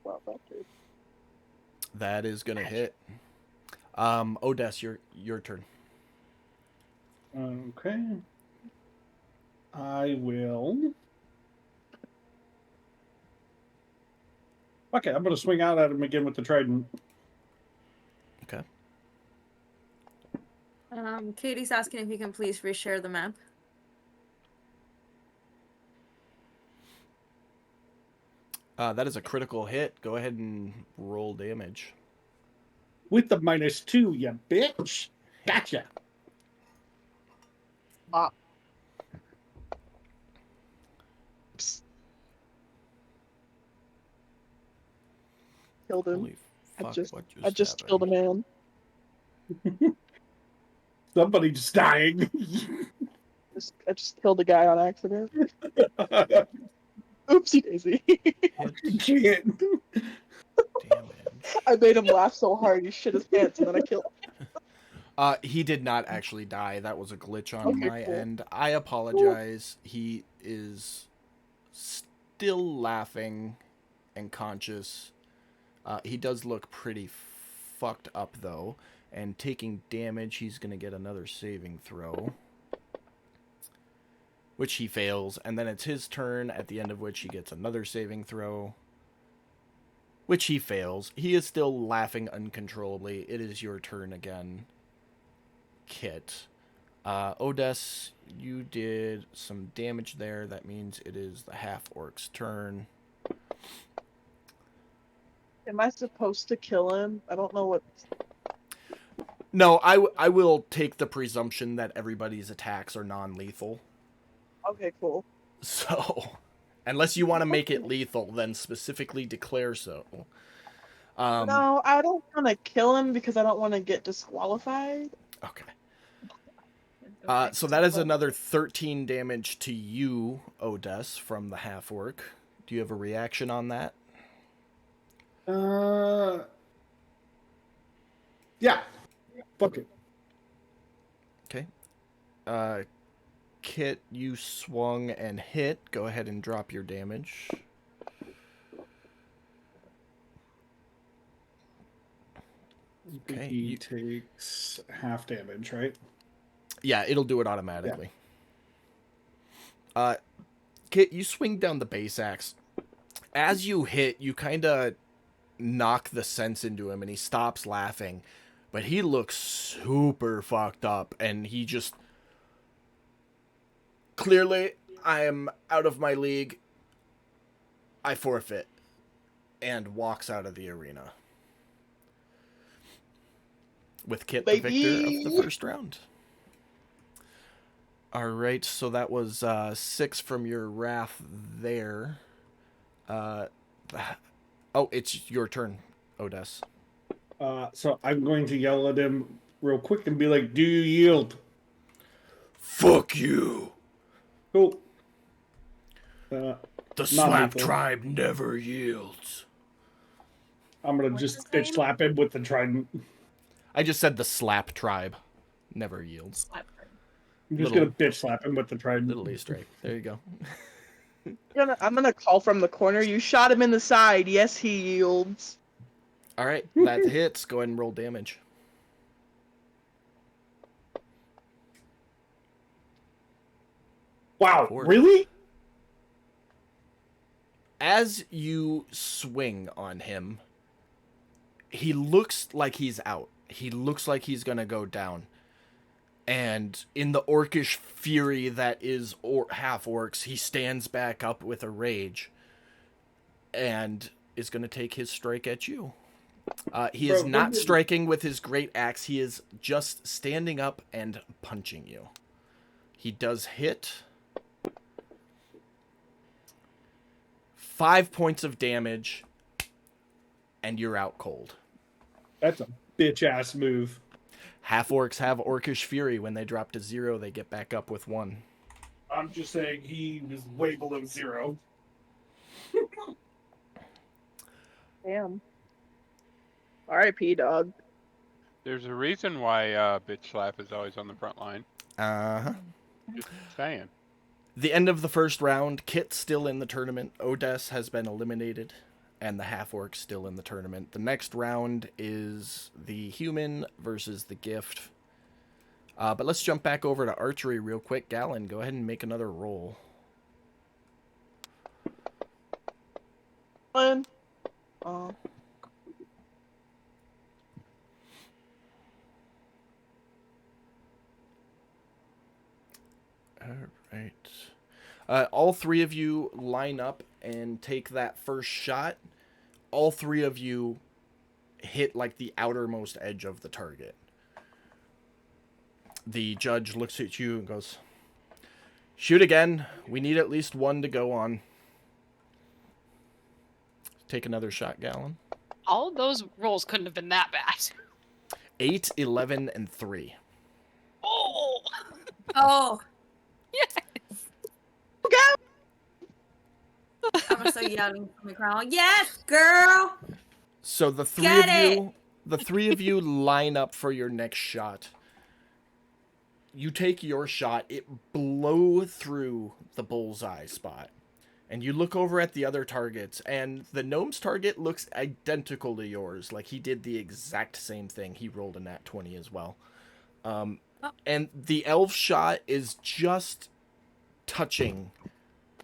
Well, that's it. That is gonna hit. Odess, your turn. Okay. I will. Okay, I'm gonna swing out at him again with the trident. Okay. Katie's asking if you can please reshare the map. That is a critical hit. Go ahead and roll damage. With the -2, you bitch. Gotcha. Killed him. Holy fuck! I just killed a man. Somebody's dying. I just killed a guy on accident. Oopsie daisy. Hit damage. I made him laugh so hard he shit his pants and then I killed him. He did not actually die. That was a glitch on Okay, my cool. end. I apologize. He is still laughing and conscious. He does look pretty fucked up, though. And taking damage, he's going to get another saving throw. Which he fails. And then it's his turn, at the end of which he gets another saving throw. Which he fails. He is still laughing uncontrollably. It is your turn again, Kit. Odess, you did some damage there. That means it is the half-orc's turn. Am I supposed to kill him? I don't know what. No, I will take the presumption that everybody's attacks are non-lethal. Okay, cool. So, unless you want to make it lethal, then specifically declare so. No, I don't want to kill him because I don't want to get disqualified. Okay. So that is another 13 damage to you, Odess, from the half-orc. Do you have a reaction on that? Yeah. Fuck it. Okay. Kit, you swung and hit. Go ahead and drop your damage. Okay. He takes half damage, right? Yeah, it'll do it automatically. Yeah. Kit, you swing down the base axe. As you hit, you kind of knock the sense into him, and he stops laughing. But he looks super fucked up, and he just... Clearly, I am out of my league. I forfeit. And walks out of the arena. With Kit the victor of the first round. Alright, so that was 6 from your wrath there. Oh, it's your turn, Odess. So I'm going to yell at him real quick and be like, do you yield? Fuck you! Cool. The Slap Tribe never yields. I'm going to just bitch slap him with the trident. I just said the Slap Tribe never yields. I'm just going to bitch slap him with the trident. Little Easter egg. There you go. I'm gonna call from the corner. You shot him in the side. Yes, he yields. All right, that hits. Go ahead and roll damage. Wow, 4. really? As you swing on him, he looks like he's out. He looks like he's gonna go down. And in the orcish fury that is half-orcs, he stands back up with a rage. And is going to take his strike at you. He is not striking with his great axe. He is just standing up and punching you. He does hit. 5 points of damage. And you're out cold. That's a bitch-ass move. Half-orcs have orcish fury. When they drop to 0, they get back up with 1. I'm just saying he was way below 0. Damn. R.I.P. dog. There's a reason why Bitch Slap is always on the front line. Uh-huh. Just saying. The end of the first round, Kit's still in the tournament. Odess has been eliminated, and the half-orc's still in the tournament. The next round is the human versus the gift. But let's jump back over to archery real quick. Gallon, go ahead and make another roll. One. Alright. All three of you line up and take that first shot. All three of you hit like the outermost edge of the target. The judge looks at you and goes, "Shoot again. We need at least one to go on." Take another shot, Gallon. All of those rolls couldn't have been that bad. 8, 11, and 3. Oh! Oh, Yes! I'm gonna start yelling from the crowd. Yes, girl. So the three Get of you, the three of you line up for your next shot. You take your shot, it blows through the bullseye spot. And you look over at the other targets, and the gnome's target looks identical to yours. Like, he did the exact same thing. He rolled a nat 20 as well. And the elf shot is just touching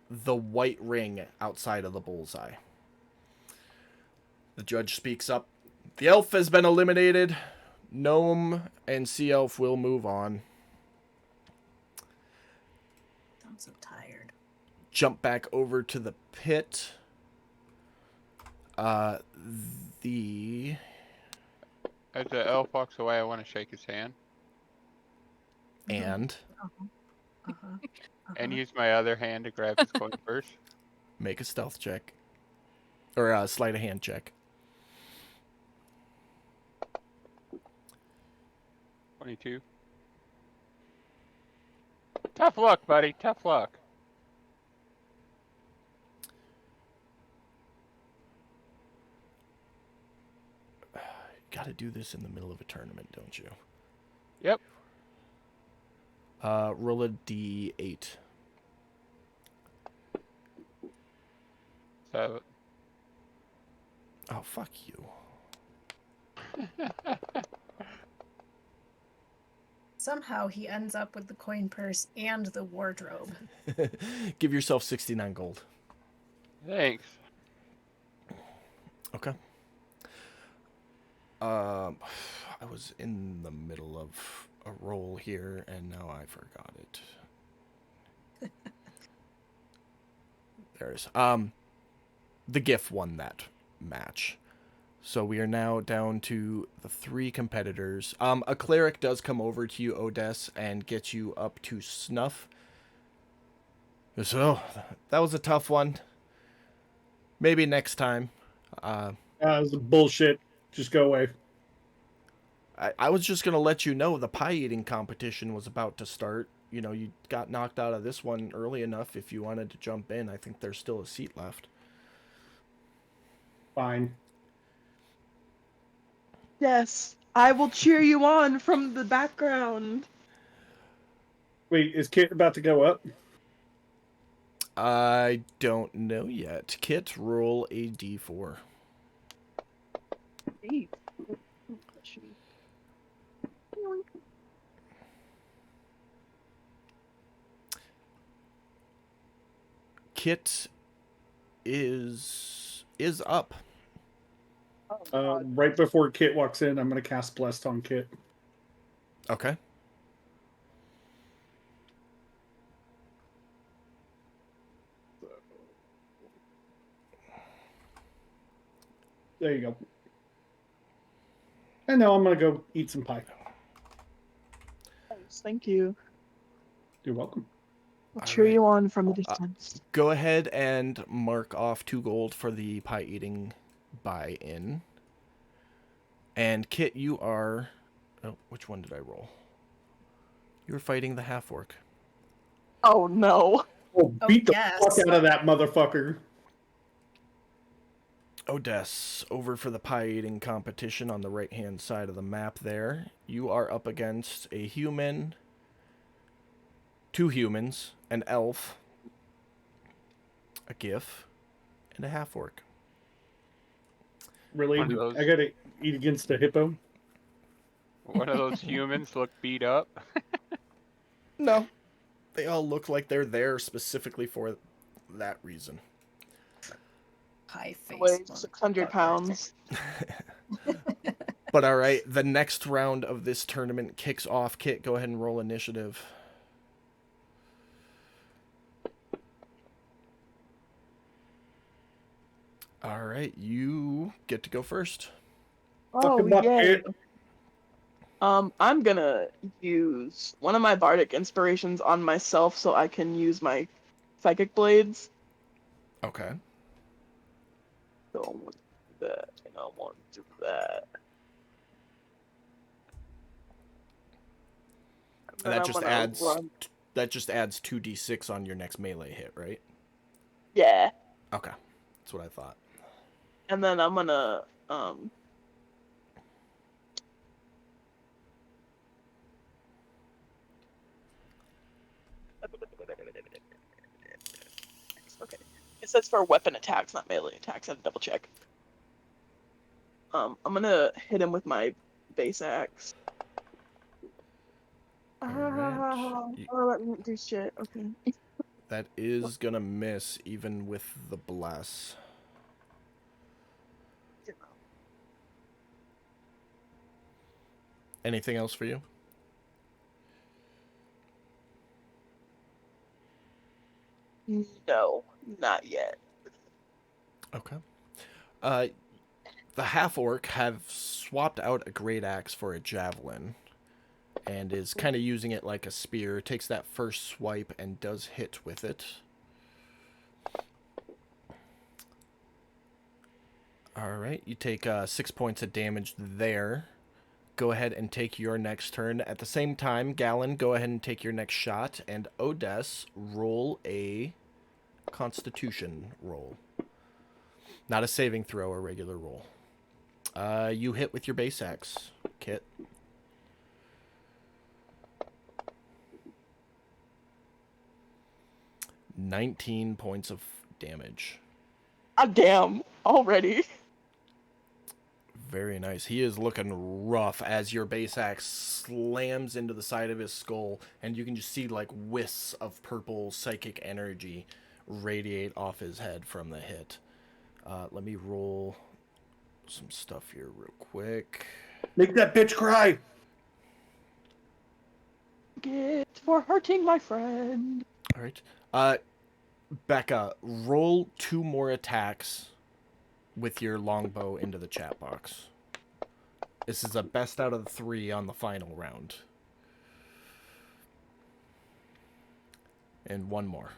the white ring outside of the bullseye. The judge speaks up. The elf has been eliminated. Gnome and sea elf will move on. I'm so tired. Jump back over to the pit. As the elf walks away, I want to shake his hand And and use my other hand to grab his coin purse. make a stealth check. Or a sleight of hand check. 22. Tough luck, buddy. Tough luck. Gotta do this in the middle of a tournament, don't you? Yep. Roll a d8. So Oh, fuck you. Somehow he ends up with the coin purse and the wardrobe. Give yourself 69 gold. thanks. Okay. I was in the middle of a roll here, and now I forgot it. There it is. The GIF won that match. So we are now down to the 3 competitors. A cleric does come over to you, Odess, and get you up to snuff. So, that was a tough one. Maybe next time. That was bullshit. Just go away. I was just going to let you know the pie eating competition was about to start. You know, you got knocked out of this one early enough. If you wanted to jump in, I think there's still a seat left. Fine. Yes, I will cheer you on from the background. Wait, is Kit about to go up? I don't know yet. Kit, roll a d4. Hey. Kit is up. Right before Kit walks in, I'm going to cast Blessed on Kit. Okay. There you go. And now I'm going to go eat some pie. Thank you. You're welcome. I'll cheer you on from a distance. Go ahead and mark off 2 gold for the pie eating buy-in. And Kit, you are... Oh, which one did I roll? You were fighting the half-orc. Oh no. Oh, beat the yes. fuck out of that motherfucker. Odess, over for the pie eating competition on the right hand side of the map there. You are up against a human, 2 humans, an elf, a gif, and a half orc. Really? One of those- I gotta eat against a hippo? One of those humans look beat up. No, they all look like they're there specifically for that reason. Pie face. Weighs 600 pounds. But all right, the next round of this tournament kicks off. Kit, go ahead and roll initiative. All right, you get to go first. Oh, Fucking buck, yay. Kit. I'm gonna use one of my bardic inspirations on myself so I can use my psychic blades. Okay. So I want to do that, and I want to do that. And And then that I'm just gonna adds run- that just adds 2d6 on your next melee hit, right? Yeah, Okay. That's what I thought. and then I'm gonna okay. It says for weapon attacks, not melee attacks. I had to double check. I'm gonna hit him with my base axe. Alright. Oh, that didn't do shit. Okay. That is gonna miss even with the bless. Anything else for you? No, not yet. Okay. The half orc have swapped out a great axe for a javelin, and is kind of using it like a spear. Takes that first swipe and does hit with it. All right, you take 6 points of damage there. Go ahead and take your next turn. At the same time, Gallon, go ahead and take your next shot, and Odess, roll a Constitution roll. Not a saving throw, a regular roll. You hit with your base axe, Kit. $19 points of damage. God damn, already. Very nice. He is looking rough as your base axe slams into the side of his skull, and you can just see like wisps of purple psychic energy radiate off his head from the hit. Let me roll some stuff here real quick. Make that bitch cry! Get for hurting my friend. All right. Becca, roll 2 more attacks with your longbow into the chat box. This is a best out of the 3 on the final round. And 1 more.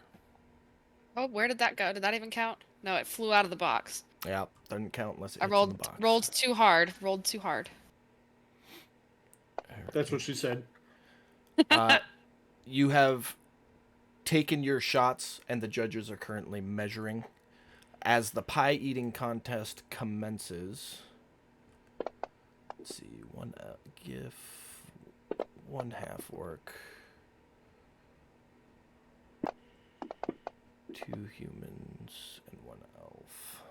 Oh, where did that go? Did that even count? No, it flew out of the box. Yeah, doesn't count unless it I hits in the box. rolled too hard. Rolled too hard. That's what she said. You have taken your shots, and the judges are currently measuring. As the pie eating contest commences, let's see, 1 gif, 1 half orc, 2 humans, and 1 elf.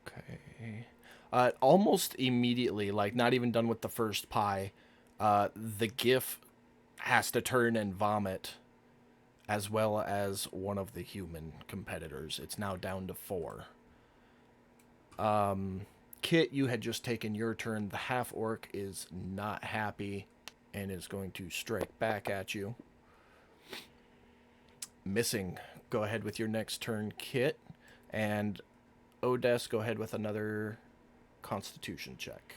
Okay. Almost immediately, like not even done with the first pie, the gif has to turn and vomit, as well as one of the human competitors. It's now down to 4. Kit, you had just taken your turn. The half orc is not happy and is going to strike back at you. Missing. Go ahead with your next turn, Kit. And Odess, go ahead with another Constitution check.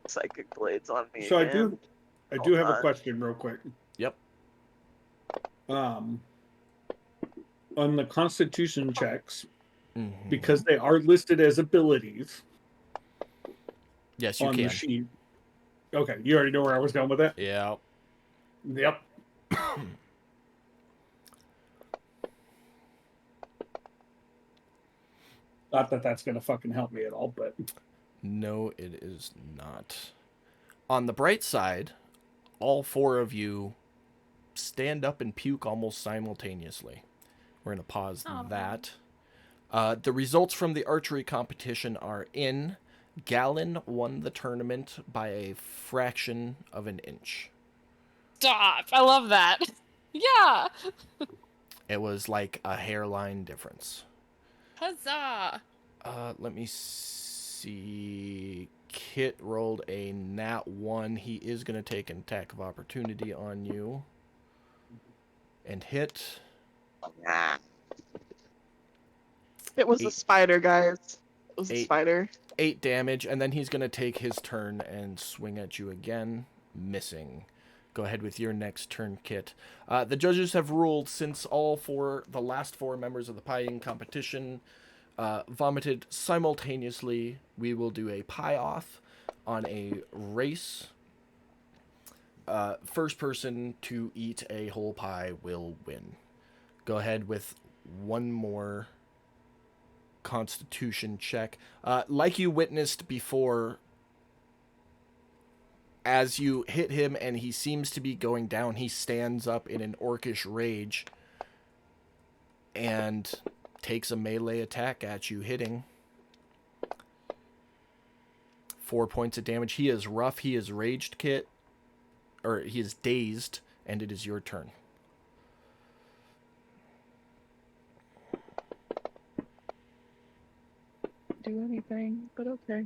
Psychic blades on me. So I man. do have a on. question real quick. Yep. On the Constitution checks, Mhm. because they are listed as abilities, Yes, you on can. the sheet. Okay, you already know where I was going with that? Yeah. Yep. Not that that's going to fucking help me at all, but... No, it is not. On the bright side, all 4 of you stand up and puke almost simultaneously. We're going to pause that. The results from the archery competition are in. Gallon won the tournament by a fraction of an inch. Stop. I love that. Yeah. It was like a hairline difference. Huzzah. Let me see. Kit rolled a nat 1. He is going to take an attack of opportunity on you. And hit. Nah. It was a 8. spider, guys. It was a 8. spider. 8 damage, and then he's going to take his turn and swing at you again, missing. Go ahead with your next turn, Kit. The judges have ruled since the last 4 members of the pie eating competition vomited simultaneously, we will do a pie off on a race. First person to eat a whole pie will win. Go ahead with one more Constitution check. Like you witnessed before, as you hit him and he seems to be going down, he stands up in an orcish rage and takes a melee attack at you, hitting. 4 points of damage. He is rough. He is raged, Kit. Or he is dazed, and it is your turn. Do anything, but okay.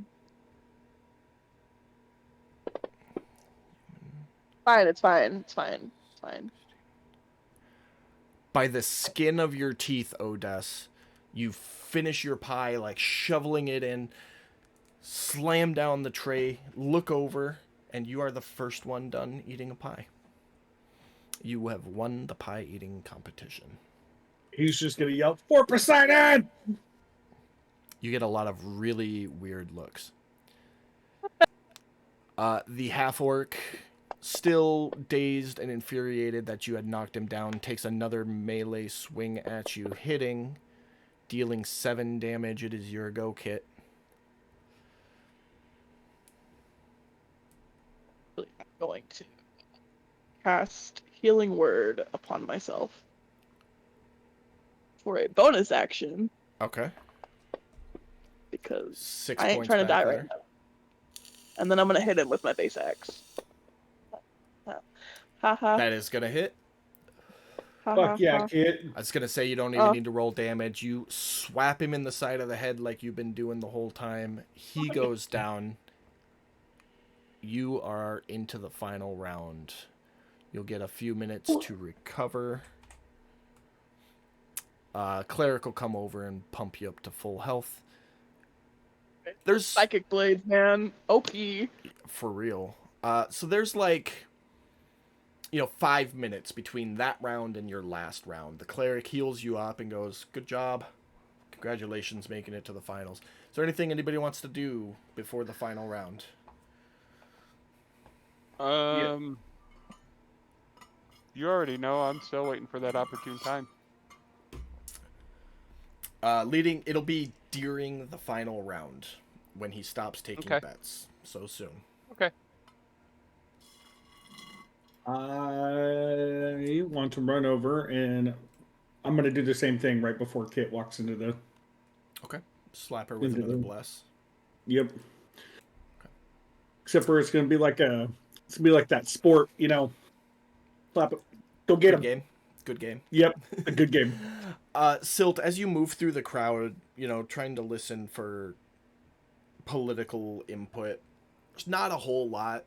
Fine, it's fine. It's fine. It's fine. By the skin of your teeth, Odess, you finish your pie, like shoveling it in, slam down the tray, look over, and you are the first one done eating a pie. You have won the pie eating competition. He's just going to yell, "For Poseidon!" You get a lot of really weird looks. The half-orc, still dazed and infuriated that you had knocked him down, takes another melee swing at you, hitting, dealing 7 damage. It is your go, Kit. I'm going to cast Healing Word upon myself for a bonus action Okay. because 6 I ain't points trying to back die there. right now. And then I'm gonna hit him with my base axe. Ha ha. That is gonna hit. Ha, Fuck yeah, ha. kid. I was gonna say you don't even need to roll damage. You swap him in the side of the head like you've been doing the whole time. He goes down. You are into the final round. You'll get a few minutes to recover. Cleric will come over and pump you up to full health. There's Psychic Blade, man. OP. for real. So there's like, 5 minutes between that round and your last round. The cleric heals you up and goes, "Good job. Congratulations making it to the finals." Is there anything anybody wants to do before the final round? You already know. I'm still waiting for that opportune time. It'll be during the final round when he stops taking Okay. bets so soon. Okay. I want to run over and I'm going to do the same thing right before Kit walks into the... Okay. Slap her with another bless. Yep. Except for it's going to be like that sport, slap it. Go get Good him. game. Good game. Yep. A good game. Silt, as you move through the crowd, trying to listen for political input, there's not a whole lot.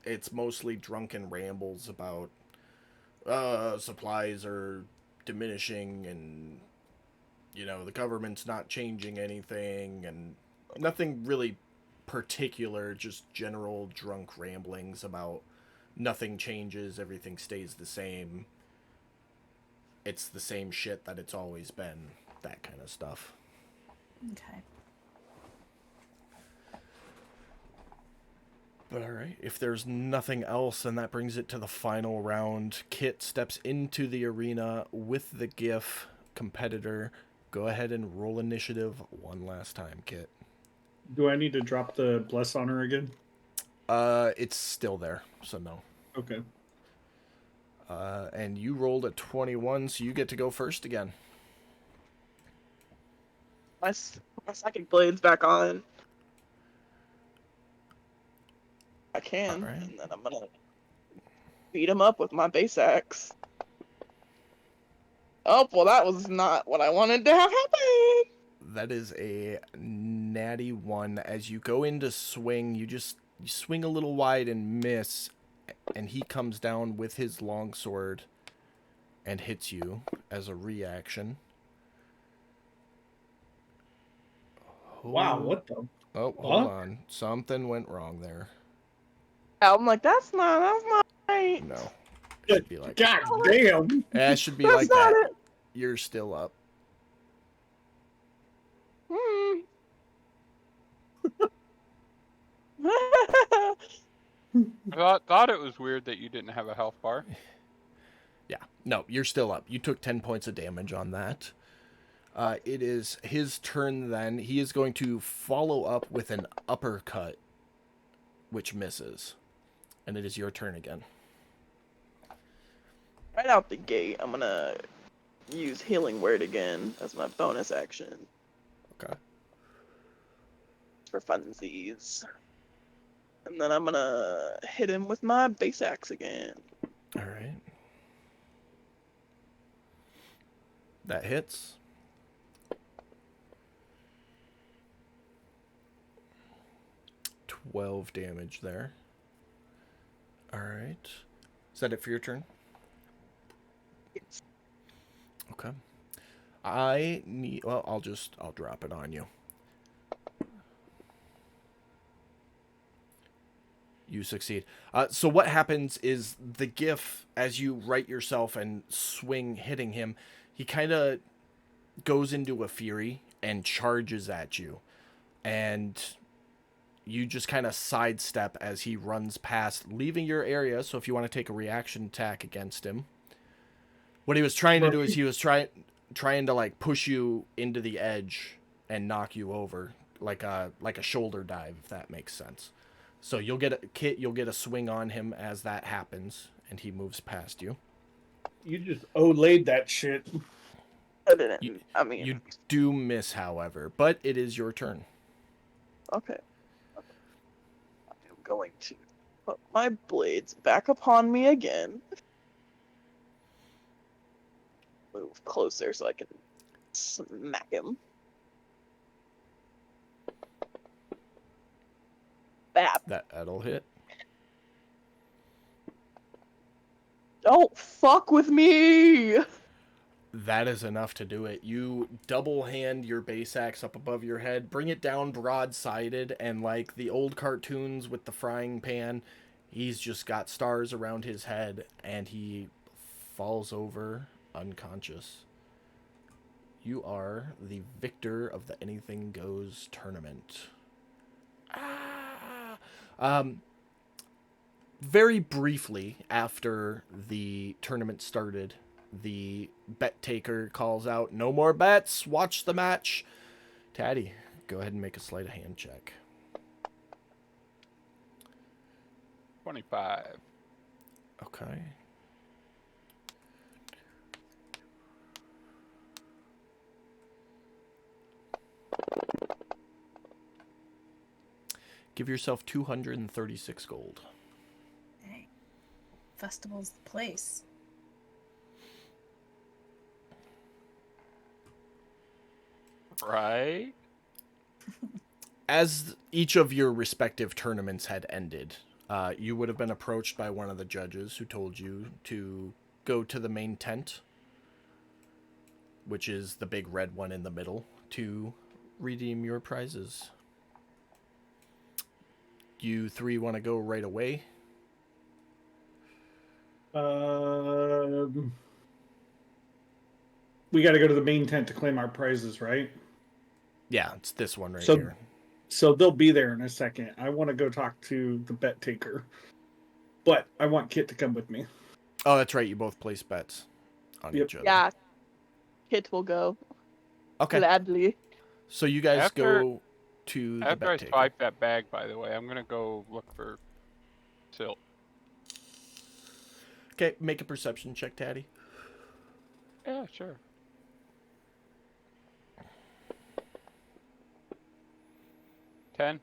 It's mostly drunken rambles about supplies are diminishing and, the government's not changing anything and nothing really particular, just general drunk ramblings about nothing changes, everything stays the same. It's the same shit that it's always been, that kind of stuff. Okay. But all right, if there's nothing else, then that brings it to the final round. Kit steps into the arena with the GIF competitor. Go ahead and roll initiative one last time, Kit. Do I need to drop the bless on her again? It's still there, so no. Okay. And you rolled a 21, so you get to go first again. My psychic blade's back on. I can, Alright. and then I'm gonna beat him up with my base axe. Oh, well, that was not what I wanted to have happen. That is a natty 1. As you go into swing, you swing a little wide and miss, and he comes down with his longsword and hits you as a reaction. Wow, what the? Oh, hold on. Something went wrong there. I'm like, that's not right. No. It should be like God damn! it should be That's like not that. it. You're still up. Hmm. I thought it was weird that you didn't have a health bar. Yeah. No, you're still up. You took 10 points of damage on that. It is his turn then. He is going to follow up with an uppercut, which misses. And it is your turn again. Right out the gate, I'm gonna use Healing Word again as my bonus action Okay. for funsies. And then I'm gonna hit him with my base axe again. All right. That hits. $12 damage there. All right. Is that it for your turn? Yes. Okay. I need. Well, I'll drop it on you. You succeed. So what happens is the GIF, as you right yourself and swing hitting him, he kind of goes into a fury and charges at you. And you just kind of sidestep as he runs past, leaving your area. So if you want to take a reaction attack against him, what he was trying to do is he was trying to like push you into the edge and knock you over, like a shoulder dive, if that makes sense. So you'll get a swing on him as that happens, and he moves past you. You just Olayed that shit. I didn't. You- I mean, You do miss, however, but it is your turn. okay. I'm going to put my blades back upon me again. Move closer so I can smack him. Bap. That'll hit. Don't fuck with me! That is enough to do it. You double hand your base axe up above your head, bring it down broad-sided, and like the old cartoons with the frying pan, he's just got stars around his head, and he falls over unconscious. You are the victor of the Anything Goes tournament. Very briefly after the tournament started, the bet taker calls out, "No more bets, watch the match." Taddy, go ahead and make a sleight of hand check. 25. Okay. Give yourself 236 gold. Dang. Festival's the place. Right? As each of your respective tournaments had ended, you would have been approached by one of the judges who told you to go to the main tent, which is the big red one in the middle, to redeem your prizes. You three want to go right away? We got to go to the main tent to claim our prizes, right? Yeah, it's this one right So- here. So they'll be there in a second. I want to go talk to the bet taker, but I want Kit to come with me. Oh, that's right. You both place bets on Yep. each other. Yeah. Kit will go Okay. gladly. So you guys After- go to the After I bet taker. swipe that bag, by the way, I'm gonna go look for Silt. Okay, make a perception check, Taddy. Yeah, sure. Ten.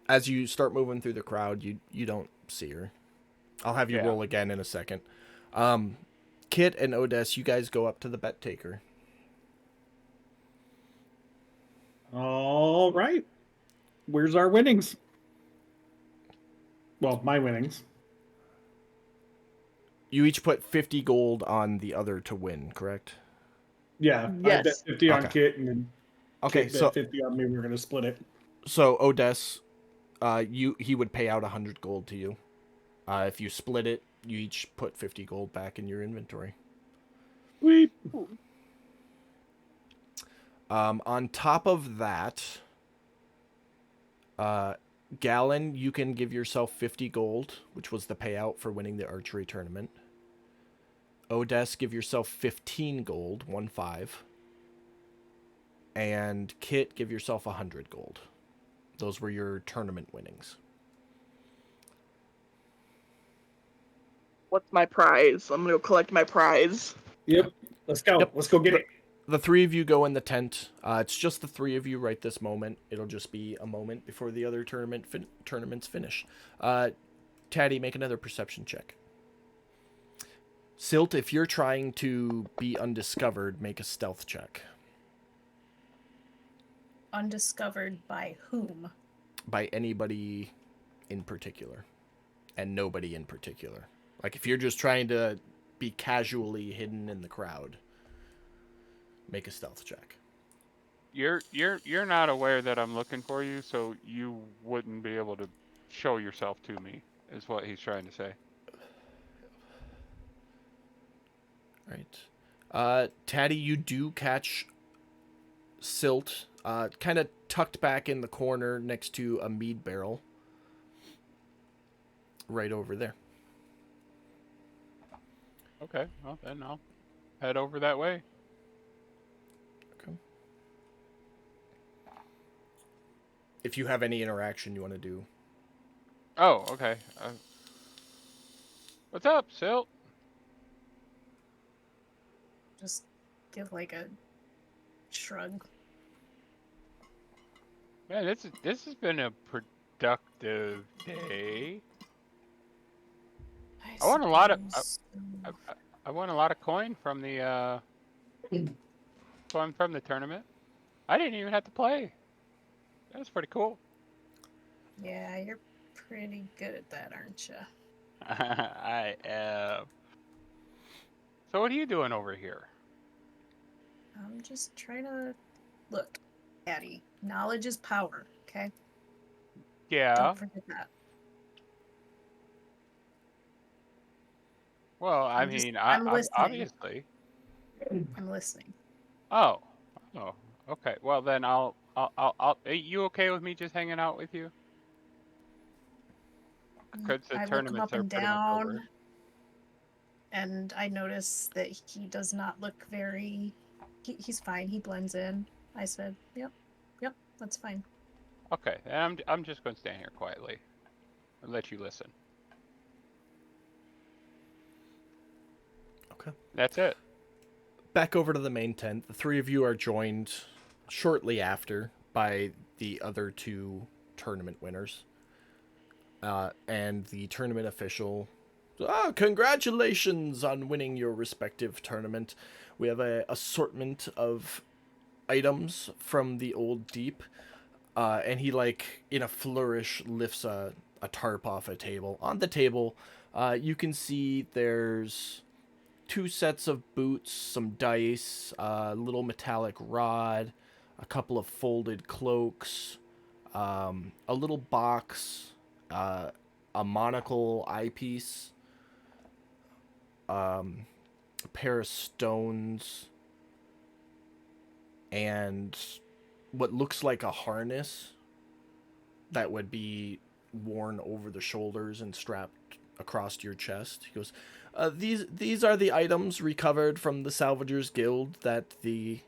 As you start moving through the crowd, you don't see her. I'll have you Yeah. roll again in a second. Kit and Odess, you guys go up to the bet taker. All right. Where's our winnings? Well, my winnings. You each put 50 gold on the other to win, correct? Yeah, I bet Yes. 50 on Okay. Kit, and then Okay, Kit so bet 50 on me. We're gonna split it. so Odess, he would pay out 100 gold to you. If you split it, you each put 50 gold back in your inventory. Sweet. On top of that, Gallon, you can give yourself 50 gold, which was the payout for winning the archery tournament. Odess, give yourself 15 gold, 1-5. And Kit, give yourself 100 gold. Those were your tournament winnings. What's my prize? I'm gonna go collect my prize. Yep. Let's go. Yep. Let's go get it. The three of you go in the tent. It's just the three of you right this moment. It'll just be a moment before the other tournaments finish. Taddy, make another perception check. Silt, if you're trying to be undiscovered, make a stealth check. Undiscovered by whom? By anybody in particular. And nobody in particular. Like, if you're just trying to be casually hidden in the crowd, make a stealth check. You're not aware that I'm looking for you, so you wouldn't be able to show yourself to me, is what he's trying to say. Right. Taddy, you do catch Silt, kind of tucked back in the corner next to a mead barrel. Right over there. Okay, well then I'll head over that way. Okay. If you have any interaction you want to do. Oh, okay. What's up, Silt? Just give like a shrug. Man, this has been a productive day. I won a lot of- suppose, I won a lot of coin from the from the tournament. I didn't even have to play. That was pretty cool. yeah, you're pretty good at that, aren't you? I am. So what are you doing over here? I'm just trying to look, Daddy. Knowledge is power. Okay, Yeah. don't forget that. Well, I I'm just- mean, I'm listening. obviously. I'm listening. Oh. Oh. Okay. Well, then I'll. Are you okay with me just hanging out with you? Because the I look him tournaments up are and pretty much over. down, and I notice that he does not look very. He's fine. He blends in. I said, "Yep, that's fine." Okay. Then I'm just going to stand here quietly and let you listen. Okay. That's it. Back over to the main tent. The three of you are joined shortly after by the other two tournament winners. And the tournament official. Congratulations on winning your respective tournament. We have an assortment of items from the Old Deep. And he, like, in a flourish, lifts a tarp off a table. On the table, you can see there's 2 sets of boots, some dice, a little metallic rod, a couple of folded cloaks, a little box, a monocle eyepiece, a pair of stones, and what looks like a harness that would be worn over the shoulders and strapped across your chest. He goes, these are the items recovered from the Salvagers Guild that the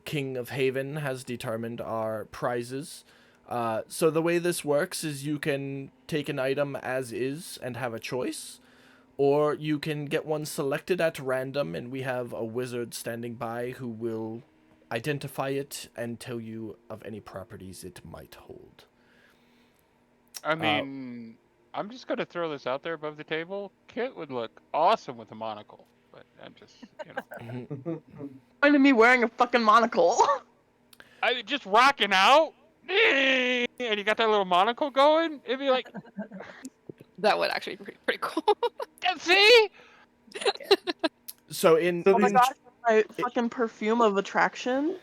King of Haven has determined are prizes. So the way this works is you can take an item as is and have a choice, or you can get one selected at random, and we have a wizard standing by who will identify it and tell you of any properties it might hold. I mean, I'm just gonna throw this out there above the table. Kit would look awesome with a monocle, but I'm just, Finding me wearing a fucking monocle. I just rocking out, and you got that little monocle going. It'd be like, That would actually be pretty cool. see? So in Oh my gosh, my fucking perfume of attraction.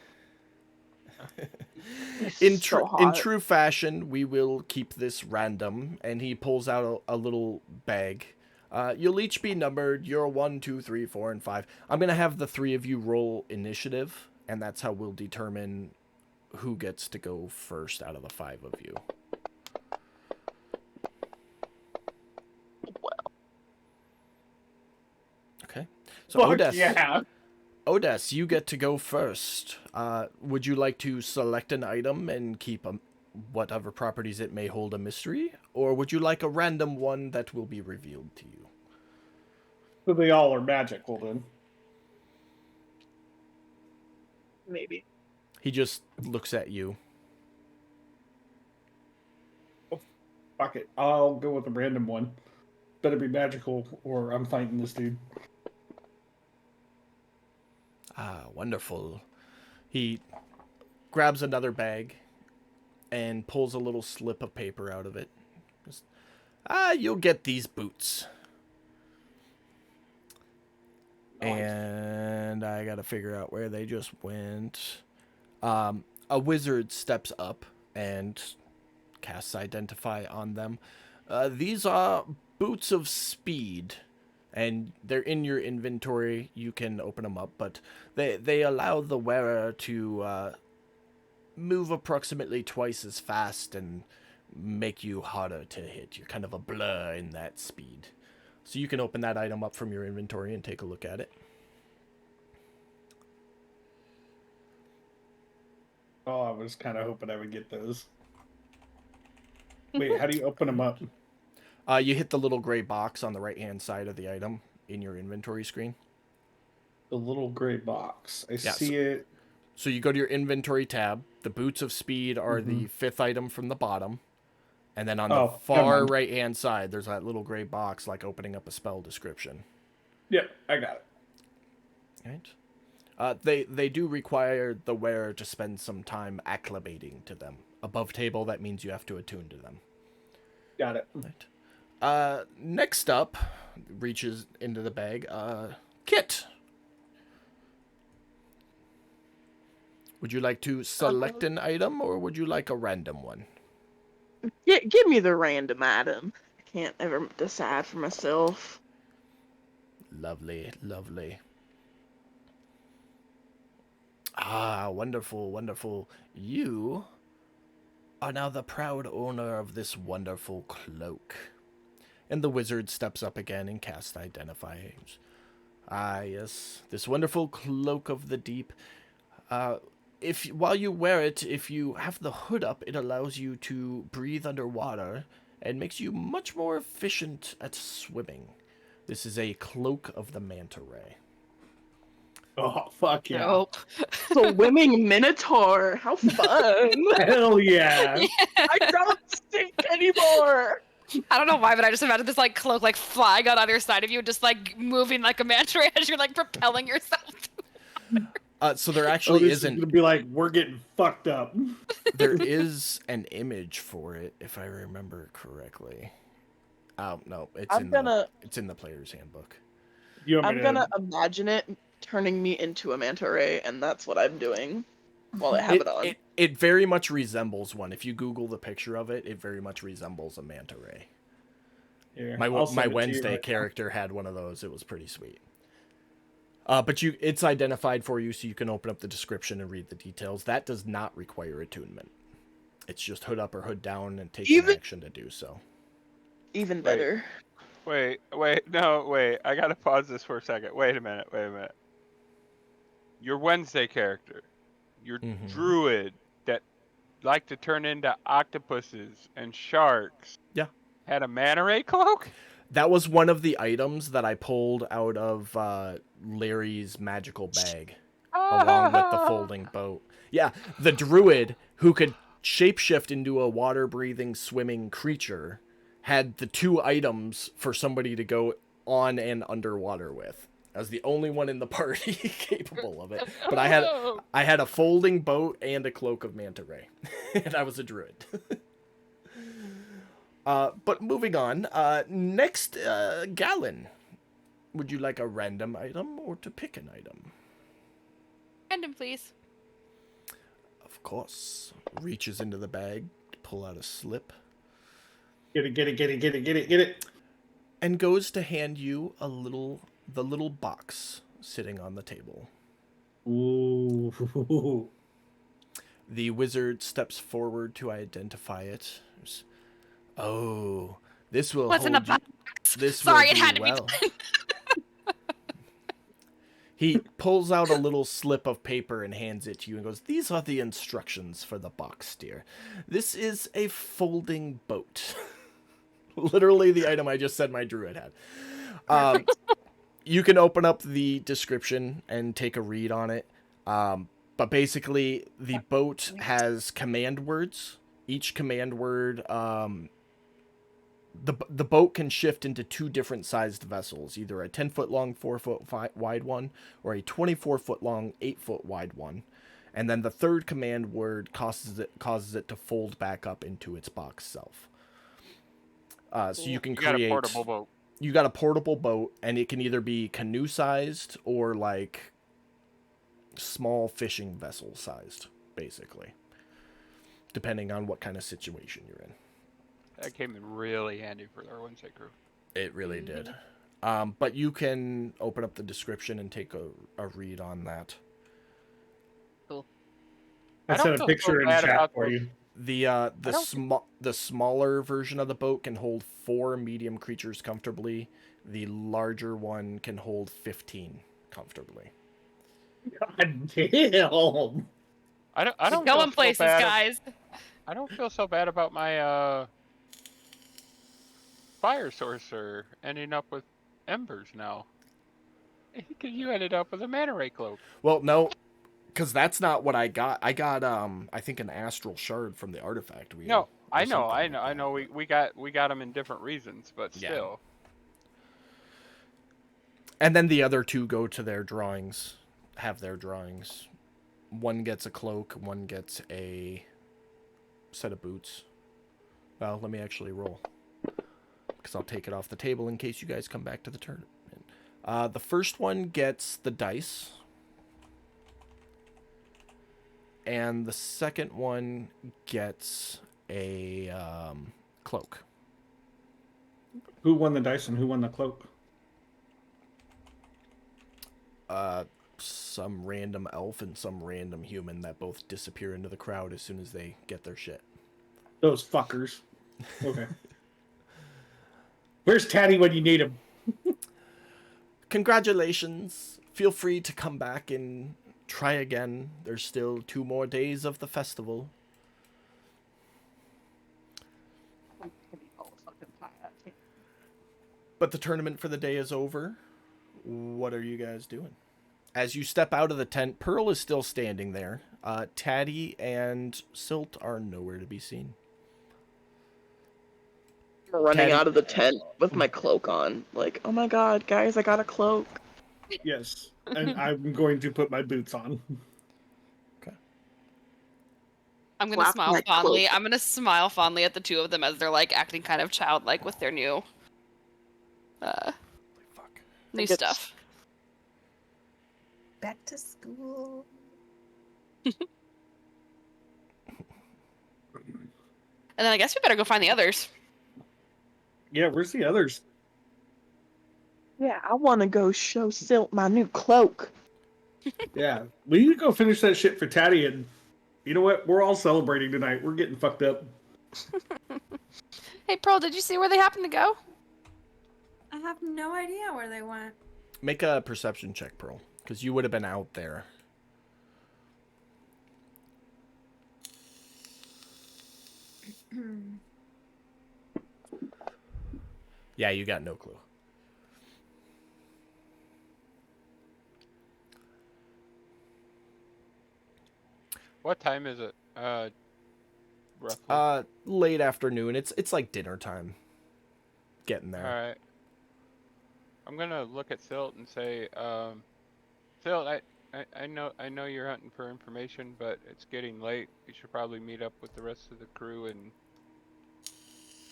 in So true fashion, we will keep this random, and he pulls out a little bag. You'll each be numbered. You're 1, 2, 3, 4, and 5. I'm gonna have the three of you roll initiative, and that's how we'll determine who gets to go first out of the 5 of you. Okay. So Fuck Odess, yeah. Odess, you get to go first. Would you like to select an item and keep whatever properties it may hold a mystery? Or would you like a random one that will be revealed to you? So they all are magical then. Maybe. He just looks at you. Fuck it. I'll go with a random one. Better be magical or I'm fighting this dude. Ah, wonderful. He grabs another bag and pulls a little slip of paper out of it. Just, you'll get these boots. Nice. And I gotta figure out where they just went. A wizard steps up and casts Identify on them. These are boots of speed, and they're in your inventory. You can open them up, but they allow the wearer to move approximately twice as fast and make you harder to hit. You're kind of a blur in that speed. So you can open that item up from your inventory and take a look at it. Oh, I was kind of hoping I would get those. Wait, how do you open them up? You hit the little gray box on the right-hand side of the item in your inventory screen. The little gray box. I Yeah, see it. So you go to your inventory tab. The Boots of Speed are the 5th item from the bottom. And then on the far right-hand side, there's that little gray box like opening up a spell description. Yep, I got it. Right. They do require the wearer to spend some time acclimating to them. Above table, that means you have to attune to them. Got it. Right. Next up, reaches into the bag. Kit. Would you like to select an item, or would you like a random one? Yeah, give me the random item. I can't ever decide for myself. Lovely, lovely. Ah, wonderful, wonderful. You are now the proud owner of this wonderful cloak. And the wizard steps up again and casts Identify. Ah, yes, this wonderful cloak of the deep. While you wear it, if you have the hood up, it allows you to breathe underwater and makes you much more efficient at swimming. This is a cloak of the manta ray. Oh, fuck yeah. Nope. Swimming Minotaur. How fun. Hell yeah. I don't stink anymore. I don't know why, but I just imagine this like cloak like flying on either side of you, just like moving like a manta ray as you're like propelling yourself. So there actually this isn't. Is gonna be like, we're getting fucked up. There is an image for it, if I remember correctly. Oh no, it's in the player's handbook. I'm gonna imagine it turning me into a manta ray, and that's what I'm doing while I have it on. It very much resembles one. If you Google the picture of it, it very much resembles a manta ray. Here, My I'll send it to you Wednesday right now. character had one of those. It was pretty sweet. But it's identified for you, so you can open up the description and read the details. That does not require attunement. It's just hood up or hood down and take an action to do so. Even better. Wait, I gotta pause this for a second. Wait a minute. Your Wednesday character, your druid that liked to turn into octopuses and sharks. Yeah. Had a manta ray cloak? That was one of the items that I pulled out of Larry's magical bag, along with the folding boat. Yeah, the druid who could shapeshift into a water-breathing, swimming creature had the 2 items for somebody to go on and underwater with. I was the only one in the party capable of it. But I had a folding boat and a cloak of manta ray, and I was a druid. But moving on, next, Gallon. Would you like a random item or to pick an item? Random, please. Of course. Reaches into the bag to pull out a slip. Get it. And goes to hand you the little box sitting on the table. Ooh. The wizard steps forward to identify it. Oh, this will What's in the hold you. box? This Sorry, will it do had to well. be done. He pulls out a little slip of paper and hands it to you and goes, "These are the instructions for the box, dear. This is a folding boat." Literally the item I just said my druid had. You can open up the description and take a read on it. But basically, the boat has command words. Each command word, the boat can shift into 2 different sized vessels, either a 10-foot long, 4-foot wide one, or a 24-foot long, 8-foot wide one. And then the third command word causes it to fold back up into its box self. So you can create. You got a portable boat. You got a portable boat, and it can either be canoe sized or like small fishing vessel sized, basically, depending on what kind of situation you're in. That came in really handy for our Wednesday crew. It really did. But you can open up the description and take a read on that. Cool. I set a picture in chat for you. The smaller version of the boat can hold 4 medium creatures comfortably. The larger one can hold 15 comfortably. God damn. I don't Going feel places, so bad guys. I don't feel so bad about my fire sorcerer ending up with embers now. Because you ended up with a manta ray cloak. Well, no, because that's not what I got. I got I think an astral shard from the artifact wheel. No, I know. Like We got them in different reasons, but Yeah. still. And then the other 2 go to their drawings, have their drawings. One gets a cloak, one gets a set of boots. Well, let me actually roll, because I'll take it off the table in case you guys come back to the tournament. The first one gets the dice, and the second one gets a cloak. Who won the dice and who won the cloak? Some random elf and some random human that both disappear into the crowd as soon as they get their shit. Those fuckers. Okay. Where's Taddy when you need him? Congratulations. Feel free to come back and try again. There's still 2 more days of the festival. But the tournament for the day is over. What are you guys doing? As you step out of the tent, Pearl is still standing there. Taddy and Silt are nowhere to be seen. I'm running Taddy- out of the tent with my cloak on. Like, oh my god, guys, I got a cloak. Yes. And I'm going to put my boots on. I'm gonna Slap smile my fondly. cloak. I'm gonna smile fondly at the 2 of them as they're like acting kind of childlike with their new, Fuck. new It's- stuff. Back to school. And then I guess we better go find the others. Yeah, where's the others? Yeah, I want to go show Silt my new cloak. Yeah, we need to go finish that shit for Tatty, and you know what? We're all celebrating tonight. We're getting fucked up. Hey, Pearl, did you see where they happened to go? I have no idea where they went. Make a perception check, Pearl, because you would have been out there. Yeah, you got no clue. What time is it? Roughly. Late afternoon. It's like dinner time. Getting there. All right. I'm gonna look at Silt and say, Silt, I know you're hunting for information, but it's getting late. You should probably meet up with the rest of the crew and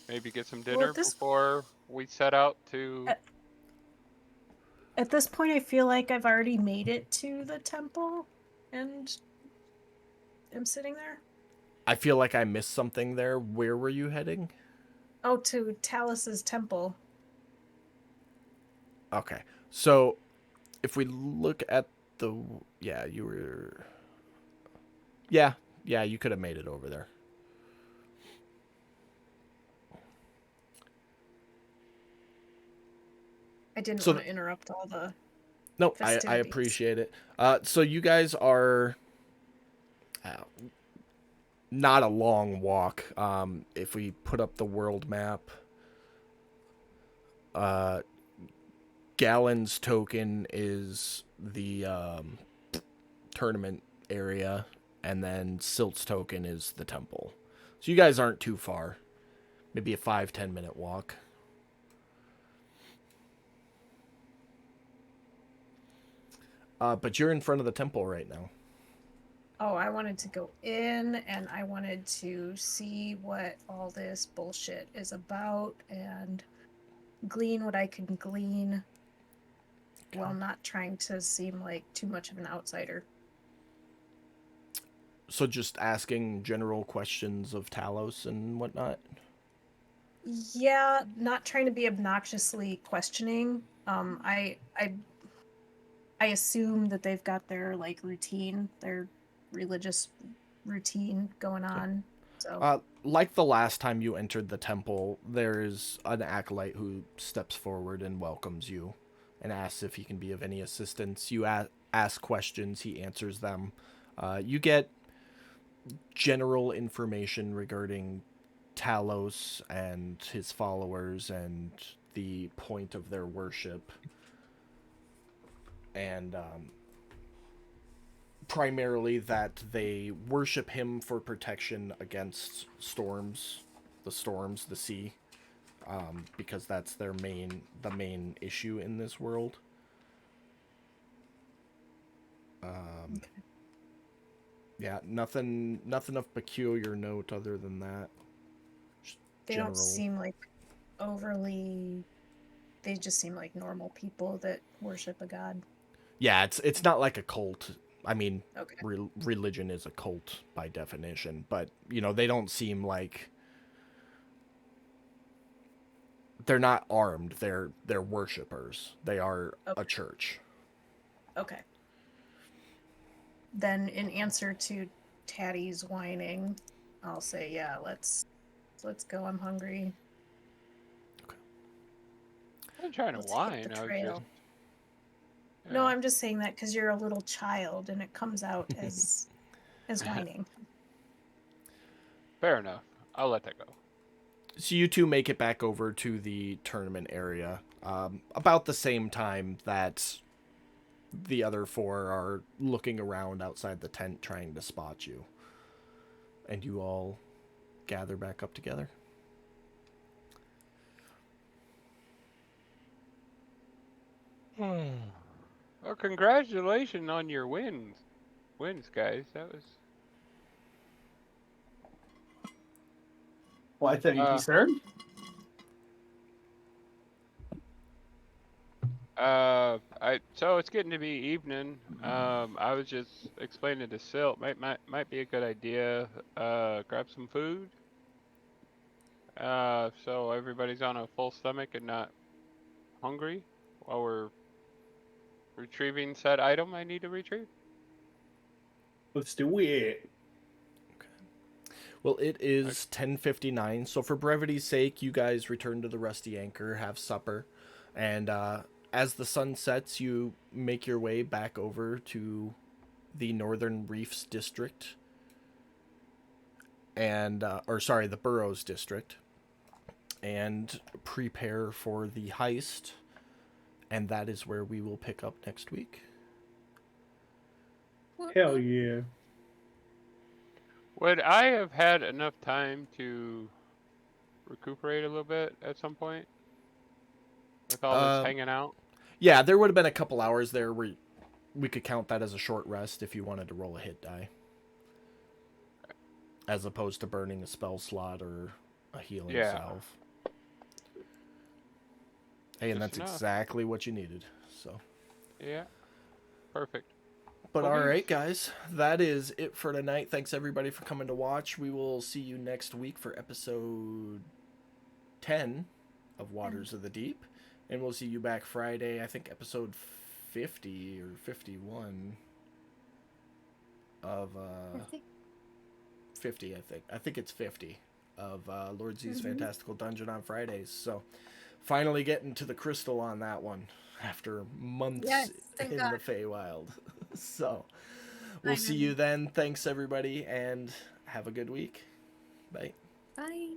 maybe get some dinner before we set out to. At this point, I feel like I've already made it to the temple, and I'm sitting there. I feel like I missed something there. Where were you heading? Oh, to Talus's temple. Okay. So, if we look at the... Yeah, you were... Yeah, you could have made it over there. I didn't So want to interrupt all the... No, I festivities. appreciate it. So you guys are... not a long walk. If we put up the world map, Gallon's token is the tournament area, and then Silt's token is the temple. So you guys aren't too far. Maybe a 5-10 minute walk. But you're in front of the temple right now. Oh, I wanted to go in, and I wanted to see what all this bullshit is about, and glean what I can glean, while not trying to seem like too much of an outsider. So just asking general questions of Talos and whatnot? Yeah, not trying to be obnoxiously questioning. I assume that they've got their routine, their religious routine going on. So Like the last time you entered the temple, there is an acolyte who steps forward and welcomes you and asks if he can be of any assistance. You ask questions, he answers them. You get general information regarding Talos and his followers and the point of their worship. And primarily that they worship him for protection against storms, the sea, because that's the main issue in this world. okay. Yeah, nothing of peculiar note other than that. Just They general. don't seem like overly. They just seem like normal people that worship a god. Yeah, it's not like a cult. I mean, Okay. religion is a cult by definition, but they don't seem like they're not armed. They're worshipers. They are Okay. a church. Okay. Then, in answer to Tatty's whining, I'll say, "Yeah, let's go. I'm hungry." I'm trying to Let's hit whine. the I was trail. just. No, I'm just saying that because you're a little child, and it comes out as whining. Fair enough. I'll let that go. So you two make it back over to the tournament area about the same time that the other four are looking around outside the tent trying to spot you. And you all gather back up together. Well, congratulations on your wins, guys. That was. Why, thank you, sir. So it's getting to be evening. I was just explaining to Silt, might be a good idea. Grab some food. So everybody's on a full stomach and not hungry while we're retrieving said item I need to retrieve? Let's do it. Well, it is 10:59, so for brevity's sake, you guys return to the Rusty Anchor, have supper, and as the sun sets, you make your way back over to the Northern Reefs District, and the Burrows District, and prepare for the heist, and that is where we will pick up next week. Hell yeah. Would I have had enough time to recuperate a little bit at some point with all this hanging out? Yeah, there would have been a couple hours there where we could count that as a short rest if you wanted to roll a hit die. As opposed to burning a spell slot or a healing salve. Hey, and Just that's enough. exactly what you needed. So, Yeah. Perfect. but Okay. all right, guys, that is it for tonight. Thanks everybody for coming to watch. We will see you next week for episode 10 of Waters of the Deep, and we'll see you back Friday. I think episode 50 or 51 of 50. I think it's 50 of Lord Z's Fantastical Dungeon on Fridays. So finally getting to the crystal on that one after months thank in God. the Feywild. So we'll see you then. Thanks everybody, and have a good week. Bye. Bye.